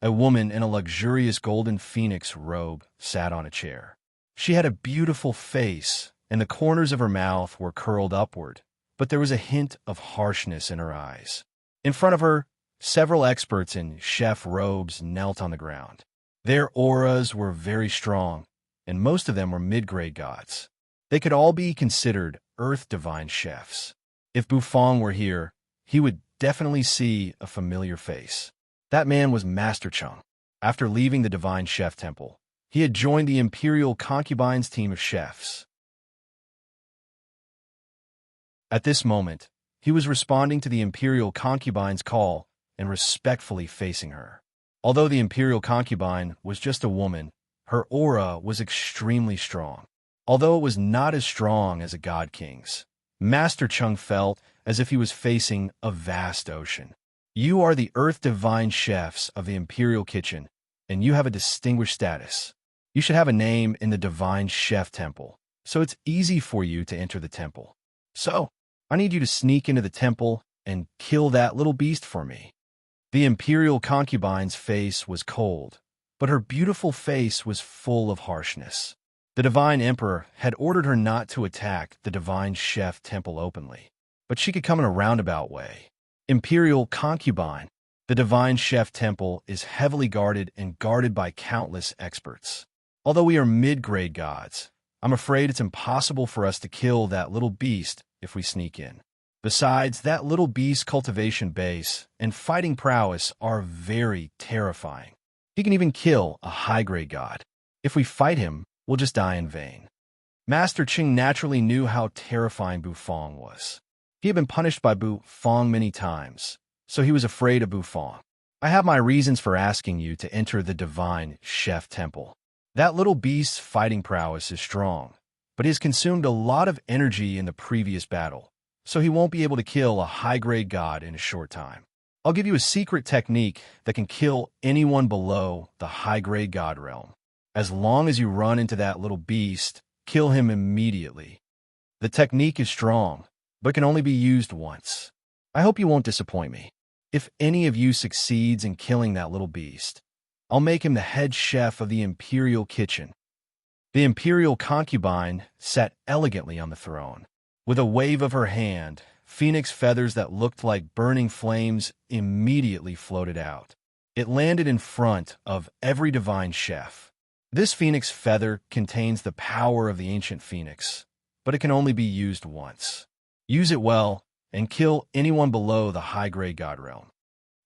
a woman in a luxurious golden phoenix robe sat on a chair. She had a beautiful face, and the corners of her mouth were curled upward, but there was a hint of harshness in her eyes. In front of her, several experts in chef robes knelt on the ground. Their auras were very strong, and most of them were mid-grade gods. They could all be considered Earth Divine chefs. If Bu Fong were here, he would definitely see a familiar face. That man was Master Chung. After leaving the Divine Chef Temple, he had joined the Imperial Concubines team of chefs. At this moment, he was responding to the imperial concubine's call and respectfully facing her. Although the imperial concubine was just a woman, her aura was extremely strong. Although it was not as strong as a god king's, Master Chung felt as if he was facing a vast ocean. You are the Earth Divine Chefs of the Imperial Kitchen, and you have a distinguished status. You should have a name in the Divine Chef Temple, so it's easy for you to enter the temple. So, I need you to sneak into the temple and kill that little beast for me. The imperial concubine's face was cold, but her beautiful face was full of harshness. The divine emperor had ordered her not to attack the divine chef temple openly, but she could come in a roundabout way. Imperial concubine, the divine chef temple is heavily guarded and guarded by countless experts. Although we are mid-grade gods, I'm afraid it's impossible for us to kill that little beast if we sneak in. Besides, that little beast's cultivation base and fighting prowess are very terrifying. He can even kill a high-grade god. If we fight him, we'll just die in vain. Master Qing naturally knew how terrifying Bu Fong was. He had been punished by Bu Fong many times, so he was afraid of Bu Fong. I have my reasons for asking you to enter the Divine Chef Temple. That little beast's fighting prowess is strong, but he has consumed a lot of energy in the previous battle, so he won't be able to kill a high-grade god in a short time. I'll give you a secret technique that can kill anyone below the high-grade god realm. As long as you run into that little beast, kill him immediately. The technique is strong, but can only be used once. I hope you won't disappoint me. If any of you succeeds in killing that little beast, I'll make him the head chef of the imperial kitchen. The imperial concubine sat elegantly on the throne. With a wave of her hand, phoenix feathers that looked like burning flames immediately floated out. It landed in front of every divine chef. This phoenix feather contains the power of the ancient phoenix, but it can only be used once. Use it well, and kill anyone below the high-grade god realm.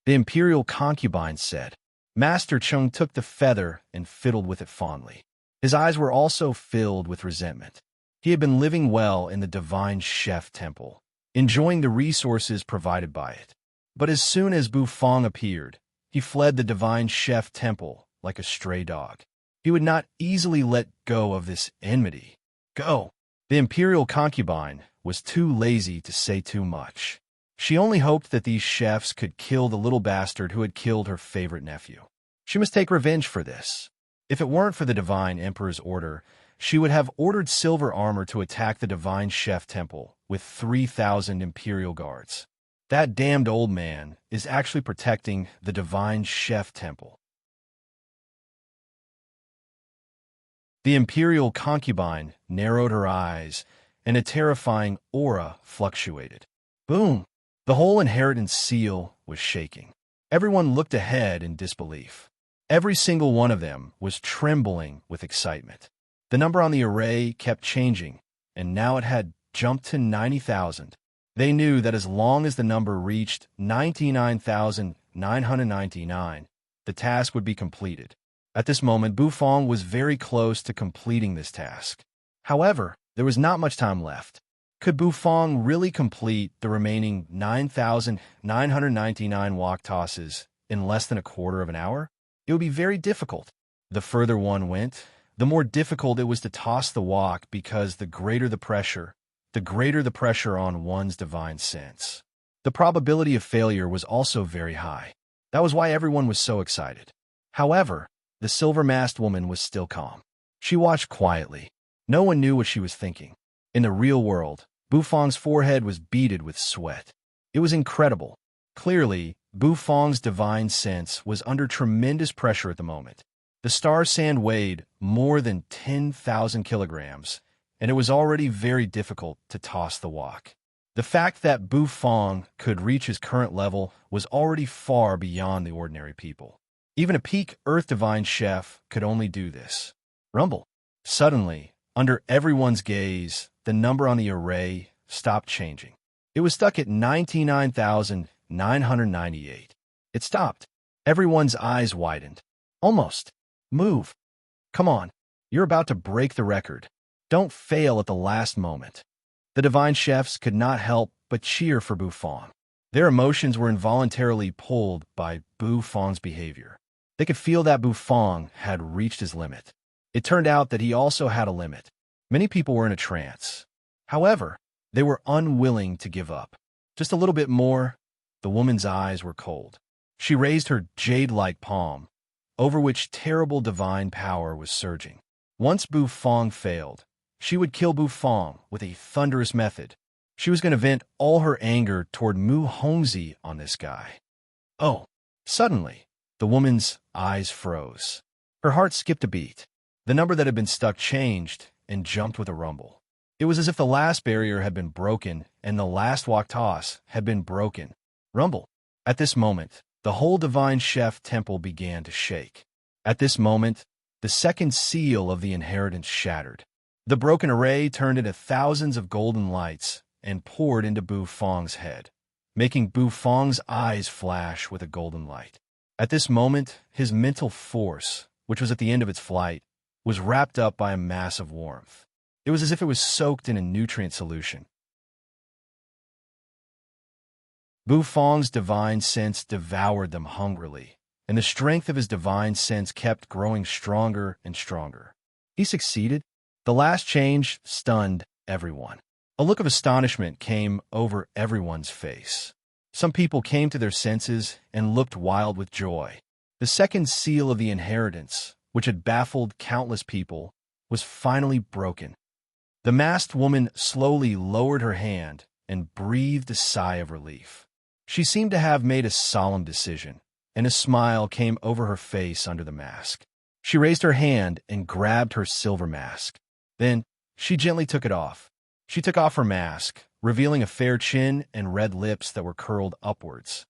The imperial concubine said. Master Chung took the feather and fiddled with it fondly. His eyes were also filled with resentment. He had been living well in the divine chef temple, enjoying the resources provided by it. But as soon as Bu Fong appeared, he fled the divine chef temple like a stray dog. He would not easily let go of this enmity. Go! The imperial concubine was too lazy to say too much. She only hoped that these chefs could kill the little bastard who had killed her favorite nephew. She must take revenge for this. If it weren't for the divine emperor's order, she would have ordered silver armor to attack the divine chef temple with 3,000 imperial guards. That damned old man is actually protecting the divine chef temple. The imperial concubine narrowed her eyes, and a terrifying aura fluctuated. Boom! The whole inheritance seal was shaking. Everyone looked ahead in disbelief. Every single one of them was trembling with excitement. The number on the array kept changing, and now it had jumped to 90,000. They knew that as long as the number reached 99,999, the task would be completed. At this moment, Bu Fong was very close to completing this task. However, there was not much time left. Could Bu Fong really complete the remaining 9,999 wok tosses in less than a quarter of an hour? It would be very difficult. The further one went, the more difficult it was to toss the wok because the greater the pressure on one's divine sense. The probability of failure was also very high. That was why everyone was so excited. However, the silver-masked woman was still calm. She watched quietly. No one knew what she was thinking. In the real world, Bu Fong's forehead was beaded with sweat. It was incredible. Clearly, Bu Fong's divine sense was under tremendous pressure at the moment. The star sand weighed more than 10,000 kilograms, and it was already very difficult to toss the wok. The fact that Bu Fong could reach his current level was already far beyond the ordinary people. Even a peak Earth Divine Chef could only do this. Rumble. Suddenly, under everyone's gaze, the number on the array stopped changing. It was stuck at 99,998. It stopped. Everyone's eyes widened. Almost. Move. Come on. You're about to break the record. Don't fail at the last moment. The divine chefs could not help but cheer for Bu Fong. Their emotions were involuntarily pulled by Bu Fong's behavior. They could feel that Bu Fong had reached his limit. It turned out that he also had a limit. Many people were in a trance. However, they were unwilling to give up. Just a little bit more. The woman's eyes were cold. She raised her jade-like palm, over which terrible divine power was surging. Once Bu Fong failed, she would kill Bu Fong with a thunderous method. She was going to vent all her anger toward Mu Hongzi on this guy. Oh! Suddenly, the woman's eyes froze. Her heart skipped a beat. The number that had been stuck changed and jumped with a rumble. It was as if the last barrier had been broken and the last walk toss had been broken. Rumble. At this moment, the whole divine chef temple began to shake. At this moment, the second seal of the inheritance shattered. The broken array turned into thousands of golden lights and poured into Bu Fong's head, making Bu Fong's eyes flash with a golden light. At this moment, his mental force, which was at the end of its flight, was wrapped up by a mass of warmth. It was as if it was soaked in a nutrient solution. Bu Fong's divine sense devoured them hungrily, and the strength of his divine sense kept growing stronger and stronger. He succeeded. The last change stunned everyone. A look of astonishment came over everyone's face. Some people came to their senses and looked wild with joy. The second seal of the inheritance, which had baffled countless people, was finally broken. The masked woman slowly lowered her hand and breathed a sigh of relief. She seemed to have made a solemn decision, and a smile came over her face under the mask. She raised her hand and grabbed her silver mask. Then, she gently took it off. She took off her mask, revealing a fair chin and red lips that were curled upwards.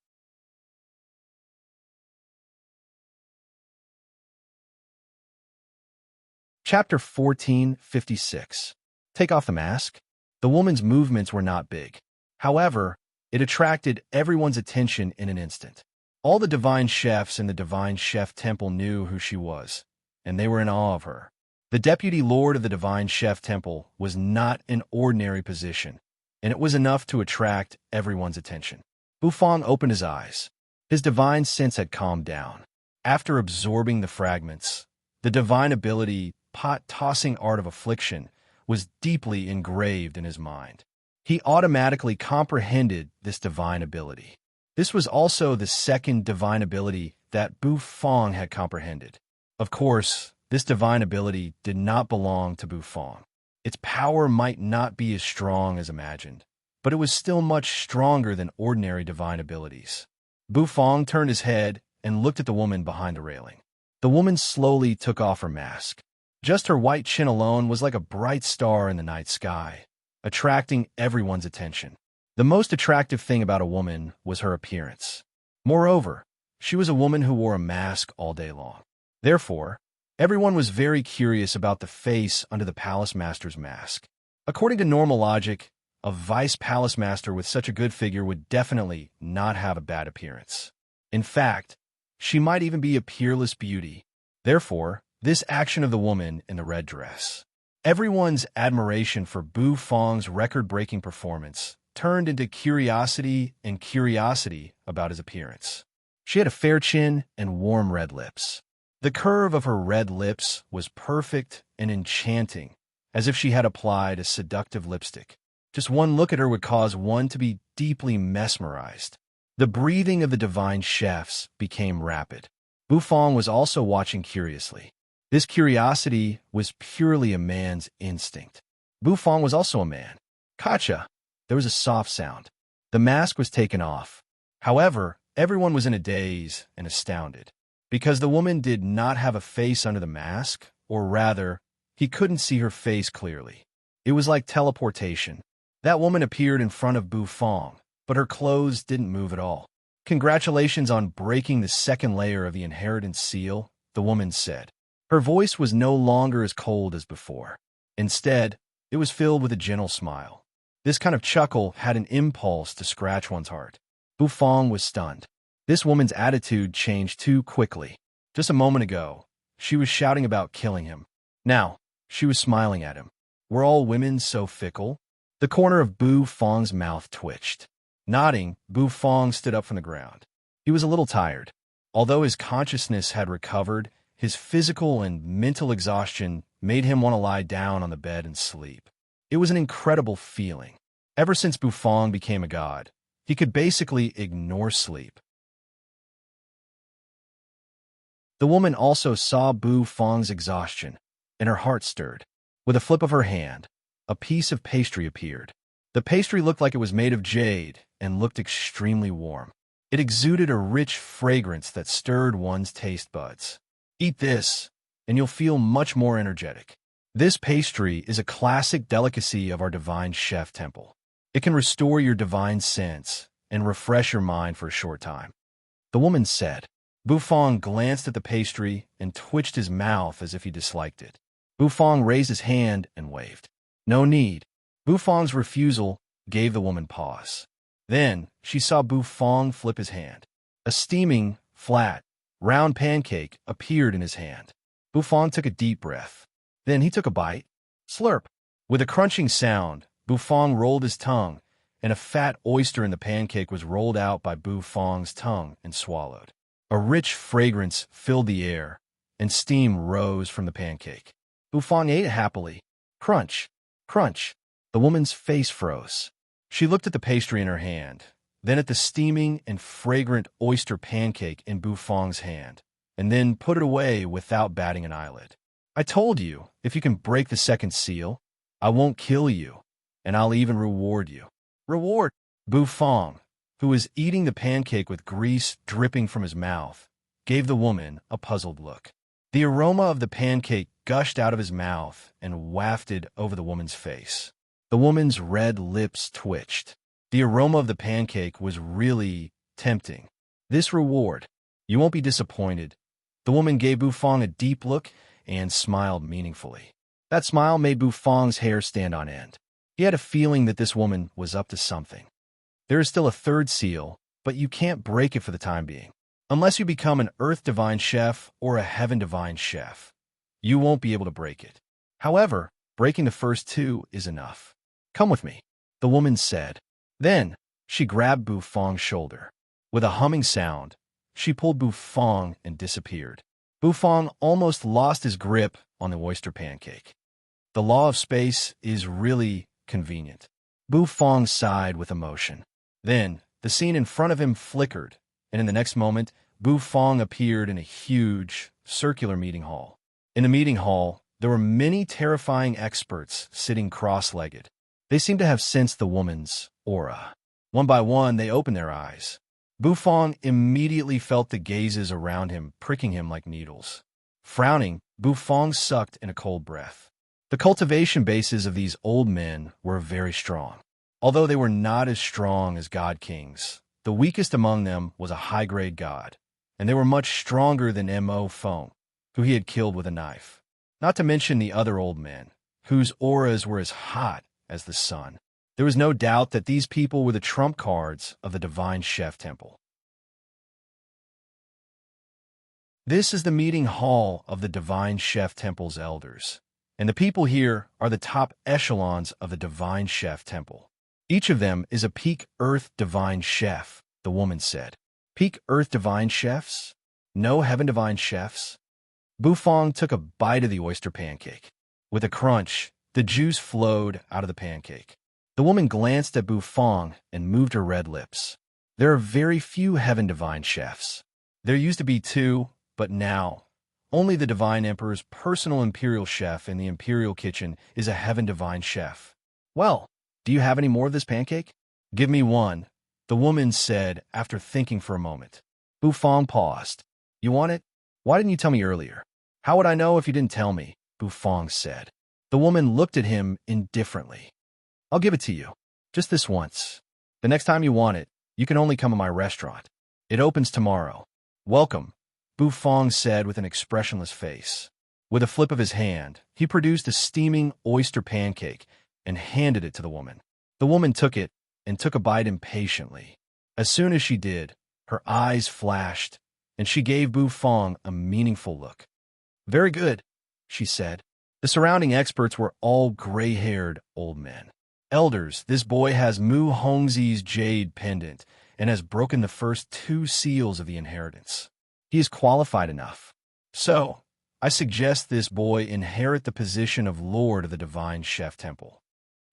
Chapter 1456. Take off the mask. The woman's movements were not big. However, it attracted everyone's attention in an instant. All the divine chefs in the divine chef temple knew who she was, and they were in awe of her. The deputy lord of the divine chef temple was not an ordinary position, and it was enough to attract everyone's attention. Bu Fong opened his eyes. His divine sense had calmed down. After absorbing the fragments, the divine ability, pot-tossing art of affliction, was deeply engraved in his mind. He automatically comprehended this divine ability. This was also the second divine ability that Bu Fong had comprehended. Of course, this divine ability did not belong to Bu Fong. Its power might not be as strong as imagined, but it was still much stronger than ordinary divine abilities. Bu Fong turned his head and looked at the woman behind the railing. The woman slowly took off her mask. Just her white chin alone was like a bright star in the night sky, attracting everyone's attention. The most attractive thing about a woman was her appearance. Moreover, she was a woman who wore a mask all day long. Therefore, everyone was very curious about the face under the palace master's mask. According to normal logic, a vice palace master with such a good figure would definitely not have a bad appearance. In fact, she might even be a peerless beauty. Therefore, this action of the woman in the red dress. Everyone's admiration for Bu Fong's record-breaking performance turned into curiosity and curiosity about his appearance. She had a fair chin and warm red lips. The curve of her red lips was perfect and enchanting, as if she had applied a seductive lipstick. Just one look at her would cause one to be deeply mesmerized. The breathing of the divine chefs became rapid. Bu Fong was also watching curiously. This curiosity was purely a man's instinct. Bu Fong was also a man. Kacha! There was a soft sound. The mask was taken off. However, everyone was in a daze and astounded, because the woman did not have a face under the mask, or rather, he couldn't see her face clearly. It was like teleportation. That woman appeared in front of Bu Fong, but her clothes didn't move at all. Congratulations on breaking the second layer of the inheritance seal, the woman said. Her voice was no longer as cold as before. Instead, it was filled with a gentle smile. This kind of chuckle had an impulse to scratch one's heart. Bu Fong was stunned. This woman's attitude changed too quickly. Just a moment ago, she was shouting about killing him. Now, she was smiling at him. Were all women so fickle? The corner of Bu Fong's mouth twitched. Nodding, Bu Fong stood up from the ground. He was a little tired. Although his consciousness had recovered, his physical and mental exhaustion made him want to lie down on the bed and sleep. It was an incredible feeling. Ever since Bu Fong became a god, he could basically ignore sleep. The woman also saw Bu Fong's exhaustion, and her heart stirred. With a flip of her hand, a piece of pastry appeared. The pastry looked like it was made of jade and looked extremely warm. It exuded a rich fragrance that stirred one's taste buds. Eat this, and you'll feel much more energetic. This pastry is a classic delicacy of our divine chef temple. It can restore your divine sense and refresh your mind for a short time. The woman said. Bu Fong glanced at the pastry and twitched his mouth as if he disliked it. Bu Fong raised his hand and waved. No need. Bu Fong's refusal gave the woman pause. Then she saw Bu Fong flip his hand. A steaming, flat, round pancake appeared in his hand. Bu Fong took a deep breath. Then he took a bite. Slurp. With a crunching sound, Bu Fong rolled his tongue, and a fat oyster in the pancake was rolled out by Bu Fong's tongue and swallowed. A rich fragrance filled the air, and steam rose from the pancake. Bu Fong ate happily. Crunch, crunch. The woman's face froze. She looked at the pastry in her hand, then at the steaming and fragrant oyster pancake in Bu Fong's hand, and then put it away without batting an eyelid. I told you, if you can break the second seal, I won't kill you, and I'll even reward you. Reward? Bu Fong, who was eating the pancake with grease dripping from his mouth, gave the woman a puzzled look. The aroma of the pancake gushed out of his mouth and wafted over the woman's face. The woman's red lips twitched. The aroma of the pancake was really tempting. This reward, you won't be disappointed. The woman gave Bu Fong a deep look and smiled meaningfully. That smile made Bu Fong's hair stand on end. He had a feeling that this woman was up to something. There is still a third seal, but you can't break it for the time being. Unless you become an Earth Divine Chef or a Heaven Divine Chef, you won't be able to break it. However, breaking the first two is enough. Come with me, the woman said. Then, she grabbed Bu Fong's shoulder. With a humming sound, she pulled Bu Fong and disappeared. Bu Fong almost lost his grip on the oyster pancake. The law of space is really convenient. Bu Fong sighed with emotion. Then, the scene in front of him flickered, and in the next moment, Bu Fong appeared in a huge, circular meeting hall. In the meeting hall, there were many terrifying experts sitting cross-legged. They seemed to have sensed the woman's aura. One by one, they opened their eyes. Bu Fong immediately felt the gazes around him pricking him like needles. Frowning, Bu Fong sucked in a cold breath. The cultivation bases of these old men were very strong. Although they were not as strong as god kings, the weakest among them was a high-grade god, and they were much stronger than Mo Fong, who he had killed with a knife. Not to mention the other old men, whose auras were as hot as the sun. There was no doubt that these people were the trump cards of the Divine Chef Temple. This is the meeting hall of the Divine Chef Temple's elders, and the people here are the top echelons of the Divine Chef Temple. Each of them is a peak Earth Divine Chef, the woman said. Peak Earth Divine Chefs? No Heaven Divine Chefs? Bu Fong took a bite of the oyster pancake. With a crunch, the juice flowed out of the pancake. The woman glanced at Bu Fong and moved her red lips. There are very few Heaven Divine Chefs. There used to be two, but now, only the Divine Emperor's personal Imperial Chef in the Imperial Kitchen is a Heaven Divine Chef. Well, do you have any more of this pancake? Give me one, the woman said after thinking for a moment. Bu Fong paused. You want it? Why didn't you tell me earlier? How would I know if you didn't tell me? Bu Fong said. The woman looked at him indifferently. I'll give it to you. Just this once. The next time you want it, you can only come to my restaurant. It opens tomorrow. Welcome, Bu Fong said with an expressionless face. With a flip of his hand, he produced a steaming oyster pancake and handed it to the woman. The woman took it and took a bite impatiently. As soon as she did, her eyes flashed, and she gave Bu Fong a meaningful look. Very good, she said. The surrounding experts were all gray-haired old men. Elders, this boy has Mu Hongzi's jade pendant and has broken the first 2 seals of the inheritance. He is qualified enough. So, I suggest this boy inherit the position of Lord of the Divine Chef Temple.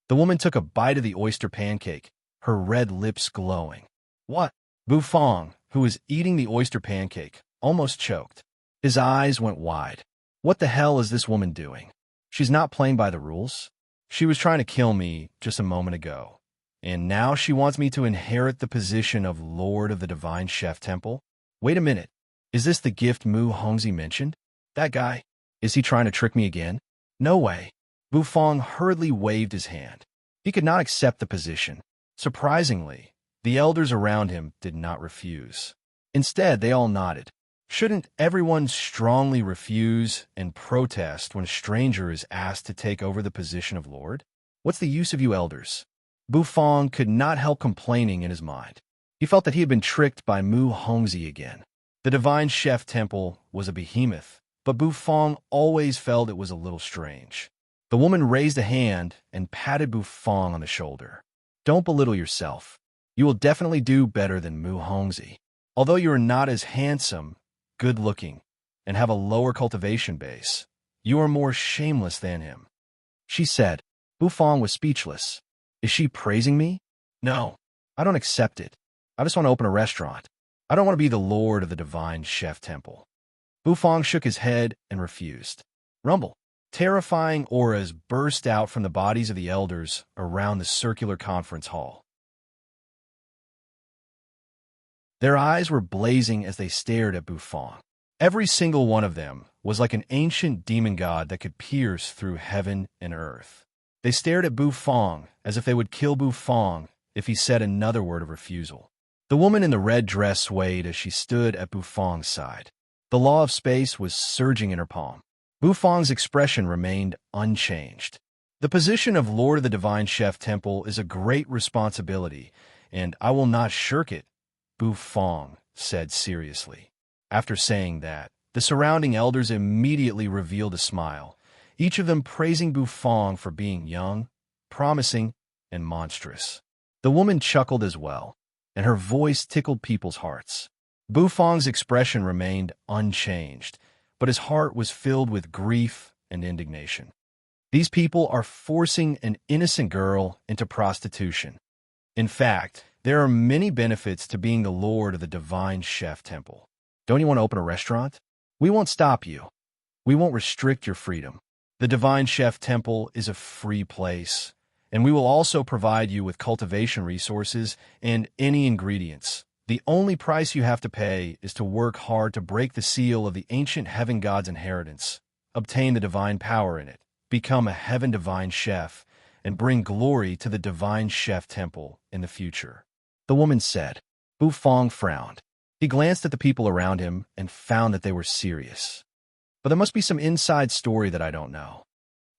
The woman took a bite of the oyster pancake, her red lips glowing. What? Bufong, who was eating the oyster pancake, almost choked. His eyes went wide. What the hell is this woman doing? She's not playing by the rules. She was trying to kill me just a moment ago. And now she wants me to inherit the position of Lord of the Divine Chef Temple? Wait a minute. Is this the gift Mu Hongzi mentioned? That guy? Is he trying to trick me again? No way. Bufong hurriedly waved his hand. He could not accept the position. Surprisingly, the elders around him did not refuse. Instead, they all nodded. Shouldn't everyone strongly refuse and protest when a stranger is asked to take over the position of Lord? What's the use of you elders? Bufong could not help complaining in his mind. He felt that he had been tricked by Mu Hongzi again. The Divine Chef Temple was a behemoth, but Bufong always felt it was a little strange. The woman raised a hand and patted Bufong on the shoulder. Don't belittle yourself. You will definitely do better than Mu Hongzi. Although you are not as handsome, good-looking, and have a lower cultivation base, you are more shameless than him. She said. Bufong was speechless. Is she praising me? No, I don't accept it. I just want to open a restaurant. I don't want to be the Lord of the Divine Chef Temple. Bufong shook his head and refused. Rumble. Terrifying auras burst out from the bodies of the elders around the circular conference hall. Their eyes were blazing as they stared at Bufong. Every single one of them was like an ancient demon god that could pierce through heaven and earth. They stared at Bufong as if they would kill Bufong if he said another word of refusal. The woman in the red dress swayed as she stood at Bufong's side. The law of space was surging in her palm. Bufong's expression remained unchanged. The position of Lord of the Divine Chef Temple is a great responsibility, and I will not shirk it, Bufong said seriously. After saying that, the surrounding elders immediately revealed a smile, each of them praising Bufong for being young, promising, and monstrous. The woman chuckled as well, and her voice tickled people's hearts. Bufong's expression remained unchanged, but his heart was filled with grief and indignation. These people are forcing an innocent girl into prostitution. In fact, there are many benefits to being the Lord of the Divine Chef Temple. Don't you want to open a restaurant? We won't stop you. We won't restrict your freedom. The Divine Chef Temple is a free place, and we will also provide you with cultivation resources and any ingredients. The only price you have to pay is to work hard to break the seal of the ancient heaven god's inheritance, obtain the divine power in it, become a heaven divine chef, and bring glory to the Divine Chef Temple in the future. The woman said. Bufong frowned. He glanced at the people around him and found that they were serious. But there must be some inside story that I don't know.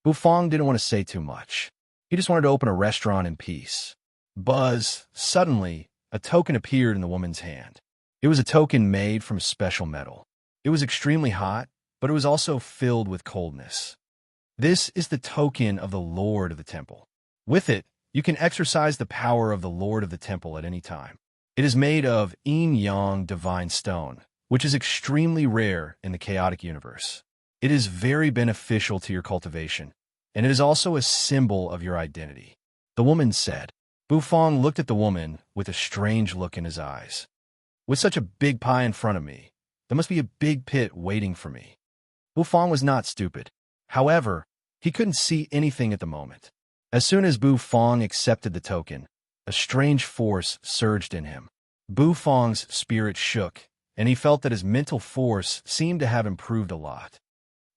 Bufong didn't want to say too much. He just wanted to open a restaurant in peace. Buzz, suddenly, a token appeared in the woman's hand. It was a token made from special metal. It was extremely hot, but it was also filled with coldness. This is the token of the Lord of the Temple. With it, you can exercise the power of the Lord of the Temple at any time. It is made of yin-yang divine stone, which is extremely rare in the chaotic universe. It is very beneficial to your cultivation, and it is also a symbol of your identity. The woman said. Bufong looked at the woman with a strange look in his eyes. With such a big pie in front of me, there must be a big pit waiting for me. Bufong was not stupid. However, he couldn't see anything at the moment. As soon as Bufong accepted the token, a strange force surged in him. Bufong's spirit shook, and he felt that his mental force seemed to have improved a lot.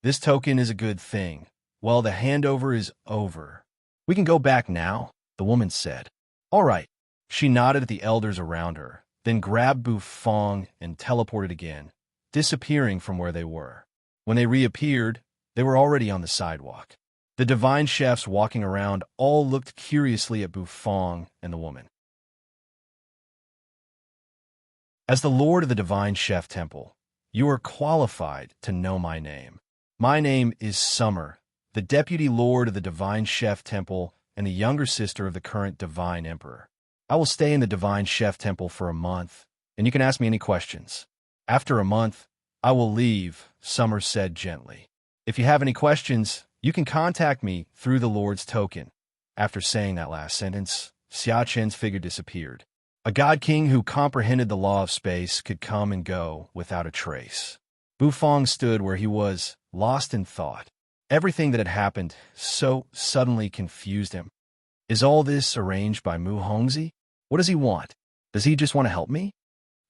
This token is a good thing. Well, the handover is over. We can go back now, the woman said. All right. She nodded at the elders around her, then grabbed Bufong and teleported again, disappearing from where they were. When they reappeared, they were already on the sidewalk. The divine chefs walking around all looked curiously at Bufong and the woman. As the Lord of the Divine Chef Temple, you are qualified to know my name. My name is Summer, the Deputy Lord of the Divine Chef Temple and the younger sister of the current divine emperor. I will stay in the divine chef temple for a month, and you can ask me any questions. After a month, I will leave, Summer said gently. If you have any questions, you can contact me through the Lord's token. After saying that last sentence, Xia Chen's figure disappeared. A god king who comprehended the law of space could come and go without a trace. Bufang stood where he was, lost in thought. Everything that had happened so suddenly confused him. Is all this arranged by Mu Hongzi? What does he want? Does he just want to help me?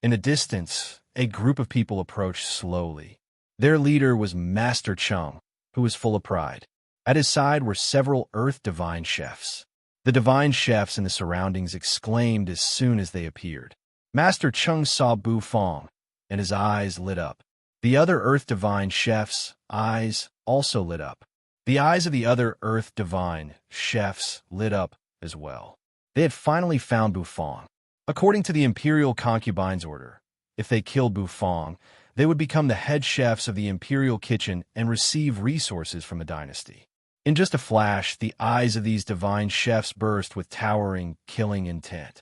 In the distance, a group of people approached slowly. Their leader was Master Cheng, who was full of pride. At his side were several Earth Divine Chefs. The Divine Chefs in the surroundings exclaimed as soon as they appeared. Master Cheng saw Bufang, and his eyes lit up. The other Earth Divine Chefs' eyes also lit up. The eyes of the other Earth Divine Chefs lit up as well. They had finally found Bufang. According to the Imperial Concubine's order, if they killed Bufang, they would become the head chefs of the Imperial Kitchen and receive resources from the dynasty. In just a flash, the eyes of these divine chefs burst with towering, killing intent.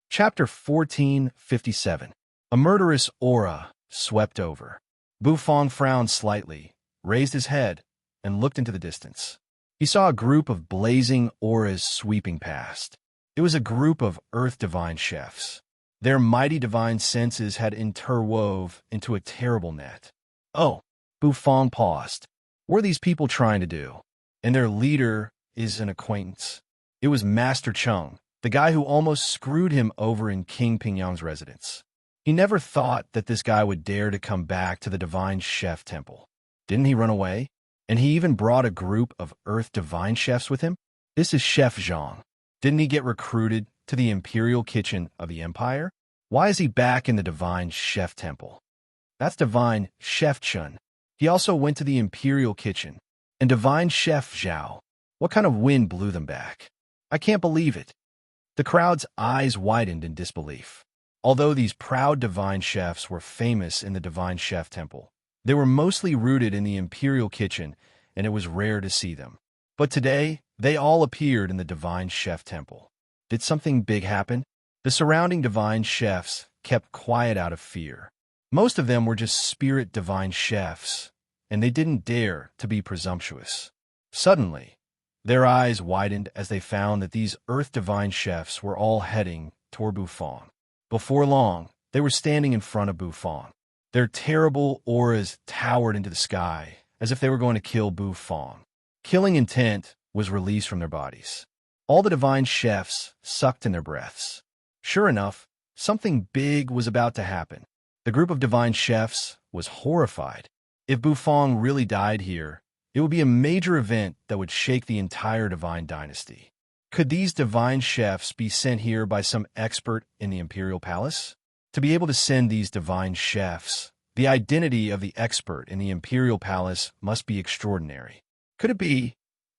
Chapter 1457. A murderous aura swept over. Bufang frowned slightly, raised his head, and looked into the distance. He saw a group of blazing auras sweeping past. It was a group of Earth Divine Chefs. Their mighty divine senses had interwove into a terrible net. Oh, Bufang paused. What are these people trying to do? And their leader is an acquaintance. It was Master Cheng, the guy who almost screwed him over in King Pingyang's residence. He never thought that this guy would dare to come back to the Divine Chef Temple. Didn't he run away? And he even brought a group of Earth Divine Chefs with him? This is Chef Zhang. Didn't he get recruited to the Imperial Kitchen of the Empire? Why is he back in the Divine Chef Temple? That's Divine Chef Chun. He also went to the Imperial Kitchen. And Divine Chef Zhao. What kind of wind blew them back? I can't believe it. The crowd's eyes widened in disbelief. Although these proud Divine Chefs were famous in the Divine Chef Temple, they were mostly rooted in the Imperial Kitchen, and it was rare to see them. But today, they all appeared in the Divine Chef Temple. Did something big happen? The surrounding Divine Chefs kept quiet out of fear. Most of them were just spirit Divine Chefs, and they didn't dare to be presumptuous. Suddenly, their eyes widened as they found that these Earth Divine Chefs were all heading toward Bufang. Before long, they were standing in front of Bufang. Their terrible auras towered into the sky, as if they were going to kill Bufang. Killing intent was released from their bodies. All the Divine Chefs sucked in their breaths. Sure enough, something big was about to happen. The group of Divine Chefs was horrified. If Bufang really died here, it would be a major event that would shake the entire Divine Dynasty. Could these Divine Chefs be sent here by some expert in the Imperial Palace? To be able to send these Divine Chefs, the identity of the expert in the Imperial Palace must be extraordinary. Could it be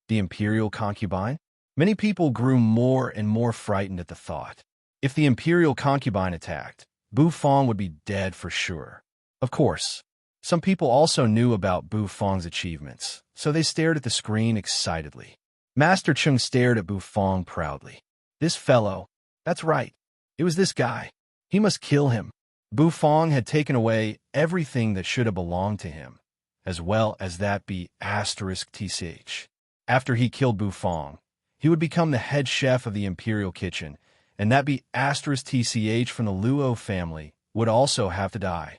the Imperial Concubine? Many people grew more and more frightened at the thought. If the Imperial Concubine attacked, Bufang would be dead for sure. Of course, some people also knew about Bufang's achievements, so they stared at the screen excitedly. Master Cheng stared at Bufang proudly. This fellow, that's right, it was this guy. He must kill him. Bufang had taken away everything that should have belonged to him, as well as that be *TCH. After he killed Bufang, he would become the head chef of the Imperial Kitchen, and that be *TCH from the Luo family would also have to die.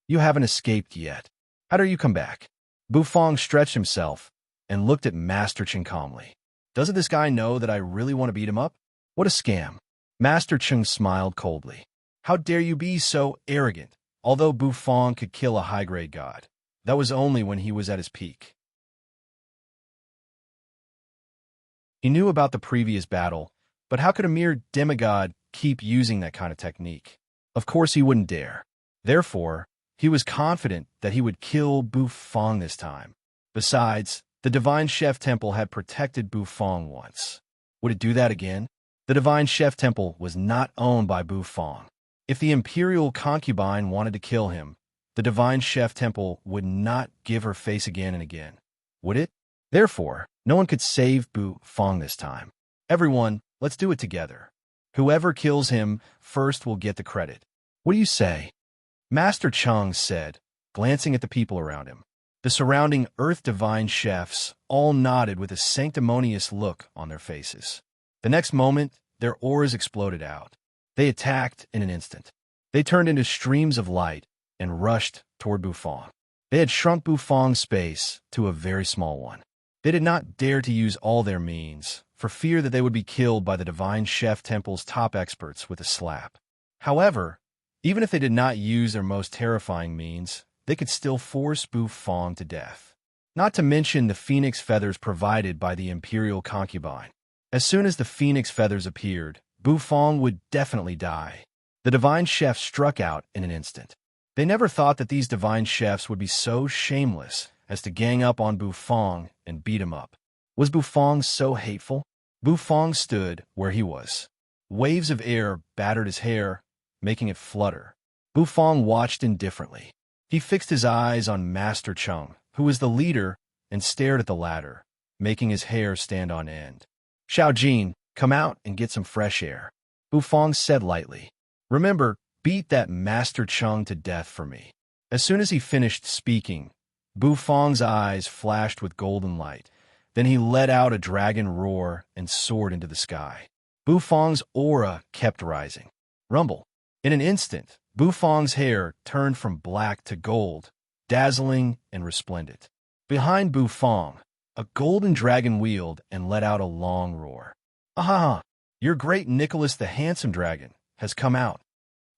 You haven't escaped yet. How dare you come back? Bufang stretched himself and looked at Master Cheng calmly. Doesn't this guy know that I really want to beat him up? What a scam. Master Cheng smiled coldly. How dare you be so arrogant? Although Bufang could kill a high-grade god, that was only when he was at his peak. He knew about the previous battle, but how could a mere demigod keep using that kind of technique? Of course he wouldn't dare. Therefore, he was confident that he would kill Bufang this time. Besides, the Divine Chef Temple had protected Bufang once. Would it do that again? The Divine Chef Temple was not owned by Bufang. If the Imperial Concubine wanted to kill him, The divine chef temple would not give her face again and again, would it? Therefore, no one could save Bu Fong this time. Everyone, let's do it together. Whoever kills him first will get the credit. What do you say? Master Chung said, glancing at the people around him. The surrounding Earth Divine chefs all nodded with a sanctimonious look on their faces. The next moment, their auras exploded out. They attacked in an instant. They turned into streams of light and rushed toward Bu Fong. They had shrunk Bu Fong's space to a very small one. They did not dare to use all their means, for fear that they would be killed by the Divine Chef Temple's top experts with a slap. However, even if they did not use their most terrifying means, they could still force Bu Fong to death. Not to mention the phoenix feathers provided by the Imperial concubine. As soon as the phoenix feathers appeared, Bu Fong would definitely die. The Divine Chef struck out in an instant. They never thought that these Divine Chefs would be so shameless as to gang up on Bu Fong and beat him up. Was Bu Fong so hateful? Bu Fong stood where he was. Waves of air battered his hair, making it flutter. Bu Fong watched indifferently. He fixed his eyes on Master Chung, who was the leader, and stared at the latter, making his hair stand on end. Xiao Jin, come out and get some fresh air. Bu Fong said lightly. Remember, beat that Master Chung to death for me. As soon as he finished speaking, Bu Fong's eyes flashed with golden light. Then he let out a dragon roar and soared into the sky. Bu Fong's aura kept rising. Rumble. In an instant, Bu Fong's hair turned from black to gold, dazzling and resplendent. Behind Bu Fong, a golden dragon wheeled and let out a long roar. Aha! Your great Nicholas the Handsome Dragon has come out.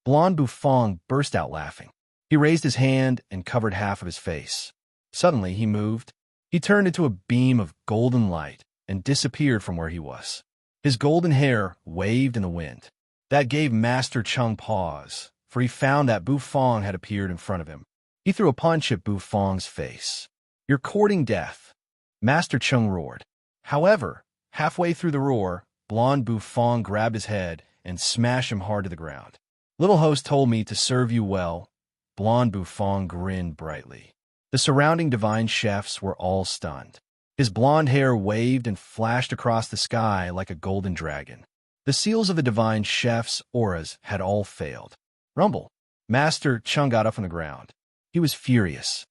Blonde Bu Fong burst out laughing. He raised his hand and covered half of his face. Suddenly he moved. He turned into a beam of golden light and disappeared from where he was. His golden hair waved in the wind. That gave Master Chung pause, for he found that Bu Fong had appeared in front of him. He threw a punch at Bu Fong's face. You're courting death, Master Chung roared. However, halfway through the roar, blonde Bu Fong grabbed his head and smashed him hard to the ground. Little host told me to serve you well. Blonde Bu Fong grinned brightly. The surrounding divine chefs were all stunned. His blonde hair waved and flashed across the sky like a golden dragon. The seals of the divine chef's auras had all failed. Rumble. Master Chung got up from the ground. He was furious.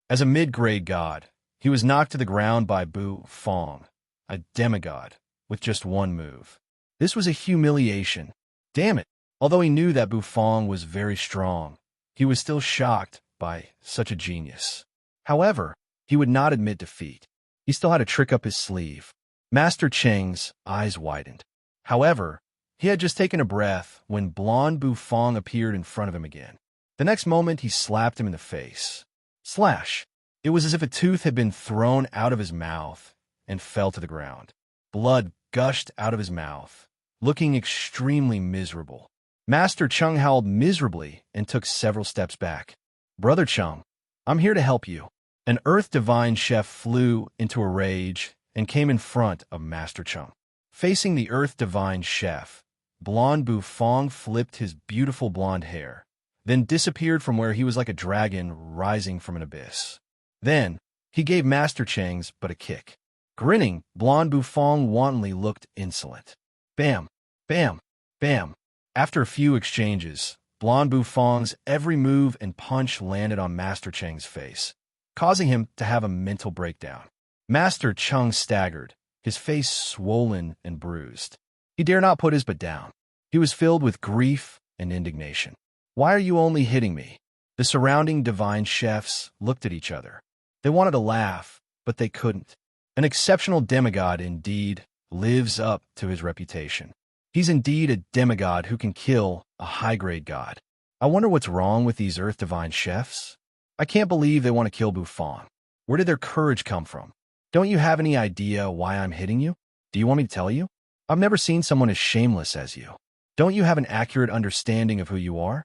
As a mid-grade god, he was knocked to the ground by Bu Fong, a demigod, with just one move. This was a humiliation. Damn it! Although he knew that Bu Fong was very strong, he was still shocked by such a genius. However, he would not admit defeat. He still had a trick up his sleeve. Master Cheng's eyes widened. However, he had just taken a breath when blonde Bu Fong appeared in front of him again. The next moment, he slapped him in the face. Slash! It was as if a tooth had been thrown out of his mouth and fell to the ground. Blood gushed out of his mouth, looking extremely miserable. Master Chung howled miserably and took several steps back. Brother Chung, I'm here to help you. An Earth Divine Chef flew into a rage and came in front of Master Chung. Facing the Earth Divine Chef, blonde Bu Fong flipped his beautiful blonde hair, then disappeared from where he was like a dragon rising from an abyss. Then, he gave Master Cheng's but a kick. Grinning, blonde Bu Fong wantonly looked insolent. Bam! Bam! Bam! After a few exchanges, blonde Bu Fong's every move and punch landed on Master Cheng's face, causing him to have a mental breakdown. Master Chung staggered, his face swollen and bruised. He dare not put his butt down. He was filled with grief and indignation. Why are you only hitting me? The surrounding divine chefs looked at each other. They wanted to laugh, but they couldn't. An exceptional demigod indeed lives up to his reputation. He's indeed a demigod who can kill a high-grade god. I wonder what's wrong with these Earth Divine chefs? I can't believe they want to kill Bu Fong. Where did their courage come from? Don't you have any idea why I'm hitting you? Do you want me to tell you? I've never seen someone as shameless as you. Don't you have an accurate understanding of who you are?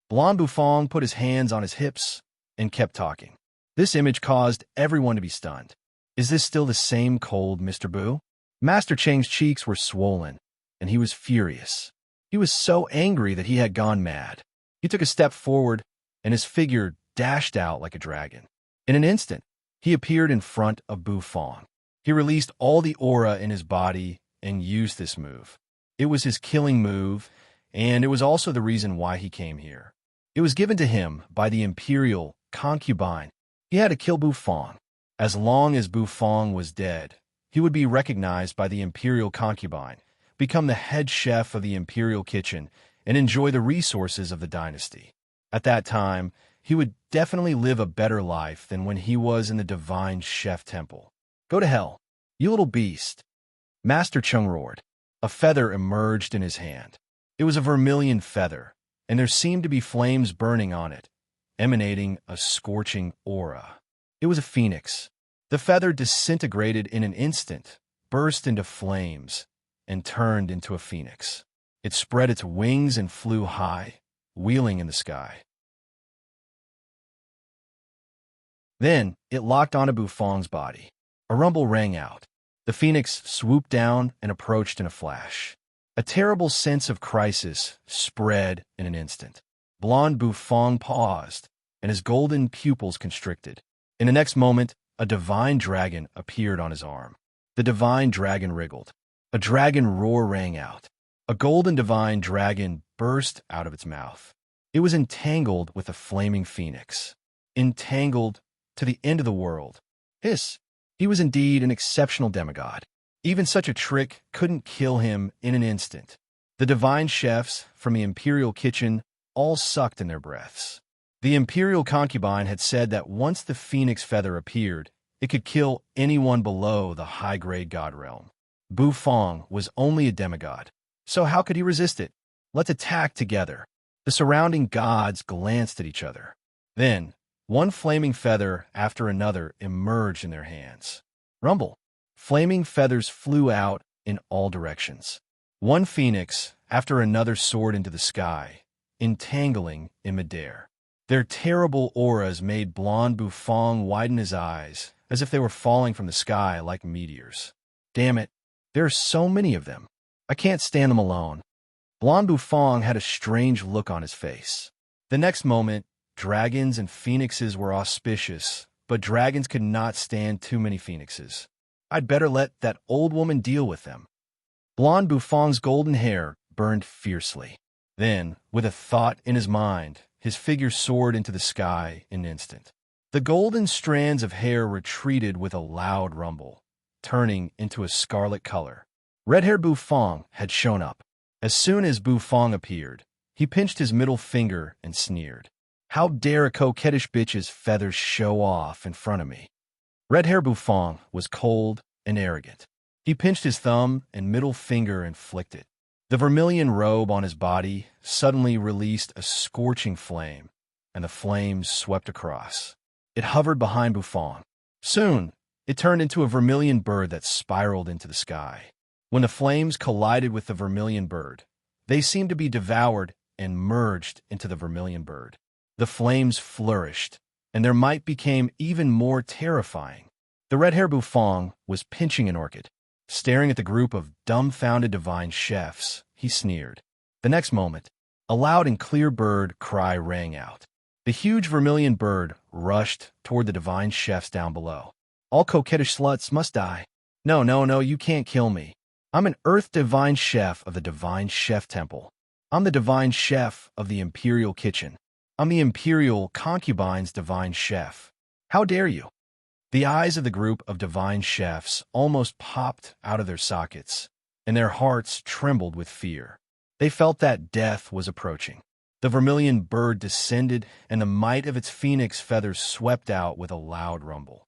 Blonde Bu Fong put his hands on his hips and kept talking. This image caused everyone to be stunned. Is this still the same cold Mr. Bu? Master Cheng's cheeks were swollen, and he was furious. He was so angry that he had gone mad. He took a step forward, and his figure dashed out like a dragon. In an instant, he appeared in front of Bufong. He released all the aura in his body and used this move. It was his killing move, and it was also the reason why he came here. It was given to him by the imperial concubine. He had to kill Bufong. As long as Bufong was dead, he would be recognized by the imperial concubine, become the head chef of the imperial kitchen, and enjoy the resources of the dynasty. At that time, he would definitely live a better life than when he was in the divine chef temple. Go to hell, you little beast. Master Chung roared. A feather emerged in his hand. It was a vermilion feather, and there seemed to be flames burning on it, emanating a scorching aura. It was a phoenix. The feather disintegrated in an instant, burst into flames, and turned into a phoenix. It spread its wings and flew high, wheeling in the sky. Then it locked onto Bufong's body. A rumble rang out. The phoenix swooped down and approached in a flash. A terrible sense of crisis spread in an instant. Blonde Bufong paused, and his golden pupils constricted. In the next moment, a divine dragon appeared on his arm. The divine dragon wriggled. A dragon roar rang out. A golden divine dragon burst out of its mouth. It was entangled with a flaming phoenix. Entangled to the end of the world. Hiss! He was indeed an exceptional demigod. Even such a trick couldn't kill him in an instant. The divine chefs from the imperial kitchen all sucked in their breaths. The imperial concubine had said that once the phoenix feather appeared, it could kill anyone below the high-grade god realm. Bufong was only a demigod, so how could he resist it? Let's attack together. The surrounding gods glanced at each other. Then, one flaming feather after another emerged in their hands. Rumble. Flaming feathers flew out in all directions. One phoenix after another soared into the sky, entangling in midair. Their terrible auras made blonde Bufong widen his eyes, as if they were falling from the sky like meteors. Damn it, there are so many of them. I can't stand them alone. Blonde Bufong had a strange look on his face. The next moment, dragons and phoenixes were auspicious, but dragons could not stand too many phoenixes. I'd better let that old woman deal with them. Blonde Bufong's golden hair burned fiercely. Then, with a thought in his mind, his figure soared into the sky in an instant. The golden strands of hair retreated with a loud rumble, turning into a scarlet color. Red-haired Bufong had shown up. As soon as Bufong appeared, he pinched his middle finger and sneered. How dare a coquettish bitch's feathers show off in front of me? Red-haired Bufong was cold and arrogant. He pinched his thumb and middle finger and flicked it. The vermilion robe on his body suddenly released a scorching flame, and the flames swept across. It hovered behind Bufong. Soon, it turned into a vermilion bird that spiraled into the sky. When the flames collided with the vermilion bird, they seemed to be devoured and merged into the vermilion bird. The flames flourished, and their might became even more terrifying. The red-haired Bufong was pinching an orchid. Staring at the group of dumbfounded divine chefs, he sneered. The next moment, a loud and clear bird cry rang out. The huge vermilion bird rushed toward the divine chefs down below. All coquettish sluts must die. No, you can't kill me. I'm an earth divine chef of the divine chef temple. I'm the divine chef of the imperial kitchen. I'm the imperial concubine's divine chef. How dare you? The eyes of the group of divine chefs almost popped out of their sockets, and their hearts trembled with fear. They felt that death was approaching. The vermilion bird descended, and the might of its phoenix feathers swept out with a loud rumble.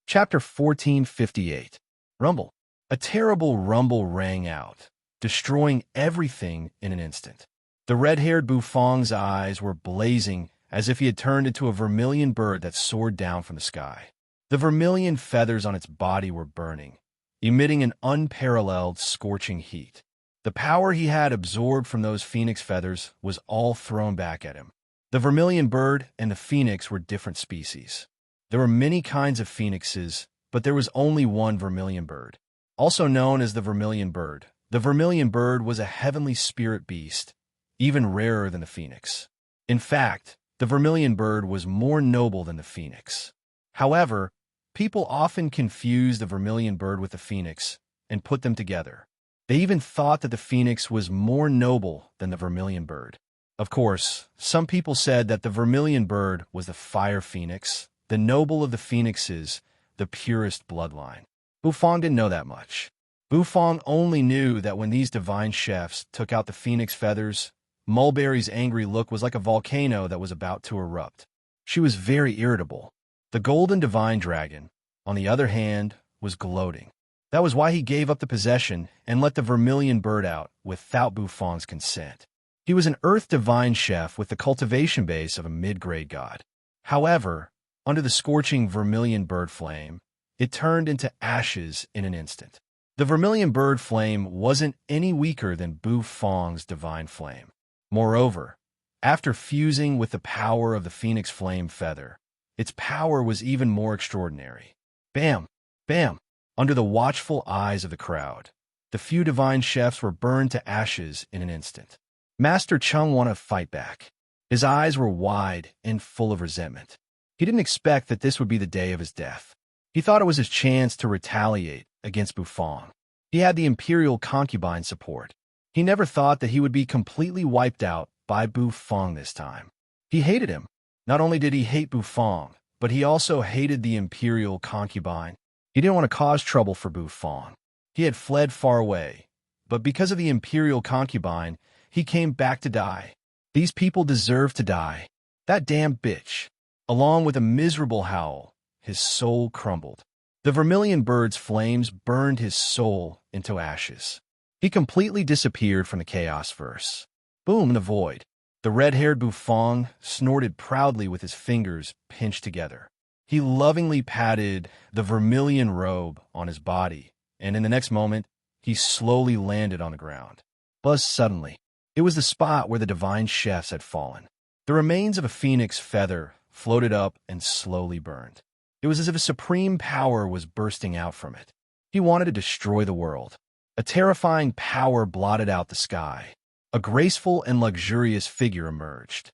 Chapter 1458. Rumble. A terrible rumble rang out, destroying everything in an instant. The red-haired Bufong's eyes were blazing as if he had turned into a vermilion bird that soared down from the sky. The vermilion feathers on its body were burning, emitting an unparalleled scorching heat. The power he had absorbed from those phoenix feathers was all thrown back at him. The vermilion bird and the phoenix were different species. There were many kinds of phoenixes, but there was only one vermilion bird. Also known as the vermilion bird, the vermilion bird was a heavenly spirit beast, even rarer than the phoenix. In fact, the vermilion bird was more noble than the phoenix. However, people often confuse the vermilion bird with the phoenix and put them together. They even thought that the phoenix was more noble than the vermilion bird. Of course, some people said that the vermilion bird was the fire phoenix, the noble of the phoenixes, the purest bloodline. Bufang didn't know that much. Bufang only knew that when these divine chefs took out the phoenix feathers, Mulberry's angry look was like a volcano that was about to erupt. She was very irritable. The golden divine dragon, on the other hand, was gloating. That was why he gave up the possession and let the vermilion bird out without Bufang's consent. He was an earth divine chef with the cultivation base of a mid-grade god. However, under the scorching vermilion bird flame, it turned into ashes in an instant. The vermilion bird flame wasn't any weaker than Bufang's divine flame. Moreover, after fusing with the power of the phoenix flame feather, its power was even more extraordinary. Bam! Bam! Under the watchful eyes of the crowd, the few divine chefs were burned to ashes in an instant. Master Chung wanted to fight back. His eyes were wide and full of resentment. He didn't expect that this would be the day of his death. He thought it was his chance to retaliate against Bufang. He had the imperial concubine support. He never thought that he would be completely wiped out by Bufang this time. He hated him. Not only did he hate Bufang, but he also hated the imperial concubine. He didn't want to cause trouble for Bufang. He had fled far away, but because of the imperial concubine, he came back to die. These people deserve to die. That damn bitch. Along with a miserable howl, his soul crumbled. The vermilion bird's flames burned his soul into ashes. He completely disappeared from the chaos verse. Boom in the void. The red-haired Bufang snorted proudly with his fingers pinched together. He lovingly patted the vermilion robe on his body, and in the next moment, he slowly landed on the ground. Buzz suddenly. It was the spot where the divine chefs had fallen. The remains of a phoenix feather floated up and slowly burned. It was as if a supreme power was bursting out from it. He wanted to destroy the world. A terrifying power blotted out the sky. A graceful and luxurious figure emerged.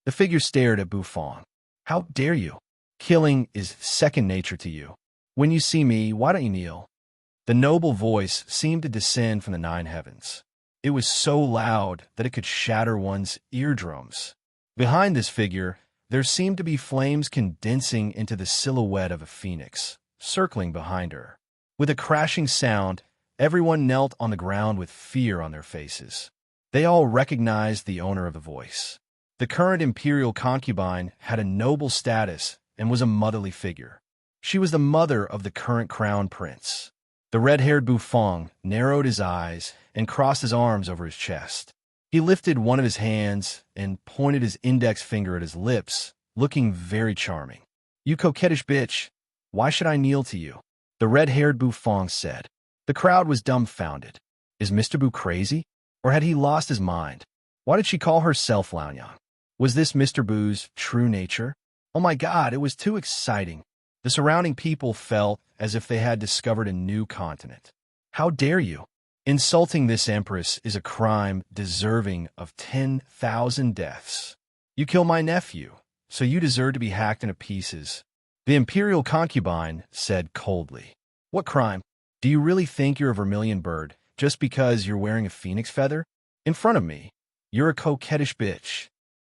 The figure stared at Bufang. How dare you? Killing is second nature to you. When you see me, why don't you kneel? The noble voice seemed to descend from the 9 heavens. It was so loud that it could shatter one's eardrums. Behind this figure, there seemed to be flames condensing into the silhouette of a phoenix, circling behind her. With a crashing sound, everyone knelt on the ground with fear on their faces. They all recognized the owner of the voice. The current imperial concubine had a noble status and was a motherly figure. She was the mother of the current crown prince. The red-haired Bufang narrowed his eyes and crossed his arms over his chest. He lifted one of his hands and pointed his index finger at his lips, looking very charming. You coquettish bitch, why should I kneel to you? The red-haired Bufang said. The crowd was dumbfounded. Is Mr. Bu crazy? Or had he lost his mind? Why did she call herself Laonyang? Was this Mr. Bu's true nature? Oh my God, it was too exciting. The surrounding people felt as if they had discovered a new continent. How dare you? Insulting this empress is a crime deserving of 10,000 deaths. You killed my nephew, so you deserve to be hacked into pieces. The imperial concubine said coldly. What crime? Do you really think you're a vermilion bird just because you're wearing a phoenix feather? In front of me, you're a coquettish bitch.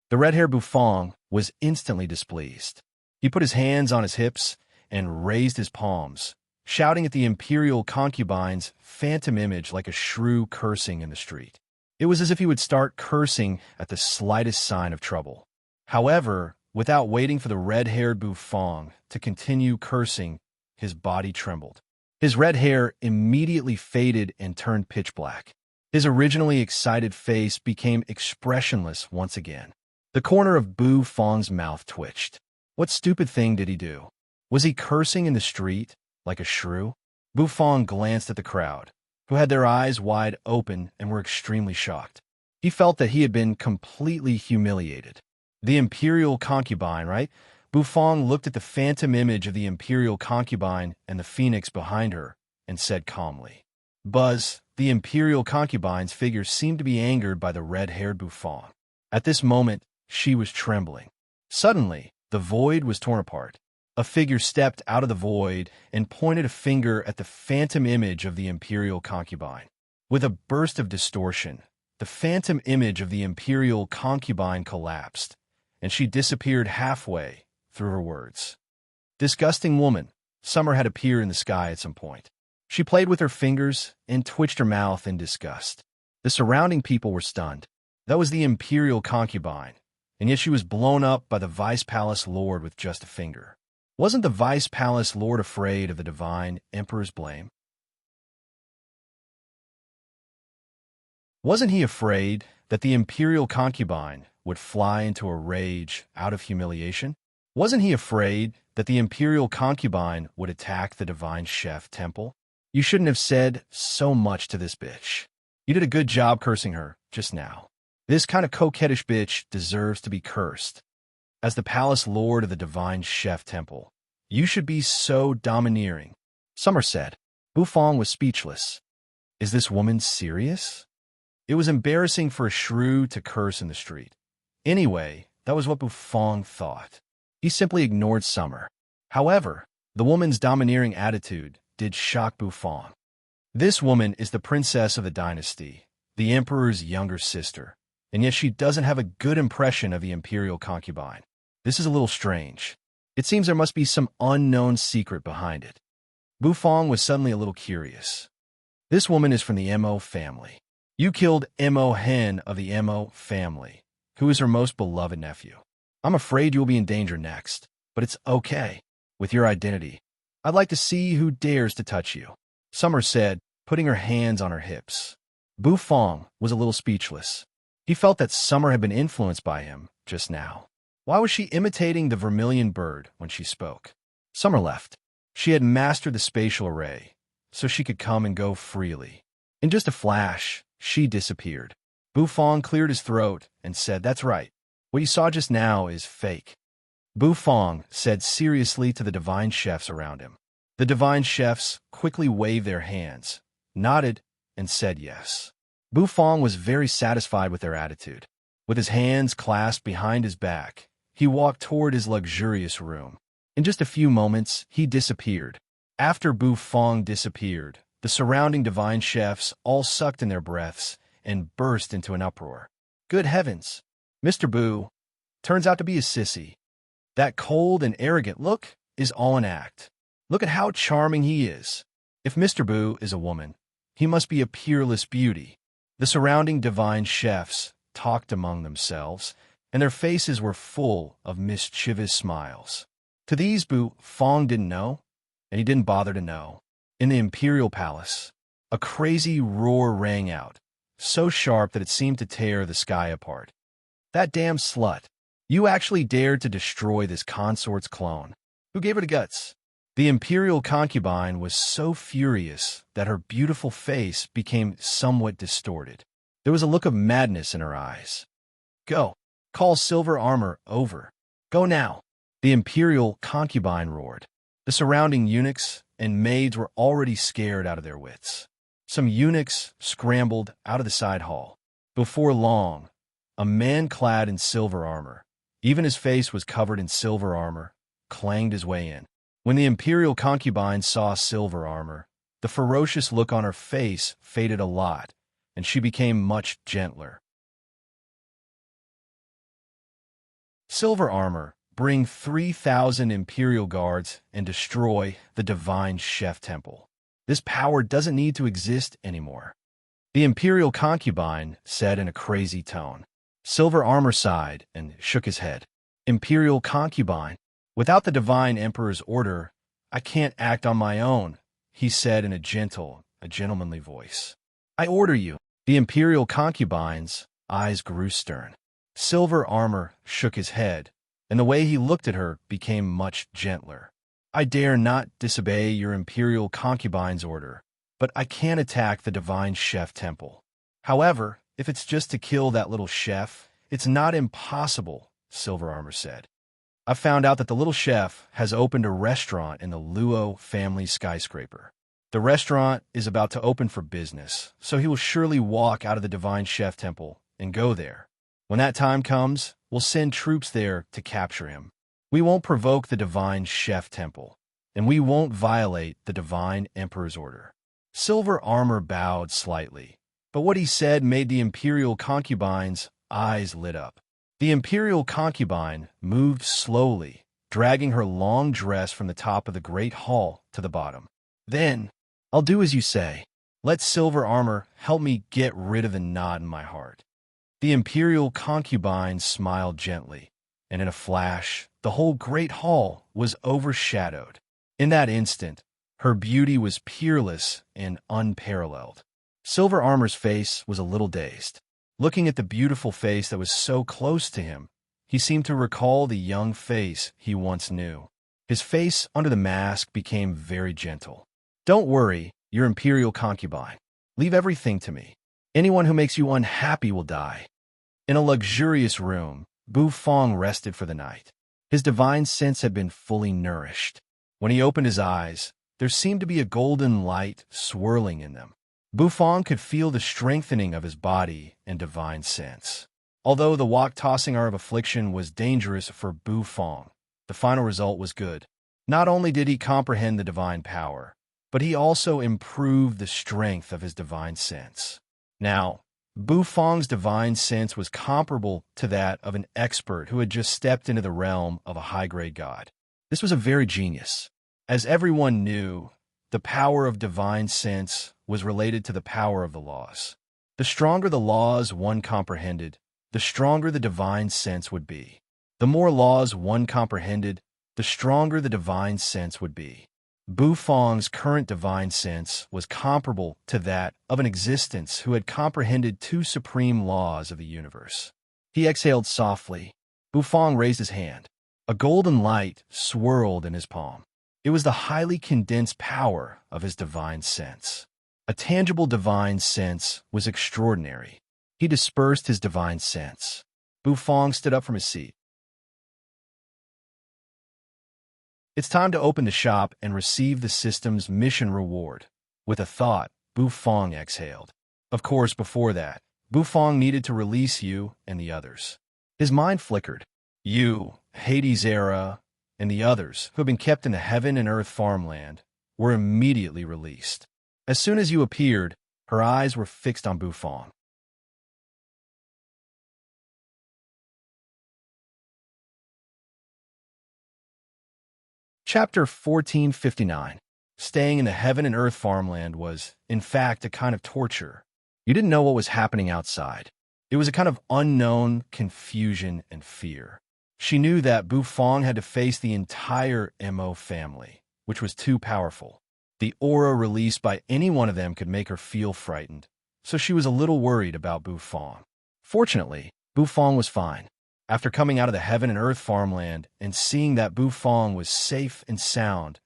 The red-haired Bufang was instantly displeased. He put his hands on his hips and raised his palms, shouting at the imperial concubine's phantom image like a shrew cursing in the street. It was as if he would start cursing at the slightest sign of trouble. However, without waiting for the red-haired Bufang to continue cursing, his body trembled. His red hair immediately faded and turned pitch black. His originally excited face became expressionless once again. The corner of Bufang's mouth twitched. What stupid thing did he do? Was he cursing in the street like a shrew? Bufang glanced at the crowd, who had their eyes wide open and were extremely shocked. He felt that he had been completely humiliated. The imperial concubine, right? Bufong looked at the phantom image of the imperial concubine and the phoenix behind her and said calmly. Buzz, the imperial concubine's figure seemed to be angered by the red-haired Bufong. At this moment, she was trembling. Suddenly, the void was torn apart. A figure stepped out of the void and pointed a finger at the phantom image of the imperial concubine. With a burst of distortion, the phantom image of the imperial concubine collapsed, and she disappeared halfway through her words. Disgusting woman, Summer had appeared in the sky at some point. She played with her fingers and twitched her mouth in disgust. The surrounding people were stunned. That was the imperial concubine, and yet she was blown up by the Vice Palace Lord with just a finger. Wasn't the Vice Palace Lord afraid of the divine Emperor's blame? Wasn't he afraid that the imperial concubine would fly into a rage out of humiliation? Wasn't he afraid that the imperial concubine would attack the divine chef temple? You shouldn't have said so much to this bitch. You did a good job cursing her just now. This kind of coquettish bitch deserves to be cursed. As the palace lord of the divine chef temple, you should be so domineering. Summer said. Bufong was speechless. Is this woman serious? It was embarrassing for a shrew to curse in the street. Anyway, that was what Bufong thought. He simply ignored Summer. However, the woman's domineering attitude did shock Bufong. This woman is the princess of the dynasty, the emperor's younger sister, and yet she doesn't have a good impression of the imperial concubine. This is a little strange. It seems there must be some unknown secret behind it. Bufong was suddenly a little curious. This woman is from the Mo family. You killed Mo Hen of the Mo family, who is her most beloved nephew. I'm afraid you'll be in danger next, but it's okay. With your identity, I'd like to see who dares to touch you, Summer said, putting her hands on her hips. Bufong was a little speechless. He felt that Summer had been influenced by him just now. Why was she imitating the vermilion bird when she spoke? Summer left. She had mastered the spatial array, so she could come and go freely. In just a flash, she disappeared. Bufong cleared his throat and said, "That's right. What you saw just now is fake." Bufong said seriously to the divine chefs around him. The divine chefs quickly waved their hands, nodded, and said yes. Bufong was very satisfied with their attitude. With his hands clasped behind his back, he walked toward his luxurious room. In just a few moments, he disappeared. After Bufong disappeared, the surrounding divine chefs all sucked in their breaths and burst into an uproar. Good heavens! Mr. Bu turns out to be a sissy. That cold and arrogant look is all an act. Look at how charming he is. If Mr. Bu is a woman, he must be a peerless beauty. The surrounding divine chefs talked among themselves, and their faces were full of mischievous smiles. To these Bufong didn't know, and he didn't bother to know. In the imperial palace, a crazy roar rang out, so sharp that it seemed to tear the sky apart. That damn slut! You actually dared to destroy this consort's clone. Who gave her the guts? The imperial concubine was so furious that her beautiful face became somewhat distorted. There was a look of madness in her eyes. Go! Call silver armor over. Go now! The imperial concubine roared. The surrounding eunuchs and maids were already scared out of their wits. Some eunuchs scrambled out of the side hall. Before long, a man clad in silver armor, even his face was covered in silver armor, clanged his way in. When the imperial concubine saw silver armor, the ferocious look on her face faded a lot, and she became much gentler. Silver armor, bring 3,000 imperial guards and destroy the divine chef temple. This power doesn't need to exist anymore. The imperial concubine said in a crazy tone. Silver armor sighed and shook his head. Imperial concubine, without the divine emperor's order, I can't act on my own, he said in a gentlemanly voice. I order you. The imperial concubine's eyes grew stern. Silver armor shook his head, and the way he looked at her became much gentler. I dare not disobey your imperial concubine's order, but I can attack the divine chef temple. However, if it's just to kill that little chef, it's not impossible, Silver Armor said. I found out that the little chef has opened a restaurant in the Luo family skyscraper. The restaurant is about to open for business, so he will surely walk out of the Divine Chef Temple and go there. When that time comes, we'll send troops there to capture him. We won't provoke the Divine Chef Temple, and we won't violate the Divine Emperor's order. Silver Armor bowed slightly, but what he said made the Imperial concubine's eyes lit up. The Imperial concubine moved slowly, dragging her long dress from the top of the great hall to the bottom. Then, I'll do as you say. Let Silver Armor help me get rid of the knot in my heart. The Imperial concubine smiled gently, and in a flash, the whole great hall was overshadowed. In that instant, her beauty was peerless and unparalleled. Silver Armor's face was a little dazed. Looking at the beautiful face that was so close to him, he seemed to recall the young face he once knew. His face under the mask became very gentle. Don't worry, your Imperial concubine. Leave everything to me. Anyone who makes you unhappy will die. In a luxurious room, Bu Fong rested for the night. His divine sense had been fully nourished. When he opened his eyes, there seemed to be a golden light swirling in them. Bu Fong could feel the strengthening of his body and divine sense. Although the wok-tossing art of affliction was dangerous for Bu Fong, the final result was good. Not only did he comprehend the divine power, but he also improved the strength of his divine sense. Now, Bu Fong's divine sense was comparable to that of an expert who had just stepped into the realm of a high-grade god. This was a very genius. As everyone knew, the power of divine sense was related to the power of the laws. The stronger the laws one comprehended, the stronger the divine sense would be. The more laws one comprehended, the stronger the divine sense would be. Bu Fong's current divine sense was comparable to that of an existence who had comprehended two supreme laws of the universe. He exhaled softly. Bu Fong raised his hand. A golden light swirled in his palm. It was the highly condensed power of his divine sense. A tangible divine sense was extraordinary. He dispersed his divine sense. Bu Fong stood up from his seat. It's time to open the shop and receive the system's mission reward. With a thought, Bu Fong exhaled. Of course, before that, Bu Fong needed to release you and the others. His mind flickered. You, Hades Era, and the others, who had been kept in the heaven and earth farmland, were immediately released. As soon as you appeared, her eyes were fixed on Bu Fong. Chapter 1459. Staying in the heaven and earth farmland was, in fact, a kind of torture. You didn't know what was happening outside. It was a kind of unknown confusion and fear. She knew that Bu Fong had to face the entire Mo family, which was too powerful. The aura released by any one of them could make her feel frightened, so she was a little worried about Bu Fong. Fortunately, Bu Fong was fine. After coming out of the heaven and earth farmland and seeing that Bu Fong was safe and sound,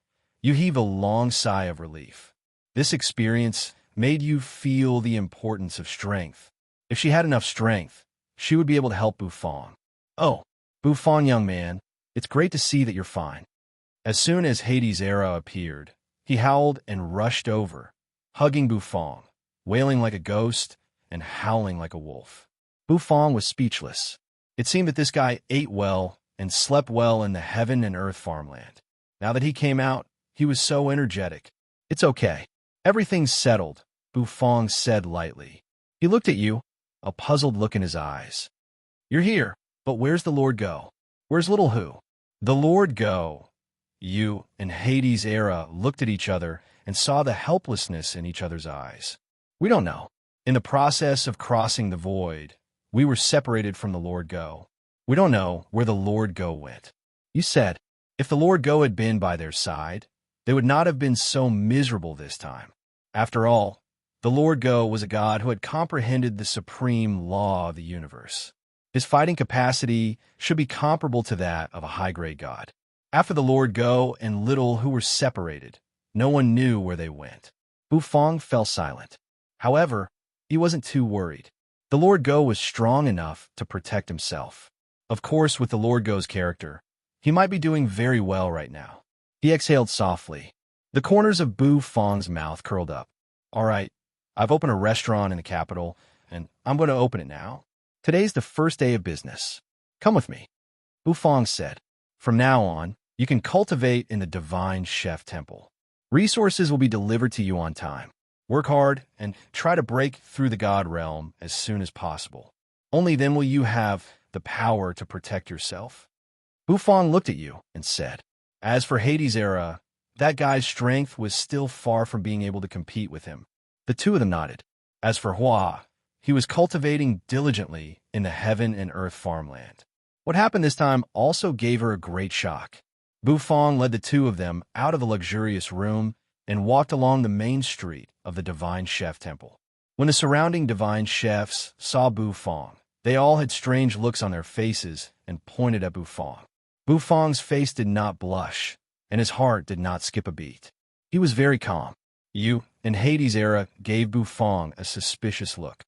you heaved a long sigh of relief. This experience made you feel the importance of strength. If she had enough strength, she would be able to help Bu Fong. Oh, Bu Fong, young man, it's great to see that you're fine. As soon as Hades Era appeared, he howled and rushed over, hugging Bu Fong, wailing like a ghost and howling like a wolf. Bu Fong was speechless. It seemed that this guy ate well and slept well in the heaven and earth farmland. Now that he came out, he was so energetic. It's okay. Everything's settled, Bu Fong said lightly. He looked at you, a puzzled look in his eyes. You're here, but where's the Lord Go? Where's Little Who? The Lord Go. You and Hades Era looked at each other and saw the helplessness in each other's eyes. We don't know. In the process of crossing the void, we were separated from the Lord Go. We don't know where the Lord Go went. You said, if the Lord Go had been by their side, they would not have been so miserable this time. After all, the Lord Go was a god who had comprehended the supreme law of the universe. His fighting capacity should be comparable to that of a high-grade god. After the Lord Go and Little Who were separated, no one knew where they went. Bu Fong fell silent. However, he wasn't too worried. The Lord Go was strong enough to protect himself. Of course, with the Lord Go's character, He might be doing very well right now. He exhaled softly. The corners of Bu Fang's mouth curled up. All right, I've opened a restaurant in the capital, and I'm going to open it now. Today's the first day of business. Come with me, Bu Fang said. From now on, you can cultivate in the divine chef temple. Resources will be delivered to you on time. Work hard and try to break through the god realm as soon as possible. Only then will you have the power to protect yourself. Bu Fang looked at you and said, as for Hades' era, that guy's strength was still far from being able to compete with him. The two of them nodded. As for Hua, he was cultivating diligently in the heaven and earth farmland. What happened this time also gave her a great shock. Bu Fang led the two of them out of the luxurious room and walked along the main street of the Divine Chef Temple. When the surrounding Divine Chefs saw Bu Fang, they all had strange looks on their faces and pointed at Bu Fang. Bu Fang's face did not blush, and his heart did not skip a beat. He was very calm. You, in Hades' era, gave Bu Fang a suspicious look.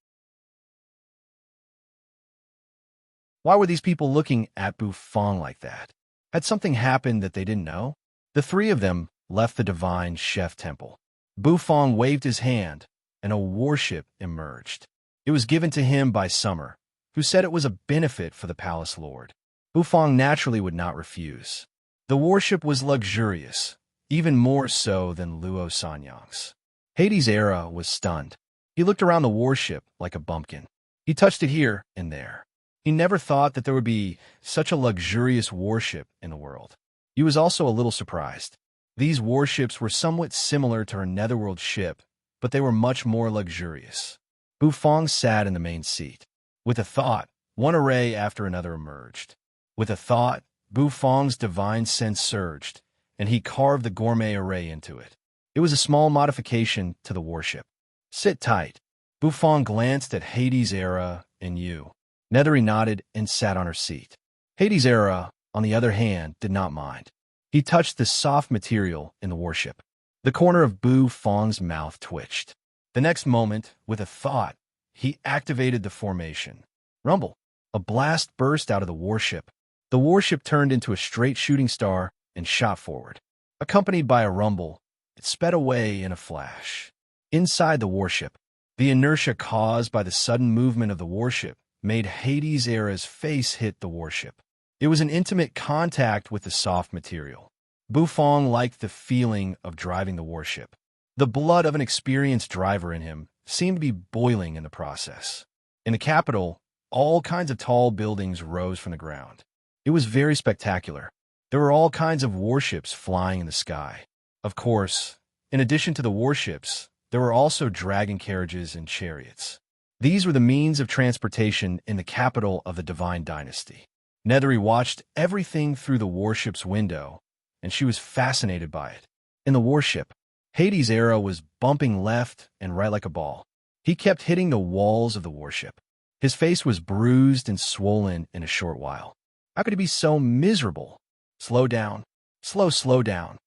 Why were these people looking at Bu Fang like that? Had something happened that they didn't know? The three of them left the Divine Chef Temple. Bu Fang waved his hand, and a warship emerged. It was given to him by Summer, who said it was a benefit for the palace lord. Bu Fang naturally would not refuse. The warship was luxurious, even more so than Luo Sanyang's. Hades' era was stunned. He looked around the warship like a bumpkin. He touched it here and there. He never thought that there would be such a luxurious warship in the world. He was also a little surprised. These warships were somewhat similar to her netherworld ship, but they were much more luxurious. Bu Fang sat in the main seat. With a thought, one array after another emerged. With a thought, Bu Fang's divine sense surged, and he carved the gourmet array into it. It was a small modification to the warship. Sit tight. Bu Fang glanced at Hades' era and you. Nethery nodded and sat on her seat. Hades' era, on the other hand, did not mind. He touched the soft material in the warship. The corner of Bu Fang's mouth twitched. The next moment, with a thought, he activated the formation. Rumble. A blast burst out of the warship. The warship turned into a straight shooting star and shot forward. Accompanied by a rumble, it sped away in a flash. Inside the warship, the inertia caused by the sudden movement of the warship made Hades' era's face hit the warship. It was an intimate contact with the soft material. Bu Fang liked the feeling of driving the warship. The blood of an experienced driver in him seemed to be boiling in the process. In the capital, all kinds of tall buildings rose from the ground. It was very spectacular. There were all kinds of warships flying in the sky. Of course, in addition to the warships, there were also dragon carriages and chariots. These were the means of transportation in the capital of the Divine Dynasty. Nethery watched everything through the warship's window, and she was fascinated by it. In the warship, Hades' era was bumping left and right like a ball. He kept hitting the walls of the warship. His face was bruised and swollen in a short while. How could he be so miserable? Slow down. Slow down.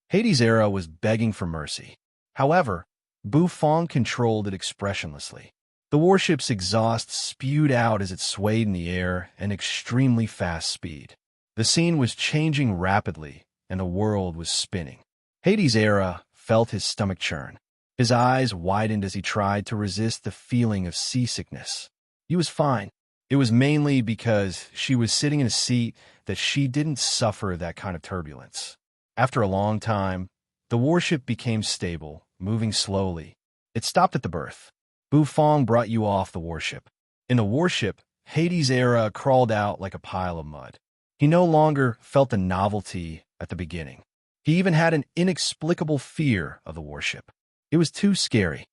Hades' era was begging for mercy. However, Bu Fang controlled it expressionlessly. The warship's exhaust spewed out as it swayed in the air at an extremely fast speed. The scene was changing rapidly, and the world was spinning. Hades' era felt his stomach churn. His eyes widened as he tried to resist the feeling of seasickness. He was fine. It was mainly because she was sitting in a seat that she didn't suffer that kind of turbulence. After a long time, the warship became stable, moving slowly. It stopped at the berth. Bu Fang brought you off the warship. In the warship, Hades' era crawled out like a pile of mud. He no longer felt the novelty at the beginning. He even had an inexplicable fear of the warship. It was too scary.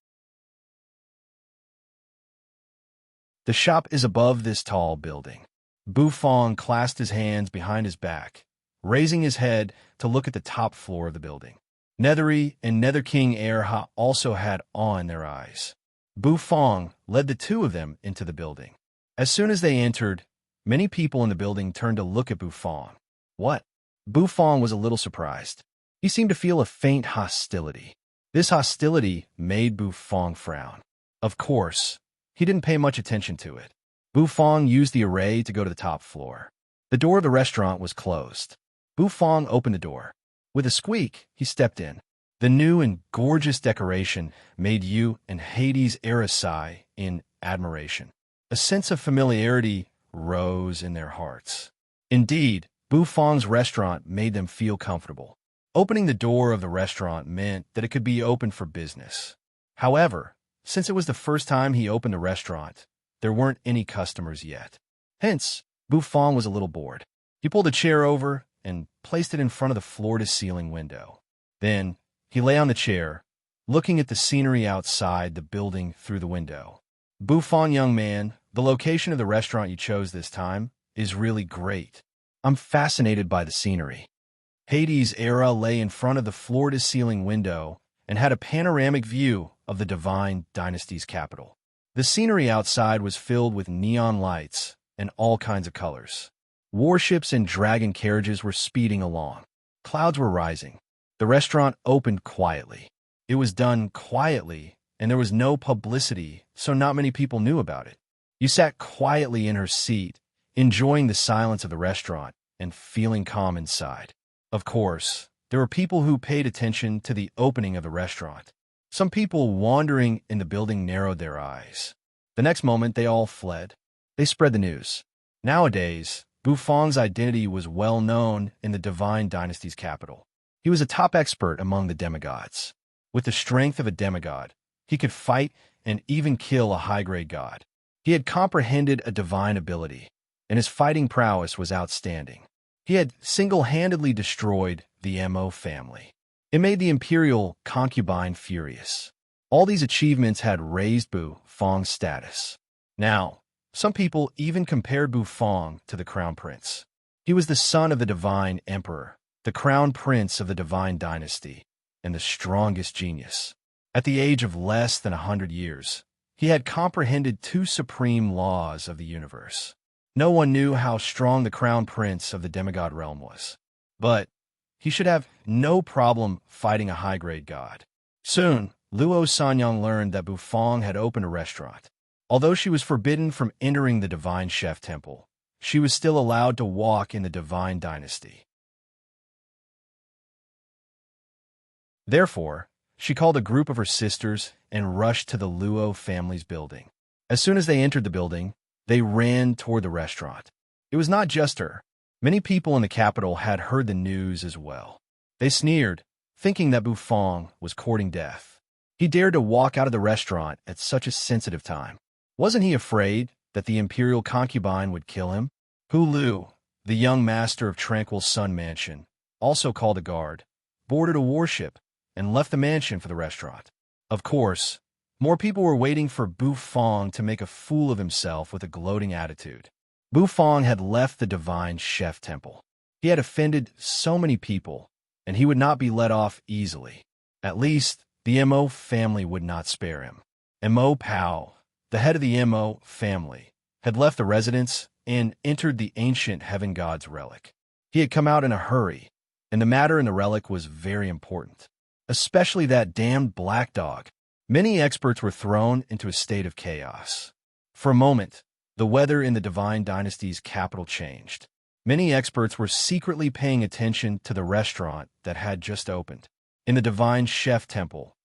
The shop is above this tall building. Bu Fang clasped his hands behind his back, raising his head to look at the top floor of the building. Nethery and Nether King Erha also had awe in their eyes. Bu Fang led the two of them into the building. As soon as they entered, many people in the building turned to look at Bu Fang. What? Bu Fang was a little surprised. He seemed to feel a faint hostility. This hostility made Bu Fang frown. Of course, he didn't pay much attention to it. Bu Fang used the array to go to the top floor. The door of the restaurant was closed. Bufong opened the door. With a squeak, he stepped in. The new and gorgeous decoration made Yu and Hades' sigh in admiration. A sense of familiarity rose in their hearts. Indeed, Bufong's restaurant made them feel comfortable. Opening the door of the restaurant meant that it could be open for business. However, since it was the first time he opened the restaurant, there weren't any customers yet. Hence, Bufong was a little bored. He pulled a chair over and placed it in front of the floor-to-ceiling window. Then, he lay on the chair, looking at the scenery outside the building through the window. Bufong, young man, the location of the restaurant you chose this time is really great. I'm fascinated by the scenery. Hades' lay in front of the floor-to-ceiling window and had a panoramic view of the Divine Dynasty's capital. The scenery outside was filled with neon lights and all kinds of colors. Warships and dragon carriages were speeding along. Clouds were rising. The restaurant opened quietly. It was done quietly, and there was no publicity, so not many people knew about it. You sat quietly in her seat, enjoying the silence of the restaurant and feeling calm inside. Of course, there were people who paid attention to the opening of the restaurant. Some people wandering in the building narrowed their eyes. The next moment, they all fled. They spread the news. Nowadays, Bufong's identity was well known in the Divine Dynasty's capital. He was a top expert among the demigods. With the strength of a demigod, he could fight and even kill a high-grade god. He had comprehended a divine ability, and his fighting prowess was outstanding. He had single-handedly destroyed the Mo family. It made the imperial concubine furious. All these achievements had raised Bufong's status. Now, some people even compared Bufong to the crown prince. He was the son of the divine emperor, the crown prince of the divine dynasty, and the strongest genius. At the age of less than 100 years, he had comprehended two supreme laws of the universe. No one knew how strong the crown prince of the demigod realm was, but he should have no problem fighting a high-grade god. Soon, Luo Sanyang learned that Bufong had opened a restaurant. Although she was forbidden from entering the divine chef temple, she was still allowed to walk in the divine dynasty. Therefore, she called a group of her sisters and rushed to the Luo family's building. As soon as they entered the building, they ran toward the restaurant. It was not just her. Many people in the capital had heard the news as well. They sneered, thinking that Bufong was courting death. He dared to walk out of the restaurant at such a sensitive time. Wasn't he afraid that the imperial concubine would kill him? Hu Lu, the young master of Tranquil's Sun Mansion, also called a guard, boarded a warship, and left the mansion for the restaurant. Of course, more people were waiting for Bufong to make a fool of himself with a gloating attitude. Bufong had left the divine chef temple. He had offended so many people, and he would not be let off easily. At least, the Mo family would not spare him. Mo Pao, the head of the Mo family, had left the residence and entered the ancient heaven god's relic. He had come out in a hurry, and the matter in the relic was very important, especially that damned black dog. Many experts were thrown into a state of chaos. For a moment, the weather in the Divine Dynasty's capital changed. Many experts were secretly paying attention to the restaurant that had just opened. In the Divine Chef Temple,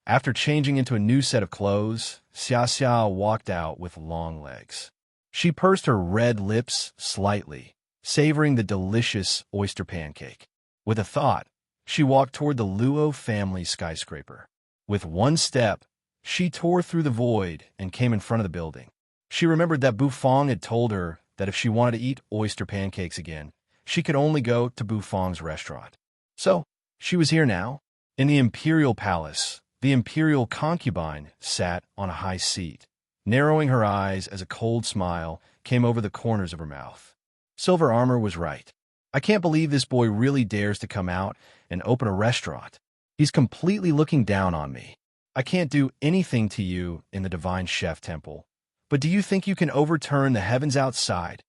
after changing into a new set of clothes, Xia Xia walked out with long legs. She pursed her red lips slightly, savoring the delicious oyster pancake. With a thought, she walked toward the Luo family skyscraper. With one step, she tore through the void and came in front of the building. She remembered that Bufong had told her that if she wanted to eat oyster pancakes again, she could only go to Bufong's restaurant. So, she was here now. In the imperial palace, the imperial concubine sat on a high seat, narrowing her eyes as a cold smile came over the corners of her mouth. Silver Armor was right. I can't believe this boy really dares to come out and open a restaurant. He's completely looking down on me. I can't do anything to you in the Divine Chef Temple, but do you think you can overturn the heavens outside?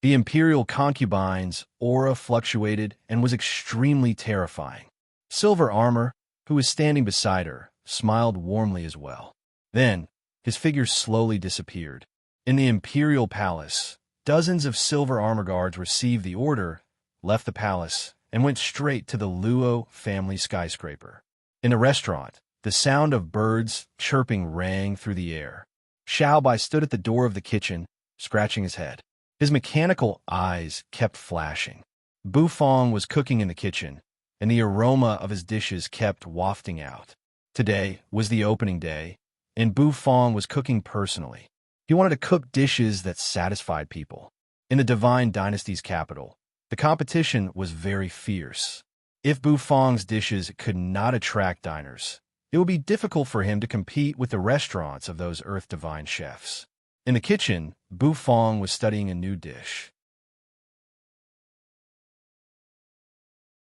The imperial concubine's aura fluctuated and was extremely terrifying. Silver Armor, who was standing beside her, smiled warmly as well. Then, his figure slowly disappeared. In the imperial palace, dozens of Silver Armor guards received the order left the palace and went straight to the Luo family skyscraper. In the restaurant, the sound of birds chirping rang through the air. Xiaobai stood at the door of the kitchen, scratching his head. His mechanical eyes kept flashing. Bu Fong was cooking in the kitchen, and the aroma of his dishes kept wafting out. Today was the opening day, and Bu Fong was cooking personally. He wanted to cook dishes that satisfied people. In the Divine Dynasty's capital, the competition was very fierce. If Bu Fong's dishes could not attract diners, it would be difficult for him to compete with the restaurants of those Earth Divine chefs. In the kitchen, Bu Fong was studying a new dish.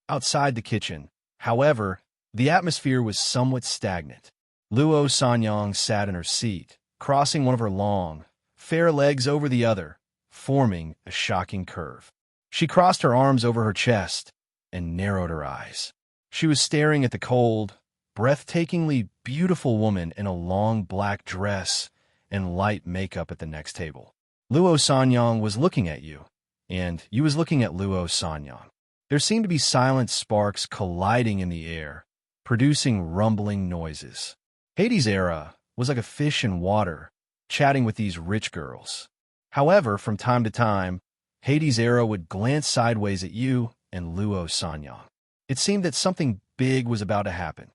Outside the kitchen, however, the atmosphere was somewhat stagnant. Luo Sanyang sat in her seat, crossing one of her long, fair legs over the other, forming a shocking curve. She crossed her arms over her chest and narrowed her eyes. She was staring at the cold, breathtakingly beautiful woman in a long black dress and light makeup at the next table. Luo Sanyang was looking at you, and you was looking at Luo Sanyang. There seemed to be silent sparks colliding in the air, producing rumbling noises. Hades' era was like a fish in water, chatting with these rich girls. However, from time to time, Hades' era would glance sideways at you and Luo Sanyang. It seemed that something big was about to happen.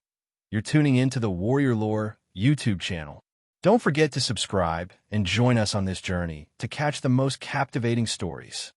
You're tuning into the Warrior Lore YouTube channel. Don't forget to subscribe and join us on this journey to catch the most captivating stories.